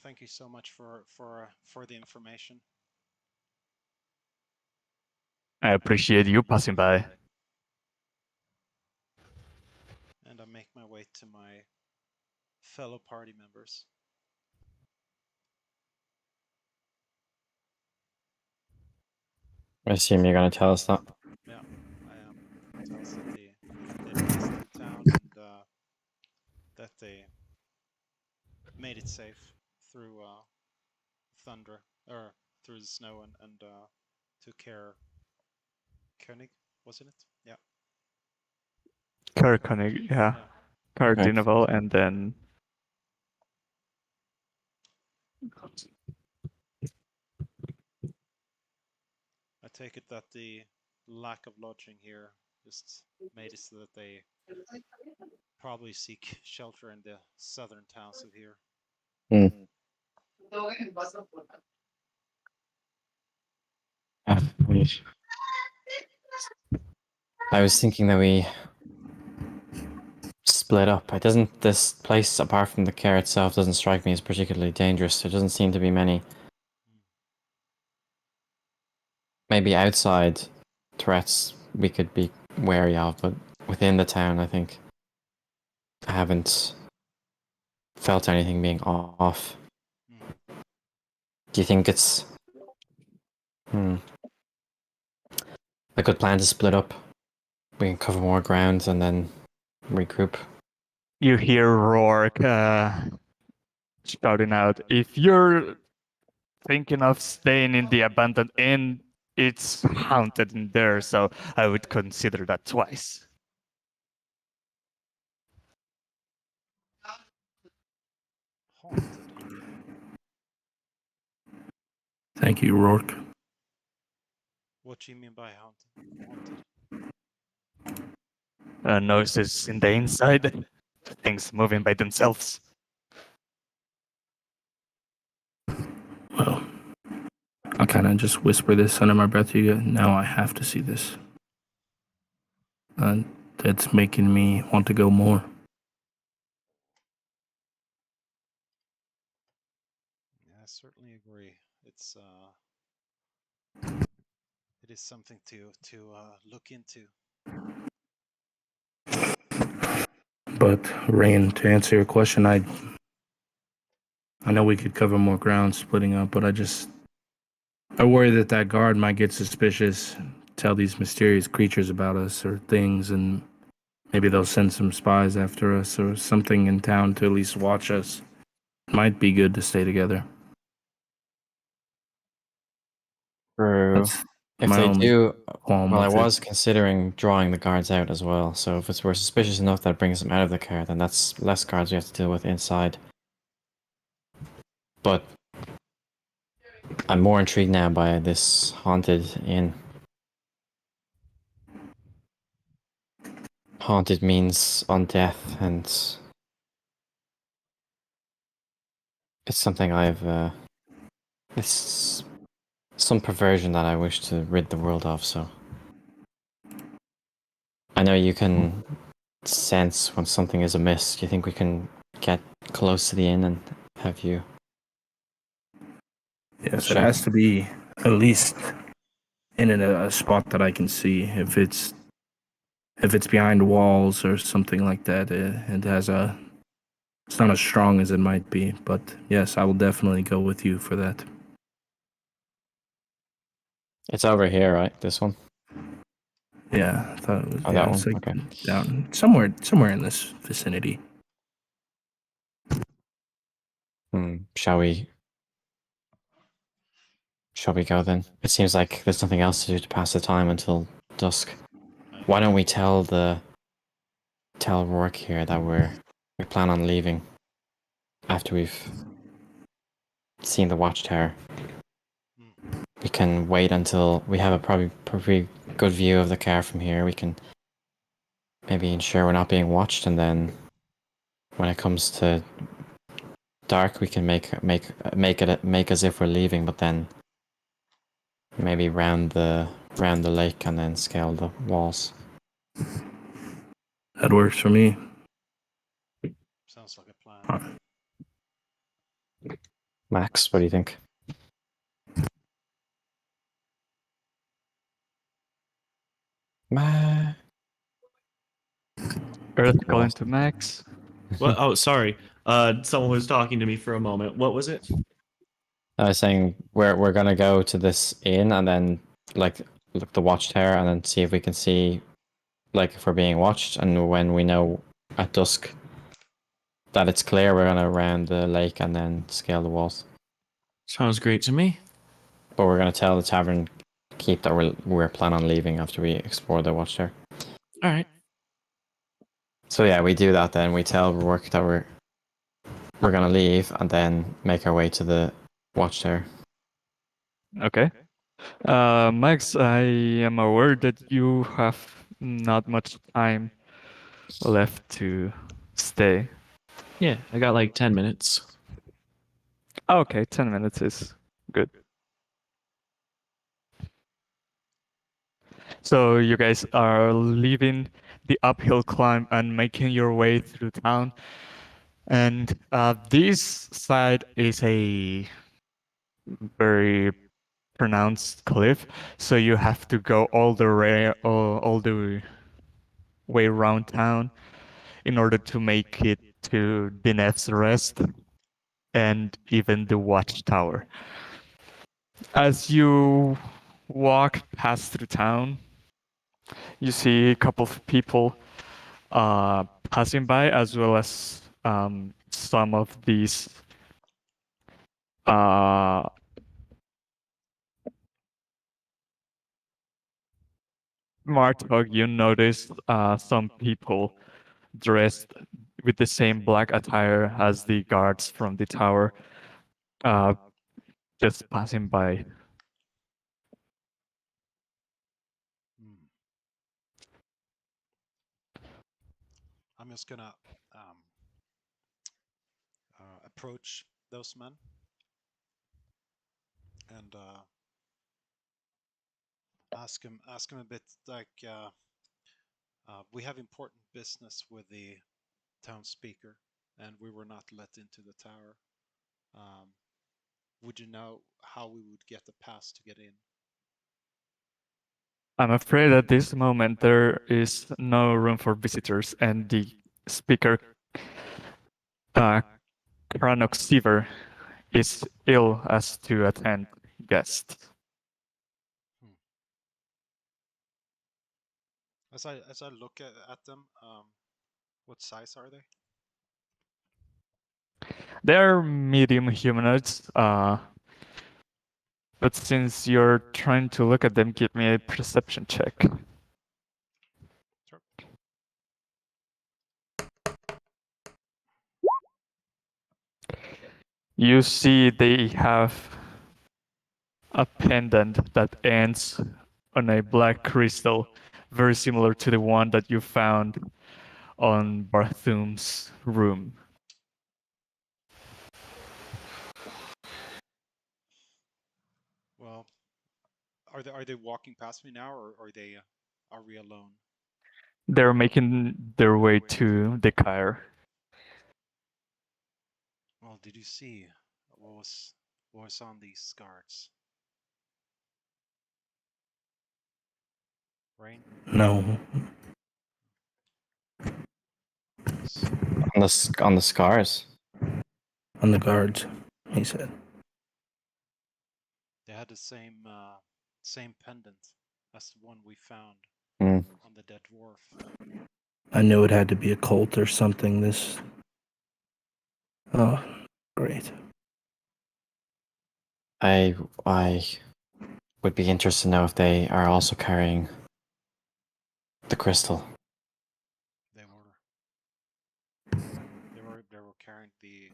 thank you so much for the information. I appreciate you passing by. And I make my way to my fellow party members. I assume you're going to tell us that. Yeah, I am. Tell us that they passed through town and that they made it safe through thunder or through the snow and took care. Koenig, wasn't it? Yeah. Kirkkonig, yeah. Cardinal, and then I take it that the lack of lodging here just made it so that they probably seek shelter in the southern towns of here. I was thinking that we split up. It doesn't. This place, apart from the care itself, doesn't strike me as particularly dangerous. There doesn't seem to be many. Maybe outside threats we could be wary of, but within the town, I think I haven't felt anything being off. Do you think it's a good plan to split up? We can cover more ground and then regroup. you hear Rourke shouting out, "If you're thinking of staying in the abandoned inn, it's haunted in there, so I would consider that twice." Haunted. Thank you, Rourke. What do you mean by haunted? Noises in the inside, things moving by themselves. Well, I'll kind of just whisper this under my breath to you. Now I have to see this. That's making me want to go more. Yeah, I certainly agree. It is something to look into. But Rain, to answer your question, I know we could cover more ground splitting up, but I worry that guard might get suspicious, tell these mysterious creatures about us or things, and maybe they'll send some spies after us or something in town to at least watch us. Might be good to stay together. True. That's If my they only do, qualm well, I with it. was considering drawing the guards out as well. So if we're suspicious enough that brings them out of the car, then that's less guards we have to deal with inside. But I'm more intrigued now by this haunted inn. Haunted means on death, and it's something it's some perversion that I wish to rid the world of, so. I know you can sense when something is amiss. Do you think we can get close to the inn and have you? Yes, Sure. it has to be at least in a spot that I can see. If it's behind walls or something like that, it's not as strong as it might be. But yes, I will definitely go with you for that. It's over here, right? This one? Yeah, I thought it was. Oh, Yeah, that it's one? like Okay. down somewhere in this vicinity. Shall we go then? It seems like there's nothing else to do to pass the time until dusk. Why don't we tell Rourke here that we plan on leaving after we've seen the watchtower. We can wait until we have a probably good view of the car from here. We can maybe ensure we're not being watched, and then when it comes to dark, we can make as if we're leaving, but then maybe round the lake and then scale the walls. That works for me. Sounds like a plan. Max, what do you think? Earth calling to Max. Well, oh, sorry. Someone was talking to me for a moment. What was it? I was saying we're gonna go to this inn and then like look the watchtower and then see if we can see like if we're being watched, and when we know at dusk that it's clear, we're gonna round the lake and then scale the walls. Sounds great to me. But we're gonna tell the tavern keep that we're planning on leaving after we explore the watchtower. All right. So yeah, we do that then. We tell Rourke that we're gonna leave and then make our way to the watchtower. Okay. Max, I am aware that you have not much time left to stay. Yeah, I got like 10 minutes. Okay, 10 minutes is good. So you guys are leaving the uphill climb and making your way through town. And this side is a very pronounced cliff, so you have to go all the way around town in order to make it to Dineth's Rest and even the watchtower. As you walk past through town, you see a couple of people passing by, as well as some of these Martog. You notice some people dressed with the same black attire as the guards from the tower, just passing by. Hmm. I'm just gonna approach those men and ask him a bit like we have important business with the town speaker, and we were not let into the tower. Would you know how we would get a pass to get in? I'm afraid at this moment there is no room for visitors, and the speaker, Kranok Seaver, is ill as to attend guests. As I look at them, what size are they? They're medium humanoids, but since you're trying to look at them, give me a perception check. Sure. You see they have a pendant that ends on a black crystal, very similar to the one that you found on Barthum's room. Well, are they walking past me now, or are we alone? They're making their way to the Caire. Well, did you see what was on these guards? Rain? No. On the scars. On the guards, he said. They had the same pendant as the one we found on the dead dwarf. I knew it had to be a cult or something. This. Oh, great. I would be interested to know if they are also carrying the crystal. They were carrying the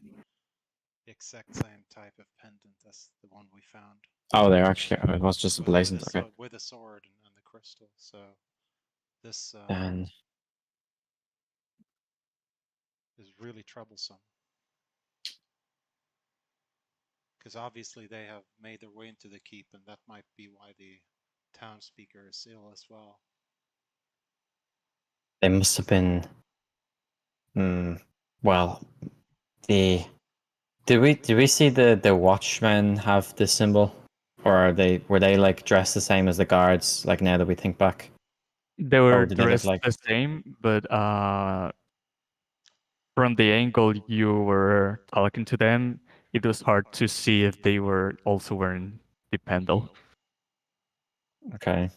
exact same type of pendant as the one we found. Oh, they're actually. It was just a blazoned. Okay. With a sword and the crystal. So this And is really troublesome. Because obviously they have made their way into the keep, and that might be why the town speaker is ill as well. they must have been. Well, did we see the watchmen have this symbol, or were they like dressed the same as the guards? Like now that we think back, They were did they look dressed like the same, but from the angle you were talking to them, it was hard to see if they were also wearing the pendle. okay?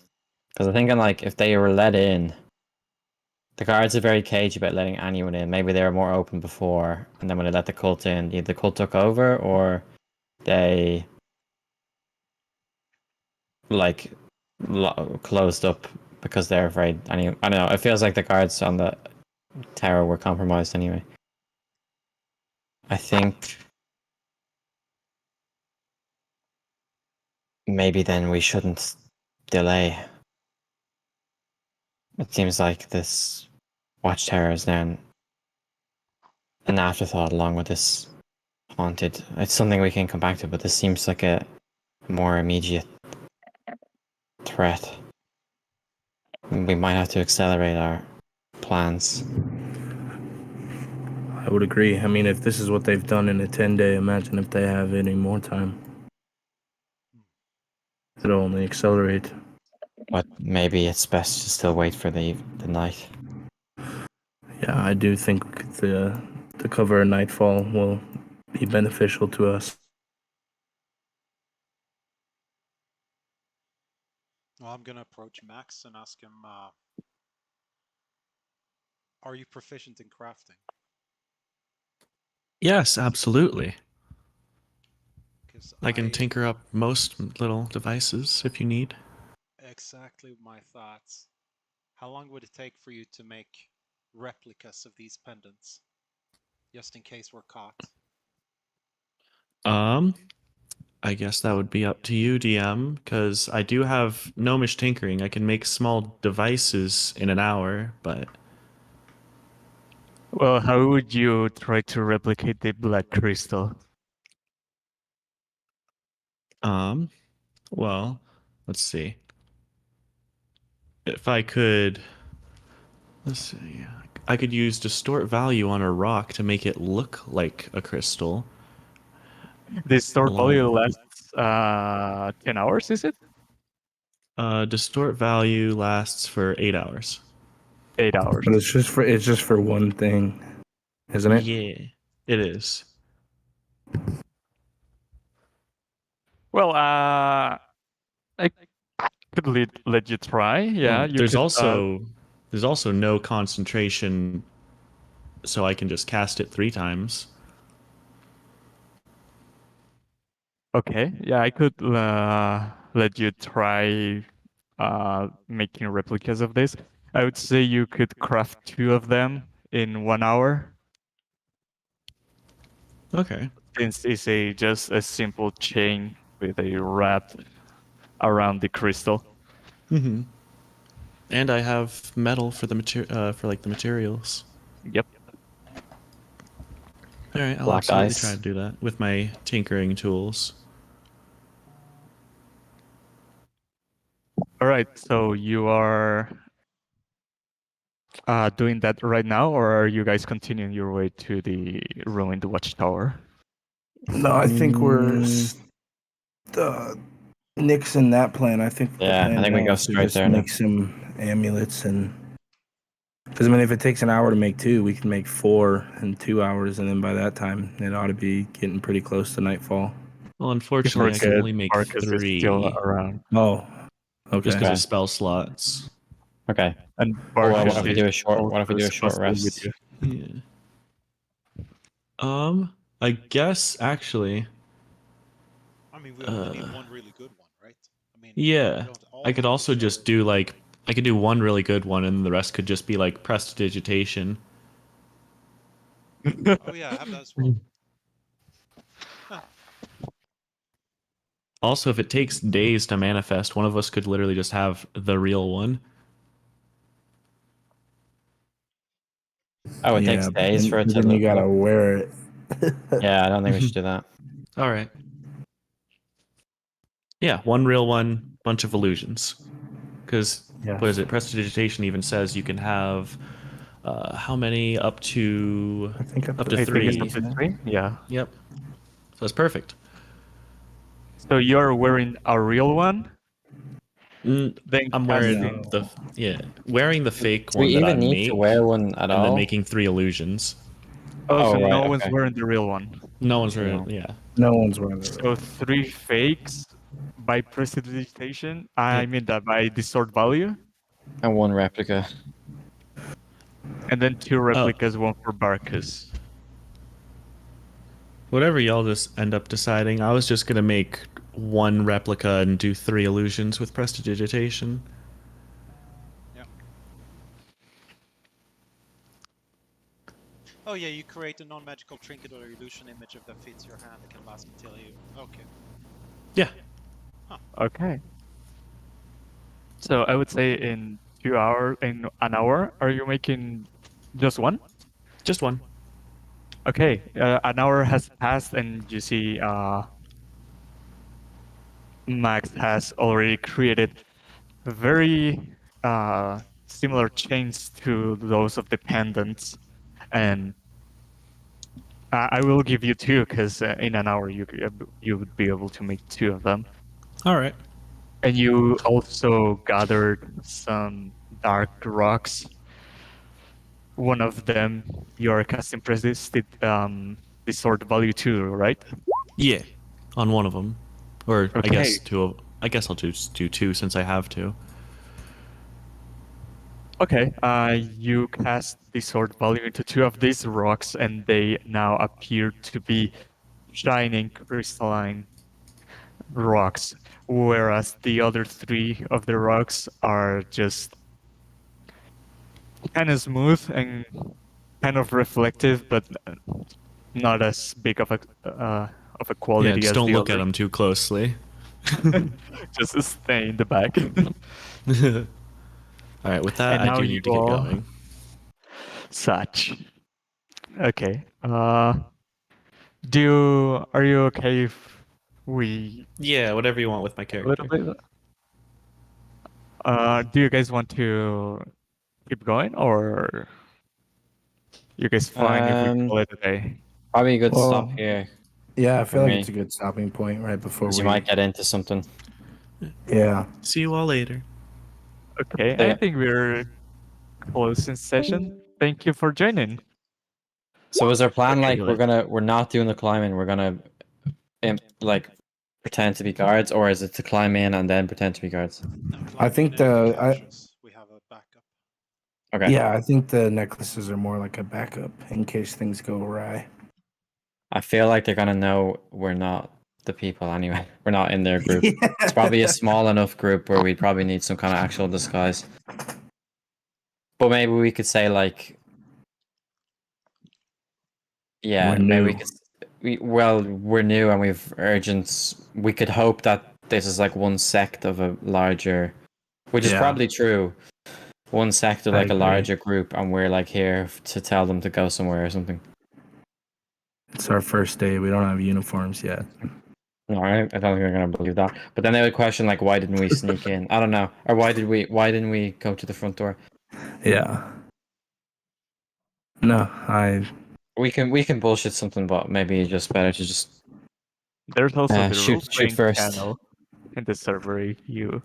Because I'm thinking like if they were let in, The guards are very cagey about letting anyone in. Maybe they were more open before, and then when they let the cult in, either the cult took over or they like closed up because they're afraid. I don't know. It feels like the guards on the tower were compromised anyway. I think maybe then we shouldn't delay. It seems like this watchtower is now an afterthought along with this haunted. It's something we can come back to, but this seems like a more immediate threat. We might have to accelerate our plans. I would agree. I mean, if this is what they've done in a 10-day, imagine if they have any more time. It'll only accelerate. But maybe it's best to still wait for the night. Yeah, I do think the cover of nightfall will be beneficial to us. Well, I'm gonna approach Max and ask him, are you proficient in crafting? Yes, absolutely. 'Cause I can tinker up most little devices if you need. Exactly my thoughts. How long would it take for you to make replicas of these pendants? Just in case we're caught. I guess that would be up to you, DM, because I do have gnomish tinkering. I can make small devices in an hour, but Well, how would you try to replicate the black crystal? well, let's see. If I could, let's see. I could use distort value on a rock to make it look like a crystal. The store value lasts 10 hours, is it? Distort value lasts for 8 hours. 8 hours. But it's just for one thing, isn't it? Yeah, it is. Well, I could let you try. Yeah, you there's could, also no concentration, so I can just cast it 3 times. Okay, yeah, I could let you try making replicas of this. I would say you could craft 2 of them in 1 hour. Okay. Since it's just a simple chain with a wrap around the crystal. Mm-hmm. And I have metal for the materials. Yep. All right, I'll Black absolutely ice. try to do that with my tinkering tools. All right, so you are doing that right now, or are you guys continuing your way to the room in the watchtower? No, I think we're nixing that plan. I think the Yeah, plan I think we now go is to straight just there now. make some amulets because I mean, if it takes an hour to make 2, we can make 4 in 2 hours, and then by that time, it ought to be getting pretty close to nightfall. Well, unfortunately, I can only make Marcus is 3 still around. Oh, okay. just because of spell slots. Okay. And Well, Marcus what if we is do a short? What if we do a also short supposed to rest? be with you. Yeah. I guess actually. I mean, we only need one really good one, right? I mean, Yeah. we don't all I could need also to show just it. do I could do one really good one, and the rest could just be like prestidigitation. Oh yeah, I have that as well. Also, if it takes days to manifest, one of us could literally just have the real one. Oh, it takes days for it to then you look. gotta wear it. Yeah, I don't think we should do that. All right. Yeah, one real one, bunch of illusions. Because Yeah. what is it? Prestidigitation even says you can have how many? Up to I think up to I think 3. it's up to 3. Yeah. Yep. So that's perfect. So you're wearing a real one? Then I'm wearing wearing the fake Do we one that I even need make, to wear one at and then all? making 3 illusions. Oh, so right, no one's okay. wearing the real one. No one's wearing. Yeah. No one's wearing it. So 3 fakes by prestidigitation. I Yep. mean that by distort value. And one replica. And then 2 replicas, 1 for Barkus. Whatever y'all just end up deciding, I was just gonna make 1 replica and do 3 illusions with prestidigitation. Yeah. Oh yeah, you create a non-magical trinket or illusion image that fits your hand that can last until you. Okay. Yeah. Okay. So I would say in in an hour, are you making just 1? Just 1. Okay, an hour has passed and you see Max has already created very similar chains to those of the pendants, and I will give you 2 because in an hour you would be able to make 2 of them. All right. And you also gathered some dark rocks. One of them you're casting the sword value 2, right? Yeah, on one of them, or I Okay. guess 2. I guess I'll just do 2 since I have to. Okay, you cast the sword value into 2 of these rocks, and they now appear to be shining crystalline rocks, whereas the other 3 of the rocks are just kind of smooth and kind of reflective, but not as big of a quality Yeah, just as don't the look other. at them too closely. Just stay in the back. All right, with that, And I now do you need to get all going. such. Okay. Are you okay if we Yeah, whatever you want with my a character. little bit? Do you guys want to keep going, or you guys fine if we call it a day? Probably a good Well, stop here. Yeah, I For feel like me. it's a good stopping point right before Because we. you might get into something. Yeah. See you all later. Okay, Yeah. I think we're closing session. Thank you for joining. So is our plan Okay, like we're not doing the climbing, we're gonna like pretend to be guards, or is it to climb in and then pretend to be guards? No, I think the we have a backup. Okay. yeah, I think the necklaces are more like a backup in case things go awry. I feel like they're gonna know we're not the people anyway. We're not in their group. It's probably a small enough group where we probably need some kind of actual disguise. But maybe we could say like, yeah, We're maybe new. we could. We're new and we've urgent. We could hope that this is like one sect of a larger, which is Yeah. probably true. One sect of I like a agree. larger group, and we're like here to tell them to go somewhere or something. It's our first day. We don't have uniforms yet. No, I don't think they're gonna believe that. But then they would question like, why didn't we sneak in? I don't know, or why didn't we go to the front door? Yeah. No, We can bullshit something, but maybe it's just better to just There's also the shoot role-playing first. channel in the server. True.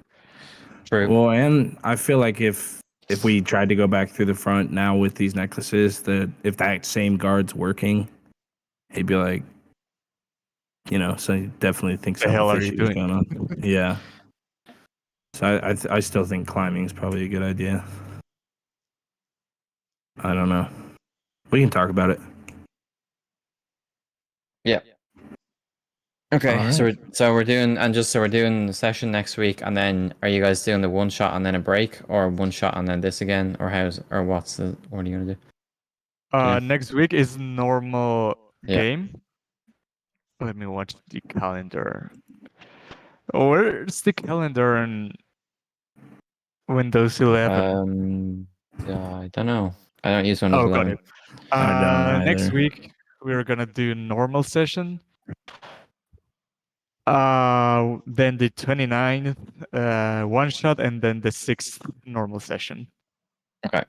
Well, and I feel like if we tried to go back through the front now with these necklaces, that if that same guard's working, he'd be like, so he definitely thinks The hell something are you fishy is doing? going on. Yeah. So I still think climbing is probably a good idea. I don't know. We can talk about it. Yeah. Okay, All so right. we're doing the session next week, and then are you guys doing the one shot and then a break, or one shot and then this again, or what are you gonna do? Yeah. Next week is normal Yeah. game. Let me watch the calendar. Where's the calendar in Windows 11? I don't know. I don't use Windows Oh, got 11. it. I don't Next either. week we're gonna do normal session. Then the 29th one shot, and then the 6th normal session. Okay.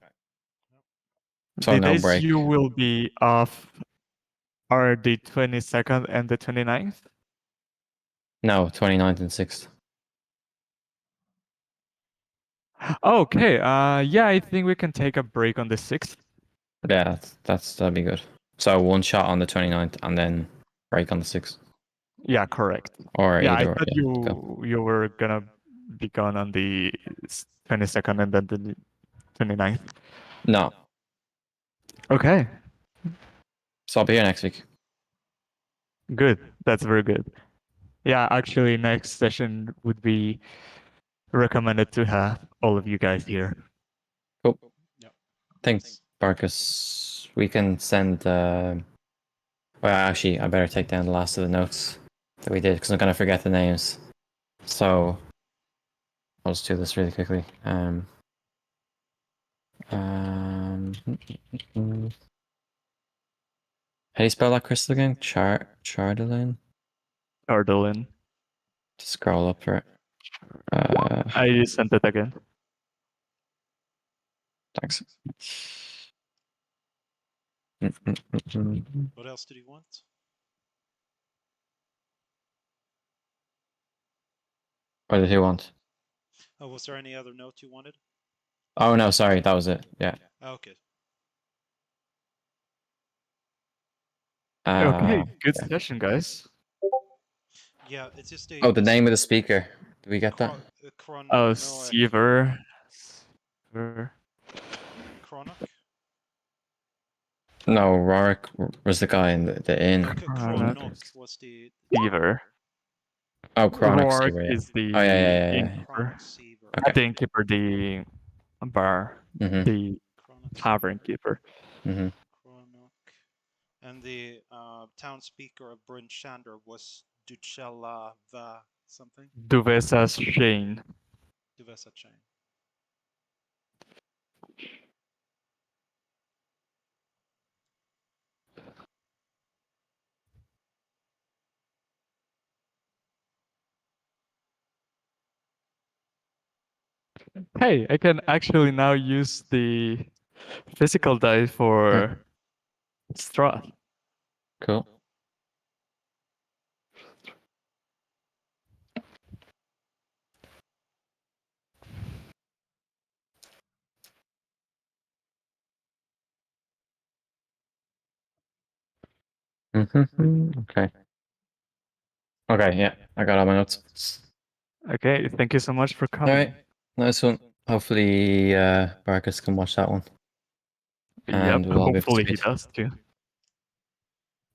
So The no days break. you will be off are the 22nd and the 29th. No, 29th and 6th. Okay. Yeah, I think we can take a break on the 6th. Yeah, that'd be good. So one shot on the 29th and then break on the 6th. Yeah, correct. Or Yeah, I either. thought Yeah, go. you were gonna be gone on the 22nd and then the 29th. No. Okay, So I'll be here next week. good. That's very good. Yeah, actually, next session would be recommended to have all of you guys here. Cool. Yep. Thanks, Barkus. We can send. Well, actually, I better take down the last of the notes that we did because I'm gonna forget the names. So I'll just do this really quickly. How do you spell that crystal again? Chardolin? Cardolin. Just scroll up for it. I just sent it again. Thanks. What else did you want? What did he want? Oh, was there any other note you wanted? Oh no, sorry, that was it. Yeah. Okay. Okay, good session, guys. Yeah, it's just a. Oh, the name of the speaker. Did we get that? Oh, Seaver. Chronic? No, Rorik was the guy in the inn. Chronic was the. Seaver. Oh, Chronic Rorik Seaver, yeah. is the Oh, yeah. innkeeper. Seaver. Not the innkeeper, the bar. The tavern keeper. Chronic. And the town speaker of Bryn Shander was Duchella Va something? Duvesa Shane. Duvesa Chain. Hey, I can actually now use the physical die for Strath. Cool. Okay. Okay, yeah, I got all my notes. Okay, thank you so much for coming. All right, nice one. Hopefully, Barkus can watch that one. Yep, And we'll all be up to hopefully he speed. does too.